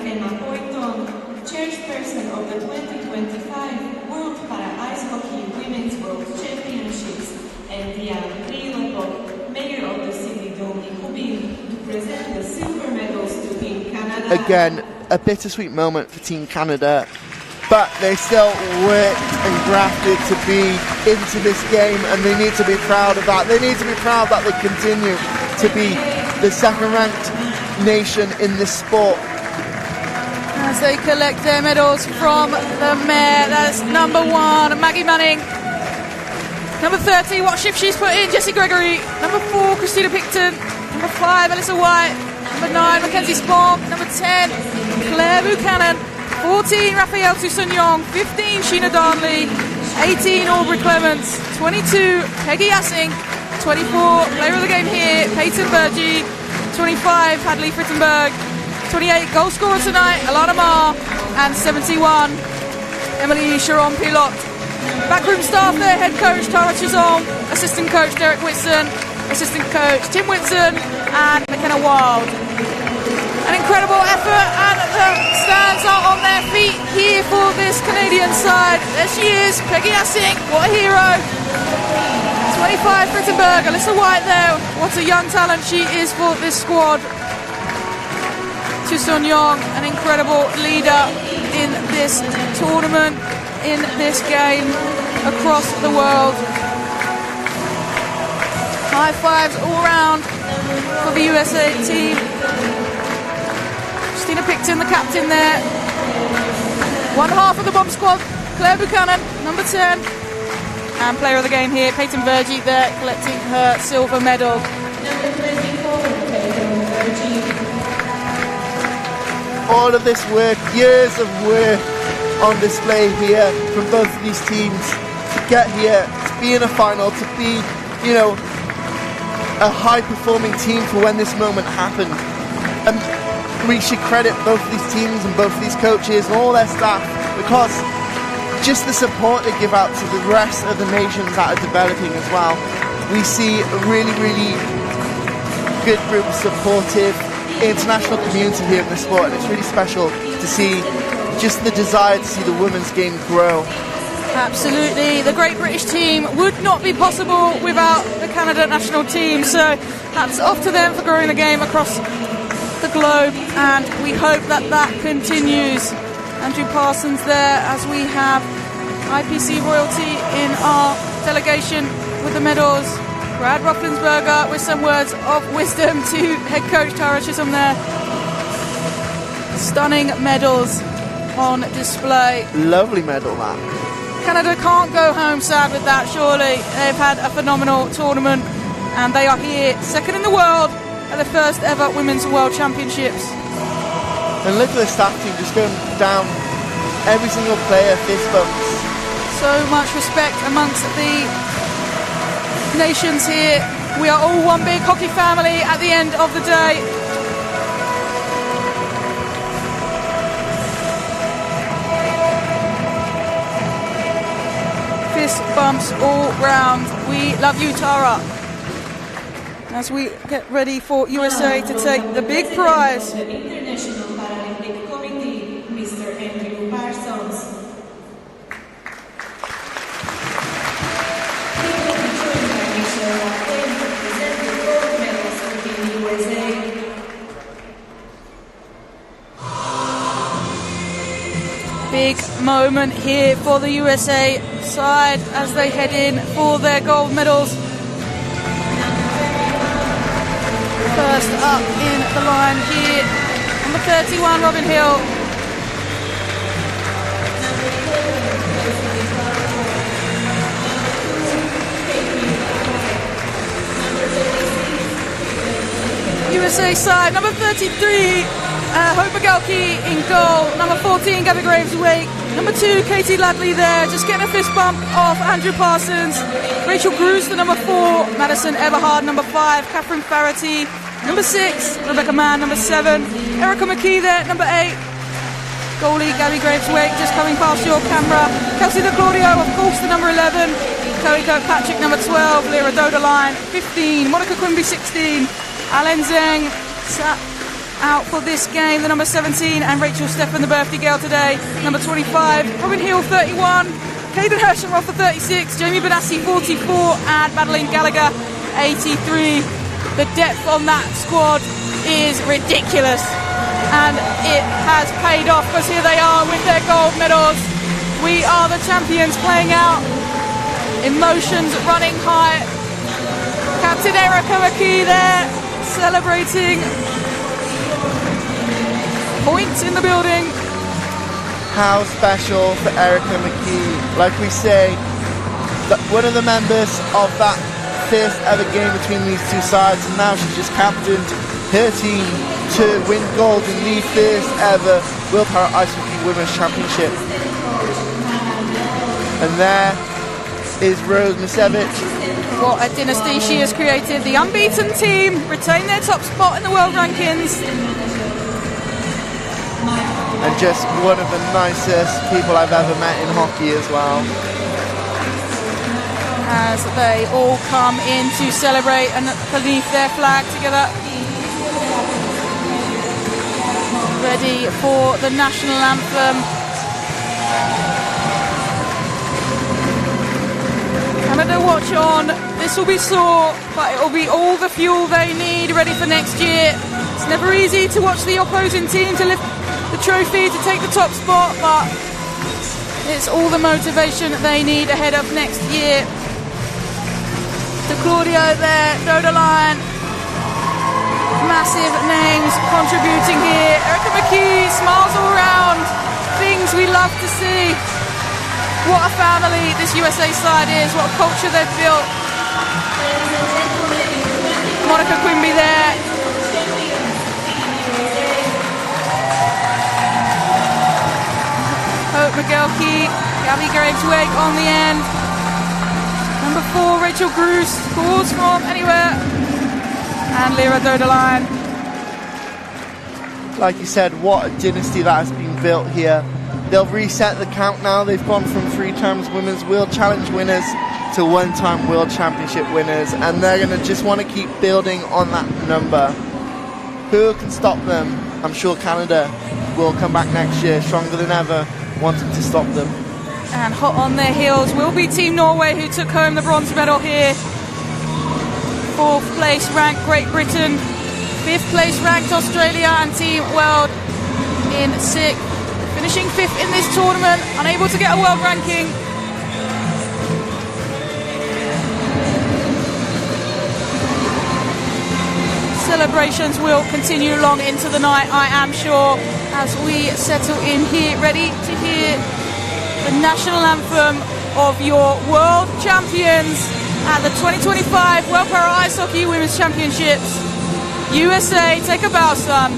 chairperson of the 2025 World Para Ice Hockey Women's World Championships, and Diana Trilopo, mayor of the city Dolny Kubin, to present the silver medals to Team Canada. Again, a bittersweet moment for Team Canada, but they still worked and grafted to be into this game, and they need to be proud of that. They need to be proud that they continue to be the second-ranked nation in this sport. As they collect their medals from the mayor, that's number 1, Maggie Manning. Number 30, what shift she's put in, Jessie Gregory. Number 4, Christina Picton. Number 5, Alyssa White. Number 9, Mackenzie Spark. Number 10, Claire Buchanan. 14, Raphael Toussaint-Young. 15, Sheena Darnley. 18, Aubrey Clements. 22, Peggy Assing. 24, player of the game here, Peyton Bergie. 25, Hadley Frittenberg. 28, goal scorer tonight, Alana Marr. And 71, Emily Sharon-Pilote. Backroom staff there, head coach Tara Chisholm, assistant coach Derek Whitson, assistant coach Tim Whitson and McKenna Wild. An incredible effort, and the stands are on their feet here for this Canadian side. There she is, Peggy Assink, what a hero. 25 Frittenberg, Alyssa White there, what a young talent she is for this squad. Tuson Young, an incredible leader in this tournament, in this game, across the world. High fives all round for the USA team. Christina Picton, the captain there. One half of the bomb squad, Claire Buchanan, number 10. And player of the game here, Peyton Vergy there, collecting her silver medal. All of this work, years of work on display here from both of these teams to get here, to be in a final, to be, you know, a high-performing team for when this moment happened. And we should credit both of these teams and both of these coaches and all their staff, because just the support they give out to the rest of the nations that are developing as well. We see a really, really good group of supportive international community here in the sport, and it's really special to see just the desire to see the women's game grow. Absolutely, the Great British team would not be possible without the Canada national team, so hats off to them for growing the game across the globe, and we hope that that continues. Andrew Parsons there, as we have IPC royalty in our delegation with the medals. Brad Roethlisberger with some words of wisdom to head coach Tara Chisholm there. Stunning medals on display. Lovely medal, that. Canada can't go home sad with that, surely. They've had a phenomenal tournament, and they are here, second in the world, at the first ever Women's World Championships. And look at the staff team just going down, every single player, fist bumps. So much respect amongst the nations here. We are all one big hockey family at the end of the day. Fist bumps all round. We love you, Tara. As we get ready for USA to take the big prize. The International Paralympic Committee, Mr. Andrew Parsons. He will be joined by Michelle Lacquin to present the gold medals for Team USA. Big moment here for the USA side as they head in for their gold medals. First up in the line here, number 31, Robin Hill. USA side, number 33, Hope Magalki in goal, number 14, Gabby Graves-Wake, number 2, Katie Ladley there, just getting a fist bump off Andrew Parsons, Rachel Bruce, the number 4, Madison Everhard, number 5, Catherine Farity, number 6, Rebecca Mann, number 7, Erica McKee there, number 8, goalie Gabby Graves-Wake just coming past your camera, Kelsey DeClaudio, of course, the number 11, Chloe Kirkpatrick, number 12, Lyra Dodeline, 15, Monica Quimby, 16, Alan Zeng sat out for this game, the number 17, and Rachel Steffen, the birthday girl today, number 25, Robin Hill, 31, Caden Hershenroth for 36, Jamie Benassi, 44, and Madeline Gallagher, 83. The depth on that squad is ridiculous, and it has paid off, because here they are with their gold medals. We are the champions, playing out, emotions running high. Captain Erica McKee there, celebrating. Points in the building. How special for Erica McKee. Like we say, that one of the members of that first ever game between these two sides, and now she's just captained her team to win gold in the first ever World Para Ice Hockey Women's Championship. And there is Rose Misevich. What a dynasty she has created. The unbeaten team retain their top spot in the world rankings. And just one of the nicest people I've ever met in hockey as well. as they all come in to celebrate beneath their flag together. Ready for the national anthem. Canada watch on. This will be sore, but it will be all the fuel they need ready for next year. It's never easy to watch the opposing team to lift the trophy, to take the top spot, but it's all the motivation that they need ahead of next year. To Claudio there, Dolny, massive names contributing here. Erica McKee, smiles all round, things we love to see. What a family this USA side is, what a culture they've built. Monica Quimby there. Hope McGelkey, Gabby Graves-Wake on the end. Number 4, Rachel Gruss, scores from anywhere. And Lyra Dolny. Like you said, what a dynasty that has been built here. They'll reset the count now. They've gone from 3 times women's World Challenge winners to 1-time World Championship winners, and they're going to just want to keep building on that number. Who can stop them? I'm sure Canada will come back next year stronger than ever, wanting to stop them. And hot on their heels will be Team Norway, who took home the bronze medal here. 4th place ranked Great Britain, 5th place ranked Australia, and Team World in 6th. Finishing 5th in this tournament, unable to get a world ranking. Celebrations will continue long into the night, I am sure, as we settle in here, ready to hear the national anthem of your world champions at the 2025 World Para Ice Hockey Women's Championships. USA, take a bow, son.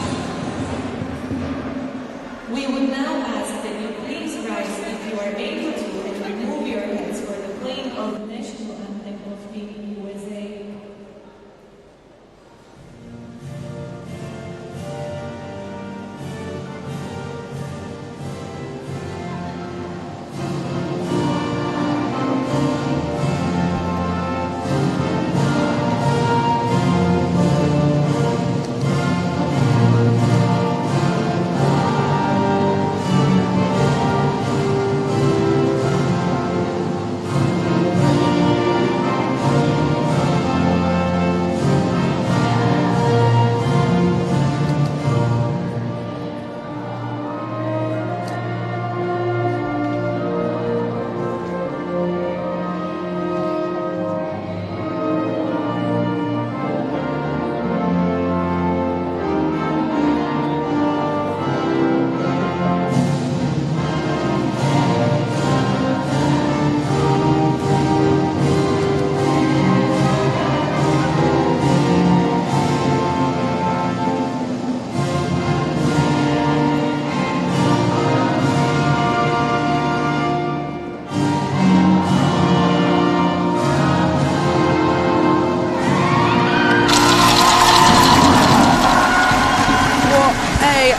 We would now ask that you please rise if you are able to and remove your heads for the playing of the national anthem of Team USA.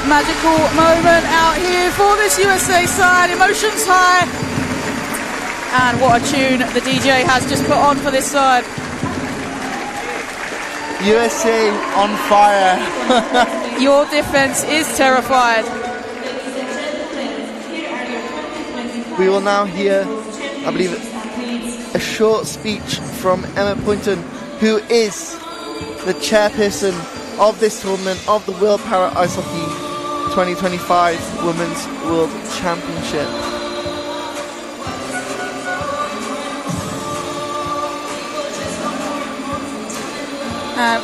Magical moment out here for this USA side, emotions high, and what a tune the DJ has just put on for this side. USA on fire. Your defense is terrified. We will now hear, I believe, a short speech from Emma Poynton, who is the chairperson of this tournament of the World Para Ice Hockey 2025 Women's World Championship.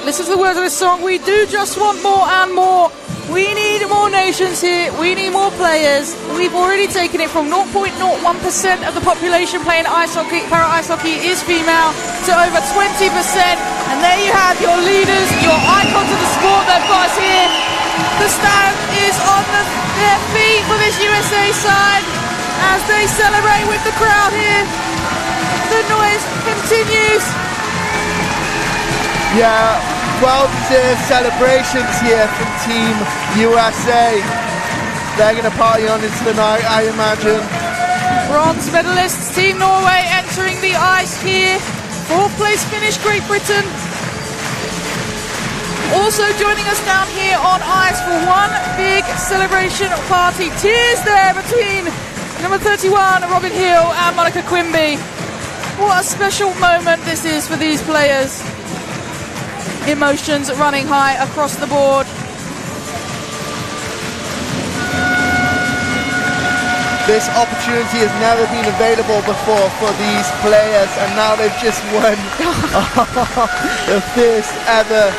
Listen to the words of this song. We do just want more and more. We need more nations here. We need more players. We've already taken it from 0.01% of the population playing ice hockey, para ice hockey is female, to over 20%. And there you have your leaders, your icons of the sport. They've got us here. The stand is on their feet for this USA side as they celebrate with the crowd here. The noise continues. Yeah, well-deserved celebrations here from Team USA. They're going to party on into the night, I imagine. Bronze medalists, Team Norway entering the the ice here. 4th place finish, Great Britain. Also joining us down here on ice for one big celebration party. Tears there between number 31, Robin Hill, and Monica Quimby. What a special moment this is for these players. Emotions running high across the board. This opportunity has never been available before for these players, and now they've just won the first ever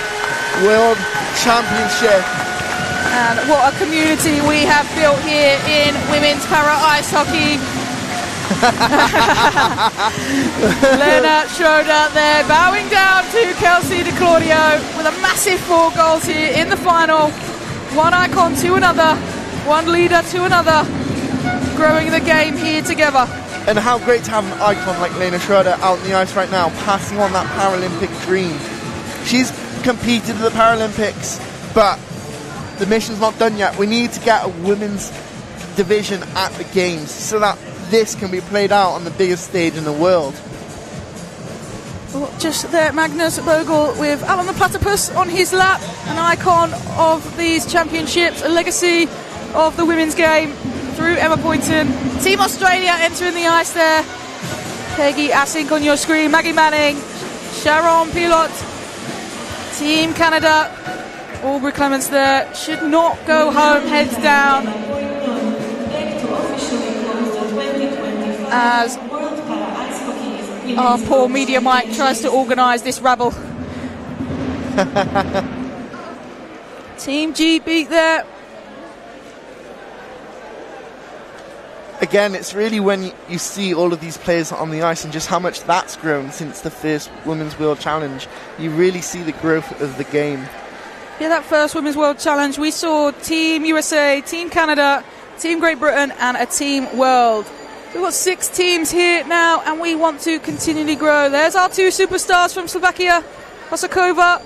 World Championship. And what a community we have built here in women's para ice hockey. Lena Schroeder there bowing down to Kelsey De Claudio with a massive 4 goals here in the final. One icon to another, one leader to another, growing the game here together. And how great to have an icon like Lena Schroeder out on the ice right now, passing on that Paralympic dream. She's competed at the Paralympics, but the mission's not done yet. We need to get a women's division at the games so that this can be played out on the biggest stage in the world. Well, just there, Magnus Bogle with Alan the Platypus on his lap, an icon of these championships, a legacy of the women's game through Emma Poynton. Team Australia entering the ice there. Peggy Assink on your screen, Maggie Manning, Sharon Pilot. Team Canada, Aubrey Clements there, should not go home, heads down. As our poor media Mike tries to organise this rabble. Team G beat there. Again, it's really when you see all of these players on the ice and just how much that's grown since the first Women's World Challenge. You really see the growth of the game. Yeah, that first Women's World Challenge, we saw Team USA, Team Canada, Team Great Britain and a Team World. We've got 6 teams here now and we want to continually grow. There's our 2 superstars from Slovakia, Kosakova.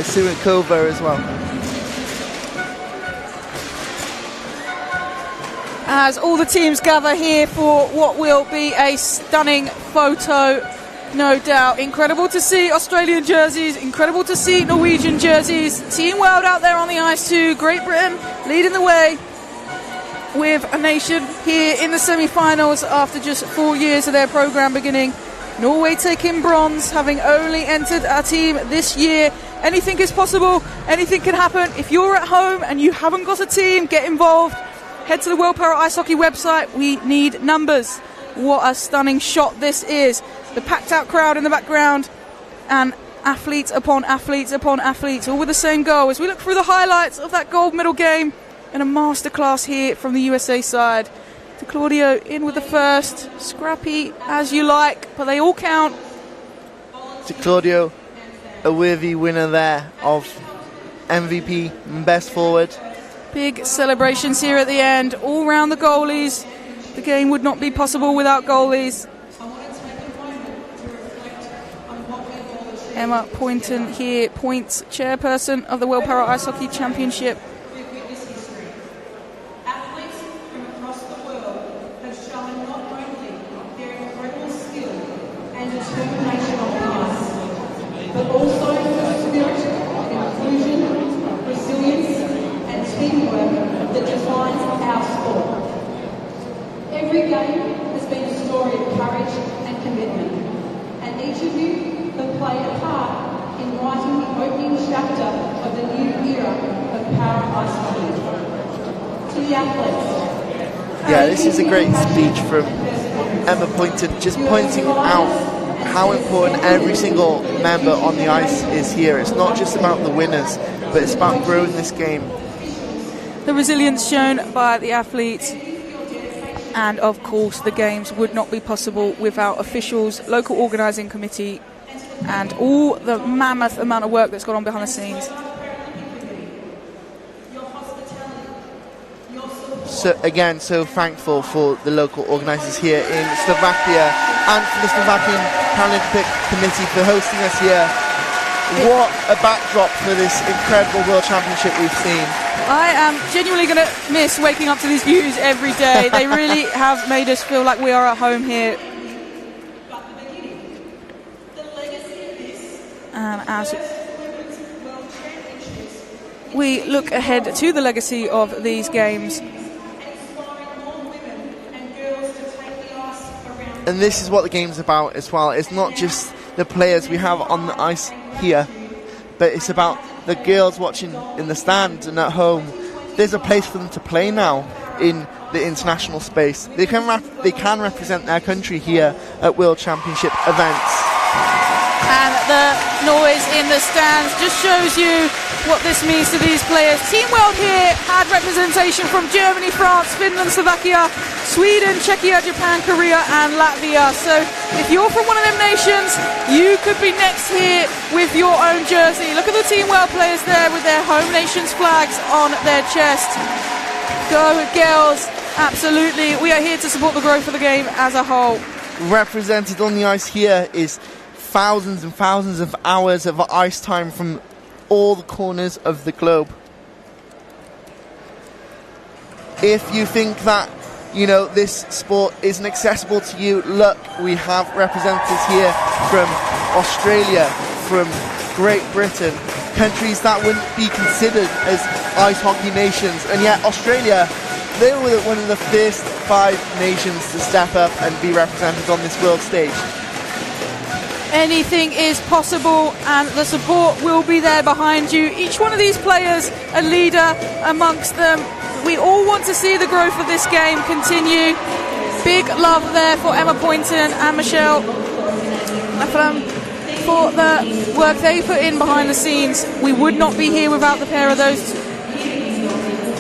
Surakova as well. As all the teams gather here for what will be a stunning photo, no doubt. Incredible to see Australian jerseys, incredible to see Norwegian jerseys. Team World out there on the ice too. Great Britain leading the way with a nation here in the semi-finals after just 4 years of their programme beginning. Norway taking bronze, having only entered our team this year. Anything is possible, anything can happen. If you're at home and you haven't got a team, get involved. Head to the World Para Ice Hockey website. We need numbers. What a stunning shot this is. The packed out crowd in the background and athletes upon athletes upon athletes, all with the same goal. As we look through the highlights of that gold medal game and a masterclass here from the USA side. De Claudio in with the first. Scrappy as you like, but they all count. De Claudio, a worthy winner there of MVP and best forward. Big celebrations here at the end, all round the goalies. The game would not be possible without goalies. Emma Poynton here, points chairperson of the World Para Ice Hockey Championship. But also the spirit, inclusion, resilience and teamwork that defines our sport. Every game has been a story of courage and commitment, and each of you have played a part in writing the opening chapter of the new era of para ice hockey. To the athletes. Yeah, this is a great speech from Emma Poynton, just pointing out how important every single member on the ice is here. It's not just about the winners, but it's about growing this game. The resilience shown by the athletes, and of course the games would not be possible without officials, local organising committee and all the mammoth amount of work that's gone on behind the scenes. so thankful for the local organisers here in Slovakia and for the Slovakian Paralympic Committee for hosting us here. What a backdrop for this incredible World Championship we've seen. I am genuinely going to miss waking up to these views every day. They really have made us feel like we are at home here. And as we look ahead to the legacy of these games. And this is what the game's about as well. It's not just the players we have on the ice here, but it's about the girls watching in the stands and at home. There's a place for them to play now in the international space. They can represent their country here at World Championship events. And the noise in the stands just shows you what this means to these players. Team World here had representation from Germany, France, Finland, Slovakia, Sweden, Czechia, Japan, Korea and Latvia. So if you're from one of them nations, you could be next here with your own jersey. Look at the Team World players there with their home nations flags on their chest. Go girls, absolutely. We are here to support the growth of the game as a whole. Represented on the ice here is thousands and thousands of hours of ice time from all the corners of the globe. If you think that, you know, this sport isn't accessible to you, look, we have representatives here from Australia, from Great Britain, countries that wouldn't be considered as ice hockey nations, and yet Australia, they were one of the first 5 nations to step up and be represented on this world stage. Anything is possible and the support will be there behind you. Each one of these players a leader amongst them. We all want to see the growth of this game continue. Big love there for Emma Poynton and Michelle for the work they put in behind the scenes. We would not be here without the pair of those two.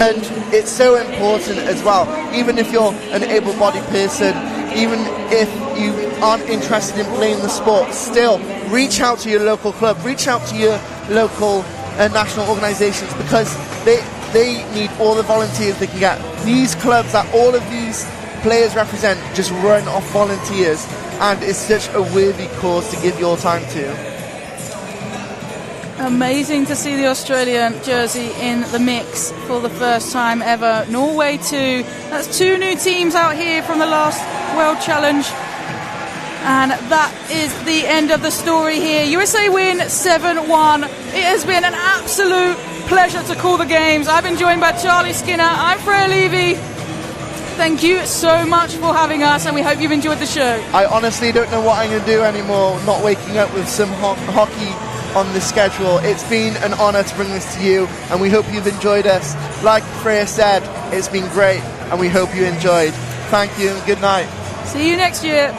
And it's so important as well, even if you're an able-bodied person, even if you aren't interested in playing the sport, still reach out to your local club, reach out to your local national organisations, because they need all the volunteers they can get. These clubs that all of these players represent just run off volunteers, and it's such a worthy cause to give your time to. Amazing to see the Australian jersey in the mix for the first time ever. Norway too. That's 2 new teams out here from the last World Challenge. And that is the end of the story here. USA win 7-1. It has been an absolute pleasure to call the games. I've been joined by Charlie Skinner. I'm Freya Levy. Thank you so much for having us, and we hope you've enjoyed the show. I honestly don't know what I'm going to do anymore, not waking up with some hockey on the schedule. It's been an honour to bring this to you, and we hope you've enjoyed us. Like Freya said, it's been great, and we hope you enjoyed. Thank you and good night. See you next year.